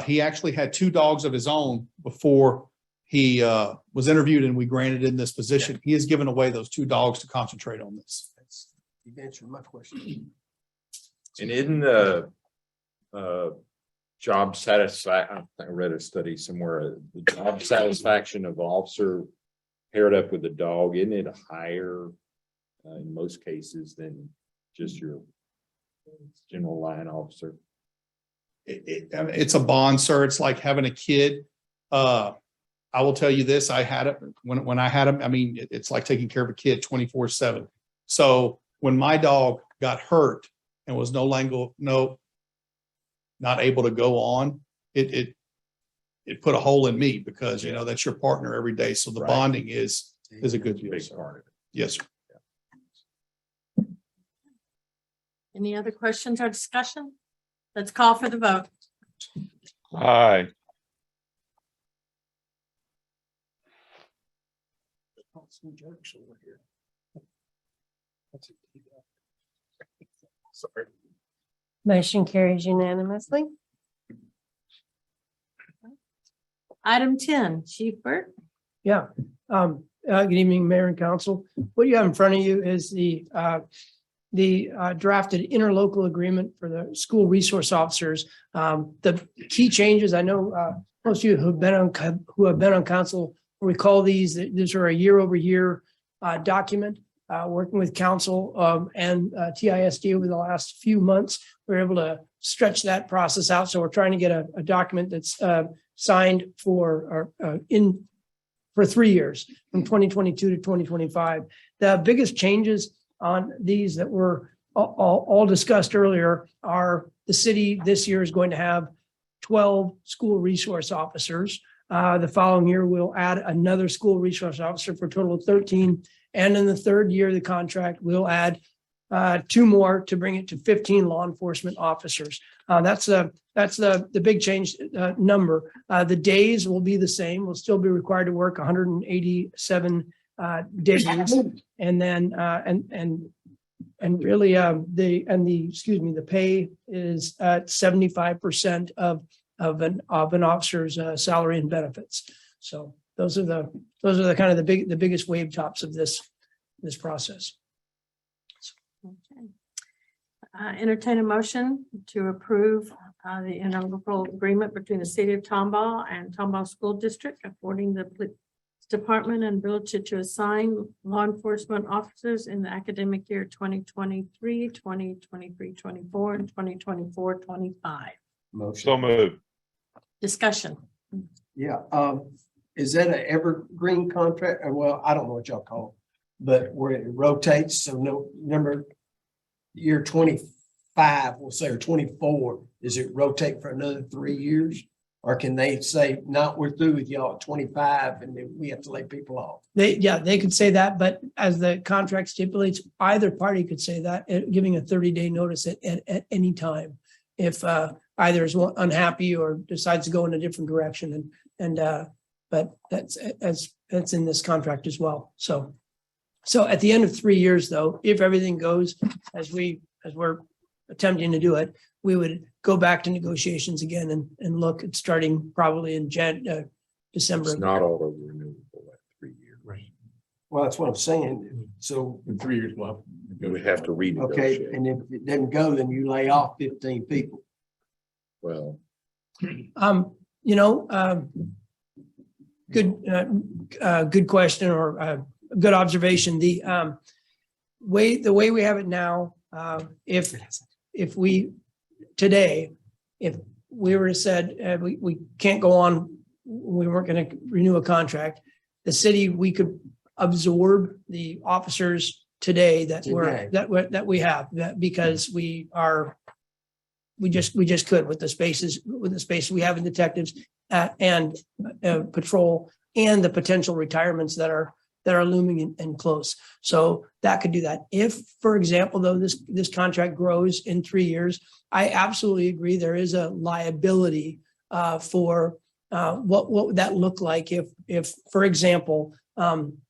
He actually had 2 dogs of his own before he was interviewed and we granted in this position. He has given away those 2 dogs to concentrate on this. You've answered my question. And in the job satisfaction, I read a study somewhere, the job satisfaction of an officer paired up with a dog, isn't it higher in most cases than just your general line officer? It's a bond, sir. It's like having a kid. I will tell you this, I had it when I had him. I mean, it's like taking care of a kid 24/7. So when my dog got hurt and was not able to go on, it put a hole in me because, you know, that's your partner every day. So the bonding is a good deal. Big part of it. Yes, sir. Any other questions or discussion? Let's call for the vote. Aye. Some jerks over here. Sorry. Motion carries unanimously. Item 10, Chief Burt. Yeah. Good evening, Mayor and Council. What you have in front of you is the drafted interlocal agreement for the school resource officers. The key changes, I know most of you who have been on council recall these are a year-over-year document. Working with council and TISD over the last few months, we were able to stretch that process out. So we're trying to get a document that's signed for 3 years, from 2022 to 2025. The biggest changes on these that were all discussed earlier are the city this year is going to have 12 school resource officers. The following year, we'll add another school resource officer for a total of 13. And in the third year of the contract, we'll add 2 more to bring it to 15 law enforcement officers. That's the big change number. The days will be the same. We'll still be required to work 187 days. And then really the pay is at 75% of an officer's salary and benefits. So those are the kind of the biggest wave tops of this process. Okay. Entertain a motion to approve the interlocal agreement between the city of Tomball and Tomball School District affording the police department and ability to assign law enforcement officers in the academic year 2023, 24, and 2024-25. So moved. Discussion. Yeah, is that an evergreen contract? Well, I don't know what y'all call it, but where it rotates, so no, number year 25 we'll say, or 24, does it rotate for another 3 years? Or can they say, no, we're through with y'all at 25 and then we have to lay people off? They could say that, but as the contract stipulates, either party could say that, giving a 30-day notice at any time. If either is unhappy or decides to go in a different direction but that's in this contract as well. So at the end of 3 years, though, if everything goes as we're attempting to do it, we would go back to negotiations again and look at starting probably in December. It's not all over renewable at 3 years. Right. Well, that's what I'm saying. So In 3 years, well. We have to renegotiate. okay, and if it doesn't go, then you lay off 15 people. Well, Good question or good observation. The way we have it now, if we today, if we were said we can't go on, we weren't going to renew a contract, the city, we could absorb the officers today that we have because we just could with the space we have in detectives and patrol and the potential retirements that are looming and close. So that could do that. If, for example, though, this contract grows in 3 years, I absolutely agree. There is a liability for what would that look like if, for example,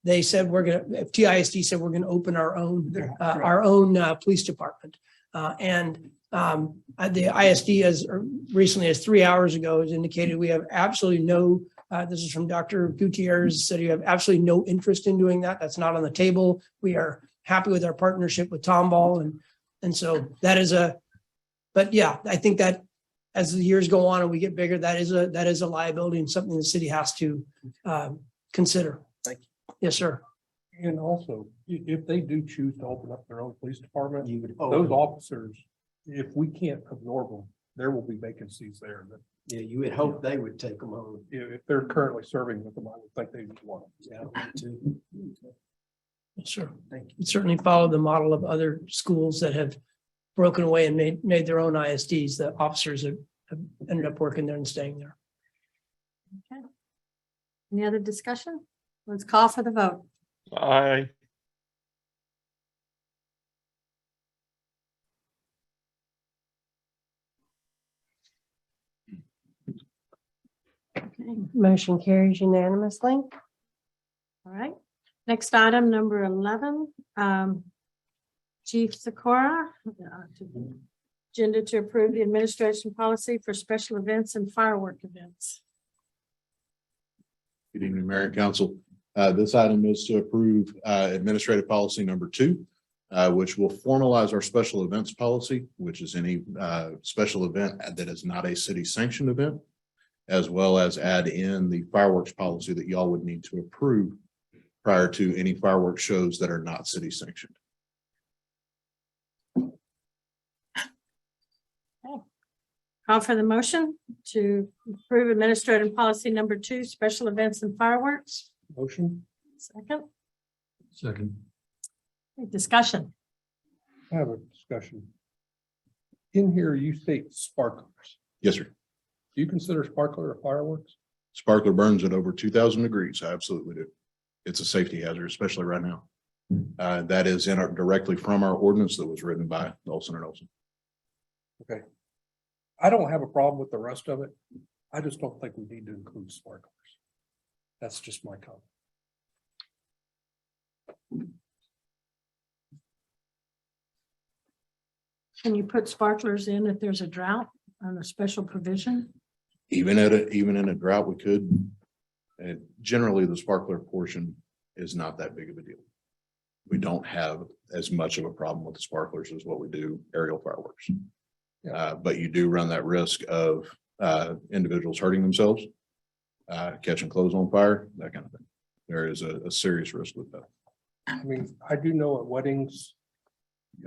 they said if TISD said we're going to open our own police department. The ISD as recently as 3 hours ago has indicated we have absolutely no, this is from Dr. Gutierrez, said you have absolutely no interest in doing that. That's not on the table. We are happy with our partnership with Tomball. And so that is but yeah, I think that as the years go on and we get bigger, that is a liability and something the city has to consider. Thank you. Yes, sir. And also, if they do choose to open up their own police department, Oh, those officers, if we can't absorb them, there will be vacancies there. That yeah, you would hope they would take them on. if they're currently serving with them, I would think they would want. Yeah, Sure. Thank you. We certainly follow the model of other schools that have broken away and made their own ISDs. The officers have ended up working there and staying there. Okay. Any other discussion? Let's call for the vote. Aye. Motion carries unanimously. All right. Next item, number 11. Chief Sikora. Agenda to approve the administration policy for special events and firework events. Good evening, Mayor and Council. This item is to approve administrative policy number 2, which will formalize our special events policy, which is any special event that is not a city sanctioned event, as well as add in the fireworks policy that y'all would need to approve prior to any fireworks shows that are not city sanctioned. Call for the motion to approve administrative policy number 2, special events and fireworks. Motion. Second, Second. discussion. I have a discussion. In here, you state sparklers. Yes, sir. Do you consider sparkler a fireworks? Sparkler burns at over 2,000 degrees. I absolutely do. It's a safety hazard, especially right now. That is directly from our ordinance that was written by Olson and Olson. Okay. I don't have a problem with the rest of it. I just don't think we need to include sparklers. That's just my comment. Can you put sparklers in if there's a drought on a special provision? Even in a drought, we could. And generally, the sparkler portion is not that big of a deal. We don't have as much of a problem with the sparklers as what we do aerial fireworks. But you do run that risk of individuals hurting themselves, catching clothes on fire, that kind of thing. There is a serious risk with that. I mean, I do know at weddings,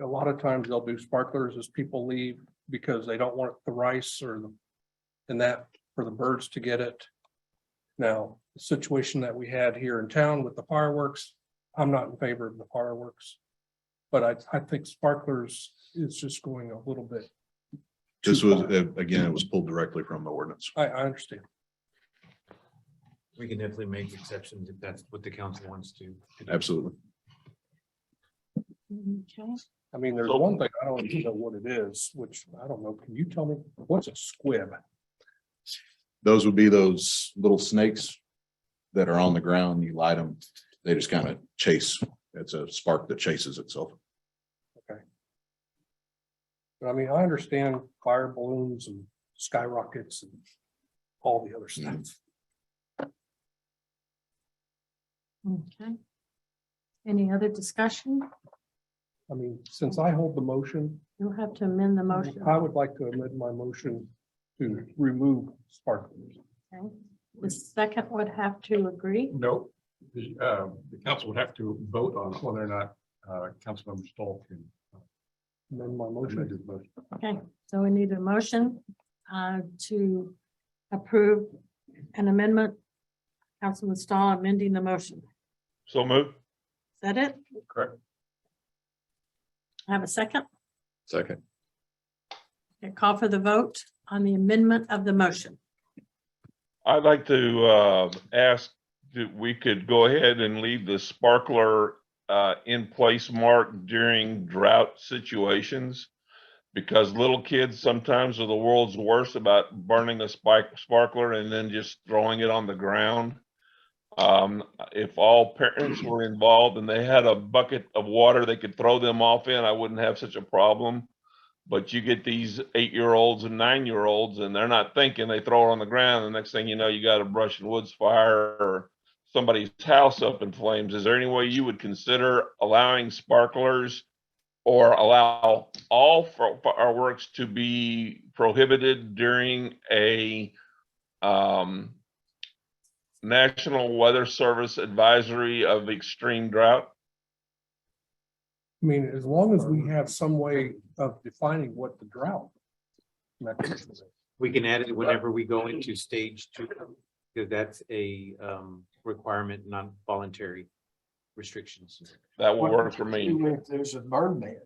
a lot of times they'll do sparklers as people leave because they don't want the rice or that for the birds to get it. Now, the situation that we had here in town with the fireworks, I'm not in favor of the fireworks. but I think sparklers is just going a little bit. This too was, far. again, it was pulled directly from the ordinance. I understand. We can definitely make exceptions if that's what the council wants to. Absolutely. Okay. I mean, there's one thing, I don't even know what it is, which I don't know. Can you tell me what's a squib? Those would be those little snakes that are on the ground. You light them, they just kind of chase. It's a spark that chases itself. Okay. But I mean, I understand fire balloons and skyrockets and all the other stuff. Okay. Any other discussion? I mean, since I hold the motion, You'll have to amend the motion. I would like to amend my motion to remove sparklers. Okay. The second would have to agree. No, the council would have to vote on whether or not, Councilmember Stoll can. Amend my motion. Okay, so we need a motion to approve an amendment. Councilman Stahl amending the motion. So move. Is that it? Correct. I have a second. Second. Okay, call for the vote on the amendment of the motion. I'd like to ask that we could go ahead and leave the sparkler in place mark during drought situations. Because little kids sometimes are the world's worst about burning a sparkler and then just throwing it on the ground. If all parents were involved and they had a bucket of water they could throw them off in, I wouldn't have such a problem. But you get these 8-year-olds and 9-year-olds and they're not thinking, they throw it on the ground. The next thing you know, you got a brush and woods fire or somebody's house up in flames. Is there any way you would consider allowing sparklers or allow all fireworks to be prohibited during a National Weather Service advisory of extreme drought? I mean, as long as we have some way of defining what the drought mechanism is. We can add it whenever we go into stage 2, because that's a requirement, not voluntary restrictions. That will work for me. If there's a burn ban.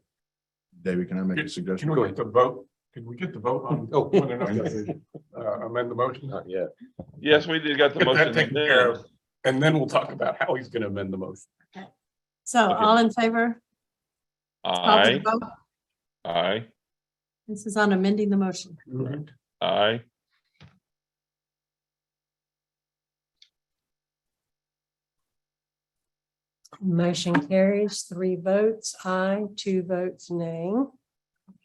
David, can I make a suggestion? Can we get the vote? Can we get the vote on? Oh. whether or not to, amend the motion? Not yet. Yes, we did got the Get that motion. taken care of, and then we'll talk about how he's gonna amend the motion. So all in favor? Call for the Aye, vote. aye, This is on amending the motion. aye. Motion carries 3 votes aye, 2 votes nay.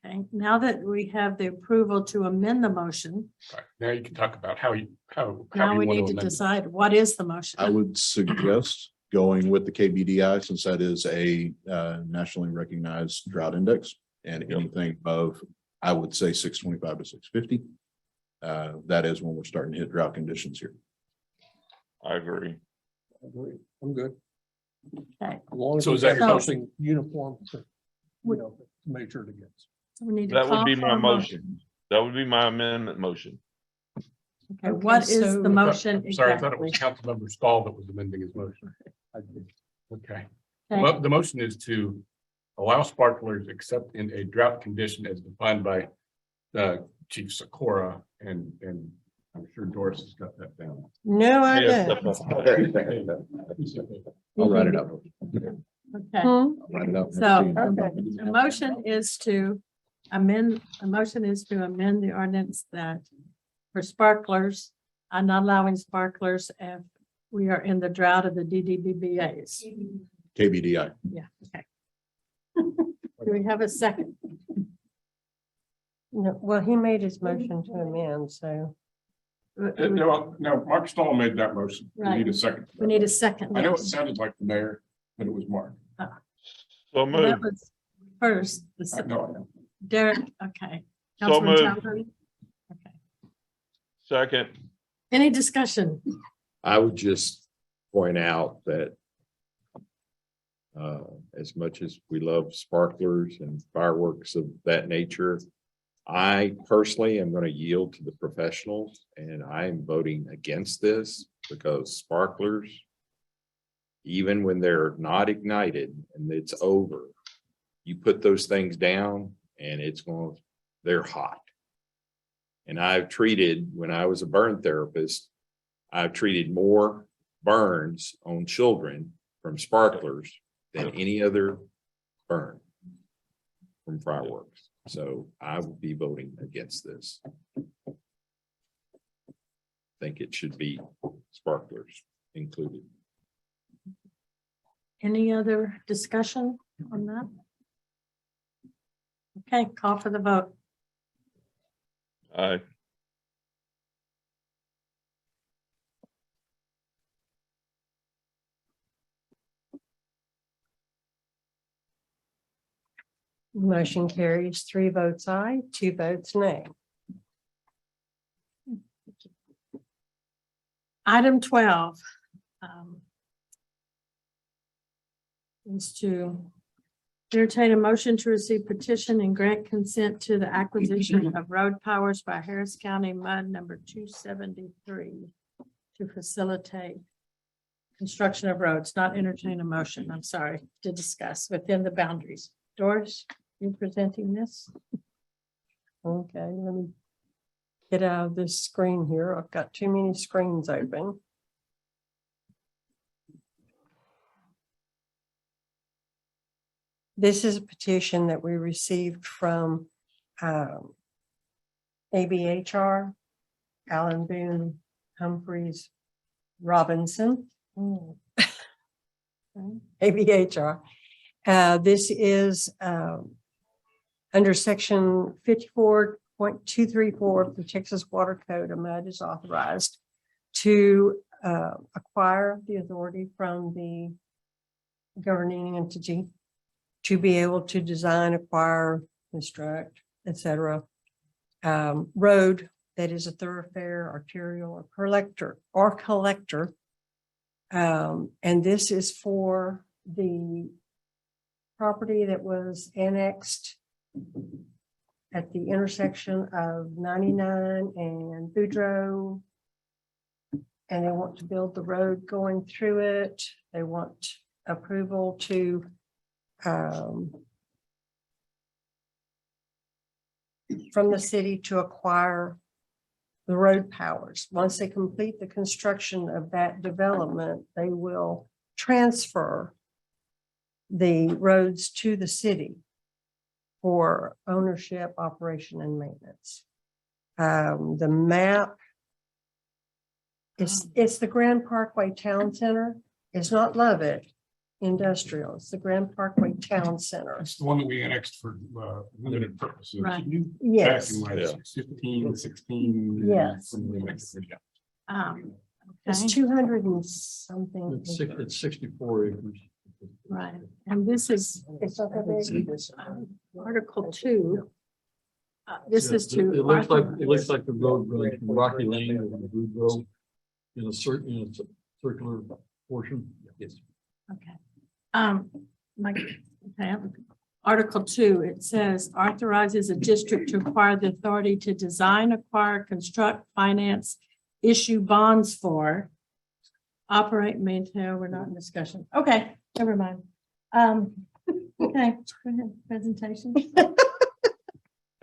Okay, now that we have the approval to amend the motion, Right, now you can talk about how you now we want need to amend it. decide what is the motion. I would suggest going with the KBDI since that is a nationally recognized drought index and anything above, I would say 625 to 650. That is when we're starting to hit drought conditions here. I agree. I'm good. Okay, As long as So we is that have your something uniform to, to measure it against. so we need to That would call be for my a motion. That would be my amendment motion. Okay, what is so- the motion I'm sorry, I thought it exactly? was Councilmember Stahl that was amending his motion. Okay. Okay. Well, the motion is to allow sparklers except in a drought condition as defined by Chief Sikora, and I'm sure Doris has got that down. No, I Yes, don't. I'll write it up. Okay, I'll write it up. so the motion is to amend, the motion is to amend the ordinance that for sparklers, I'm not allowing sparklers if we are in the drought of the DDBBA's. KBDI. Yeah, okay. Do we have a second? No, well, he made his motion to amend, so. No, Mark Stahl made that motion. We need a second. We need a second. I know it yes. sounded like the mayor, but it was Mark. So Well, move. that was first. the I se- know, I know. Derek, okay. So Councilman moved. Chowdhury? Okay. Second. Any discussion? I would just point out that as much as we love sparklers and fireworks of that nature, I personally am going to yield to the professionals, and I'm voting against this because sparklers, even when they're not ignited and it's over, You put those things down and they're hot. And I've treated, when I was a burn therapist, I've treated more burns on children from sparklers than any other burn from fireworks. So I would be voting against this. Think it should be sparklers included. Any other discussion on that? Okay, call for the vote. Aye. Motion carries 3 votes aye, 2 votes nay. Item 12. Is to entertain a motion to receive petition and grant consent to the acquisition of road powers by Harris County Mud number 273 to facilitate construction of roads, not entertain a motion, I'm sorry, to discuss within the boundaries. Doris, you presenting this? Okay, let me get out of this screen here. I've got too many screens open. This is a petition that we received from ABHR, Alan Boone Humphreys Robinson. ABHR. This is under section 54.234 of the Texas Water Code. A MUD is authorized to acquire the authority from the governing entity to be able to design, acquire, construct, etc. Road that is a thoroughfare, arterial, or collector. And this is for the property that was annexed at the intersection of 99 and Boudreaux. And they want to build the road going through it. They want approval to from the city to acquire the road powers. Once they complete the construction of that development, they will transfer the roads to the city for ownership, operation, and maintenance. The map it's the Grand Parkway Town Center. It's not Lovett Industrial. It's the Grand Parkway Town Center. It's the one that we annexed for limited purposes. Right. Back Yes. in like 15, 16. Yes. It's 200 and something. It's 64 acres. Right, and this is Article 2. This is to. It looks like the road goes from Rocky Lane to Boudreaux in a circular portion. Yes. Okay. Article 2, it says authorizes a district to acquire the authority to design, acquire, construct, finance, issue bonds for, operate, maintain, we're not in discussion. Okay, never mind. Okay, go ahead, presentation. That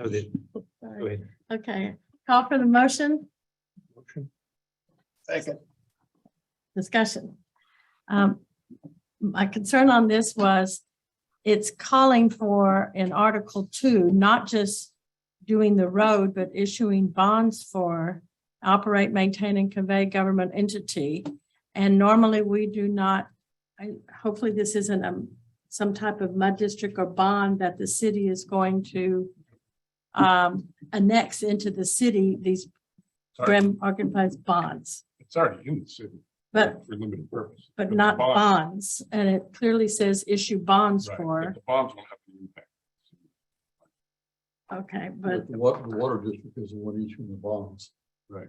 was it. Sorry. Go ahead. Okay, call for the motion. Second. Discussion. My concern on this was it's calling for in Article 2, not just doing the road, but issuing bonds for operate, maintain, and convey government entity. And normally we do not, hopefully this isn't some type of mud district or bond that the city is going to annex into the city, these Grand Arkansas bonds. It's already in the city. But for limited purpose. but not bonds, and it clearly says issue bonds Right, for, but the bonds will have an impact. okay, but, The water district is the one issuing the bonds. Right.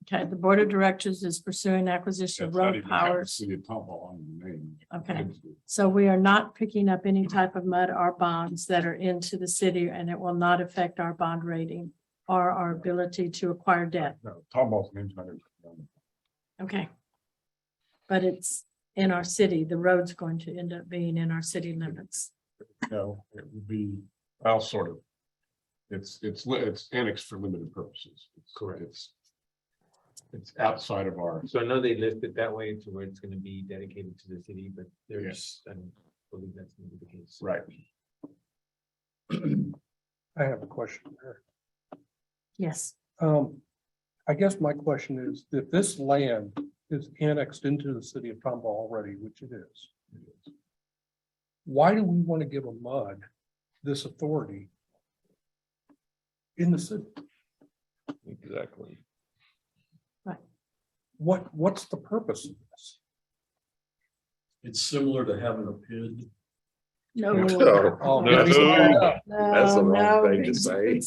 okay, the board of directors is pursuing acquisition of That's not road even have the powers. City of Tomball on the name. Okay, so we are not picking up any type of mud or bonds that are into the city, and it will not affect our bond rating or our ability to acquire debt. No, Tomball's name's not in. Okay. But it's in our city, the road's going to end up being in our city limits. No, it would be, well, sort of. It's annexed for limited purposes. Correct. It's outside of our, So I know they list it that way to where it's gonna be dedicated to the city, but there's, I don't believe that's gonna be the case. right. I have a question there. Yes. I guess my question is, if this land is annexed into the city of Tomball already, which it is, why do we want to give a MUD this authority in the city? Exactly. What's the purpose of this? It's similar to having a PID. No. Oh, No. That's the wrong thing to say.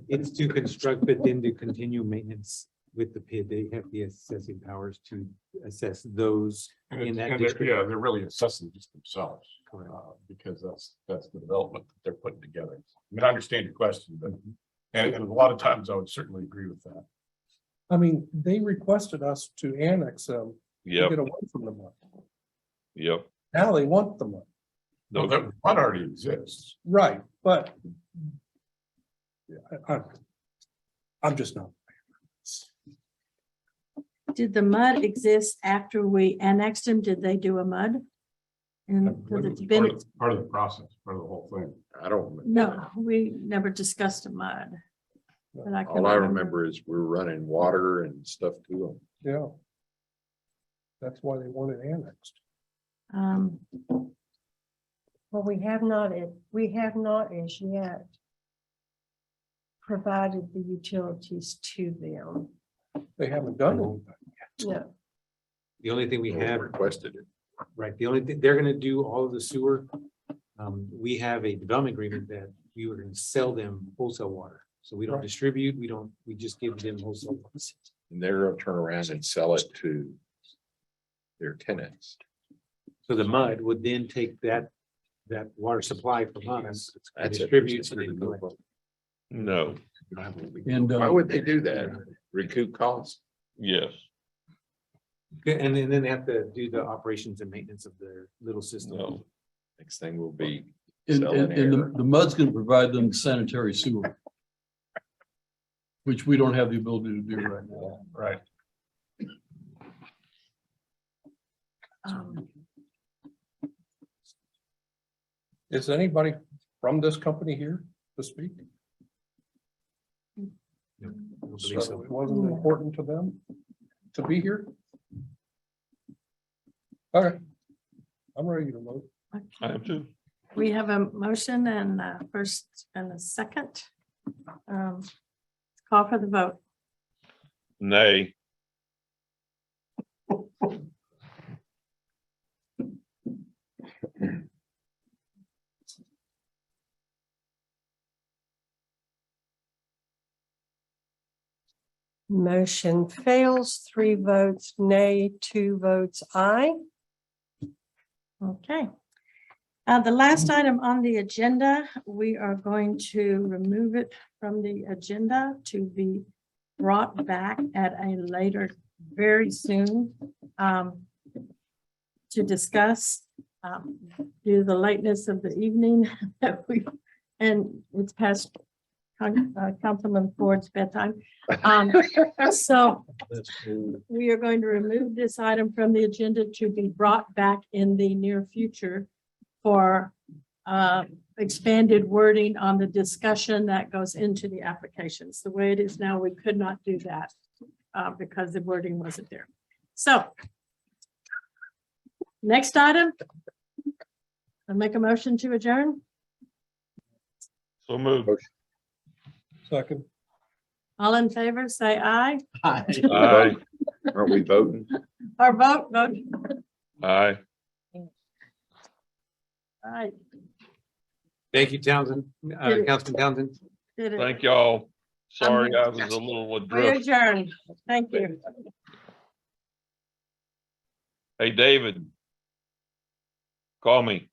It's to construct, but then to continue maintenance with the PID. They have the assessing powers to assess those And in it's- that and they're- district. yeah, they're really assessing just themselves. Correct. Because that's the development that they're putting together. I mean, I understand your question, but, and a lot of times I would certainly agree with that. I mean, they requested us to annex them to Yep, get away from the MUD. yep. Now they want the MUD. No, that one already exists. Right, but yeah, I'm just not. Did the MUD exist after we annexed them? Did they do a MUD? And because it's been, Part of the process, part of the whole thing. I don't, no, we never discussed a MUD. But I can all I remember is we're running water and stuff to them. Yeah. That's why they want it annexed. Well, we have not as yet provided the utilities to them. They haven't done anything. No. The only thing we Or have, requested it. right, the only thing, they're gonna do all of the sewer. We have a development agreement that we were gonna sell them wholesale water. So we don't Right. distribute, we just give them wholesale. water. And they're gonna turn around and sell it to their tenants. So the MUD would then take that water supply from us and That's distribute. interesting. No, And Why would they do that? Recoup costs? yes. And then they have to do the operations and maintenance of their little system. No. Next thing will be And selling and air. the MUD's gonna provide them sanitary sewer. Which we don't have the ability to do right now. Right. Is anybody from this company here to speak? So it wasn't important to them to be here? Okay. I'm ready to vote. I am too. We have a motion and a first and a second. Call for the vote. Nay. Motion fails, 3 votes nay, 2 votes aye. Okay. The last item on the agenda, we are going to remove it from the agenda to be brought back at a later, very soon, to discuss, due to the lateness of the evening that and it's past Councilman Ford's bedtime. So we are going to remove this item from the agenda to be brought back in the near future for expanded wording on the discussion that goes into the applications. The way it is now, we could not do that because the wording wasn't there. So next item. I'll make a motion to adjourn. So moved. Second. All in favor, say aye. Aye. Aren't we voting? Or vote. Aye. All right. Thank you, Townsend, Councilman Townsend. Did it. Thank y'all. Sorry, I was a little We adrift. adjourn. Thank you. Hey, David. Call me.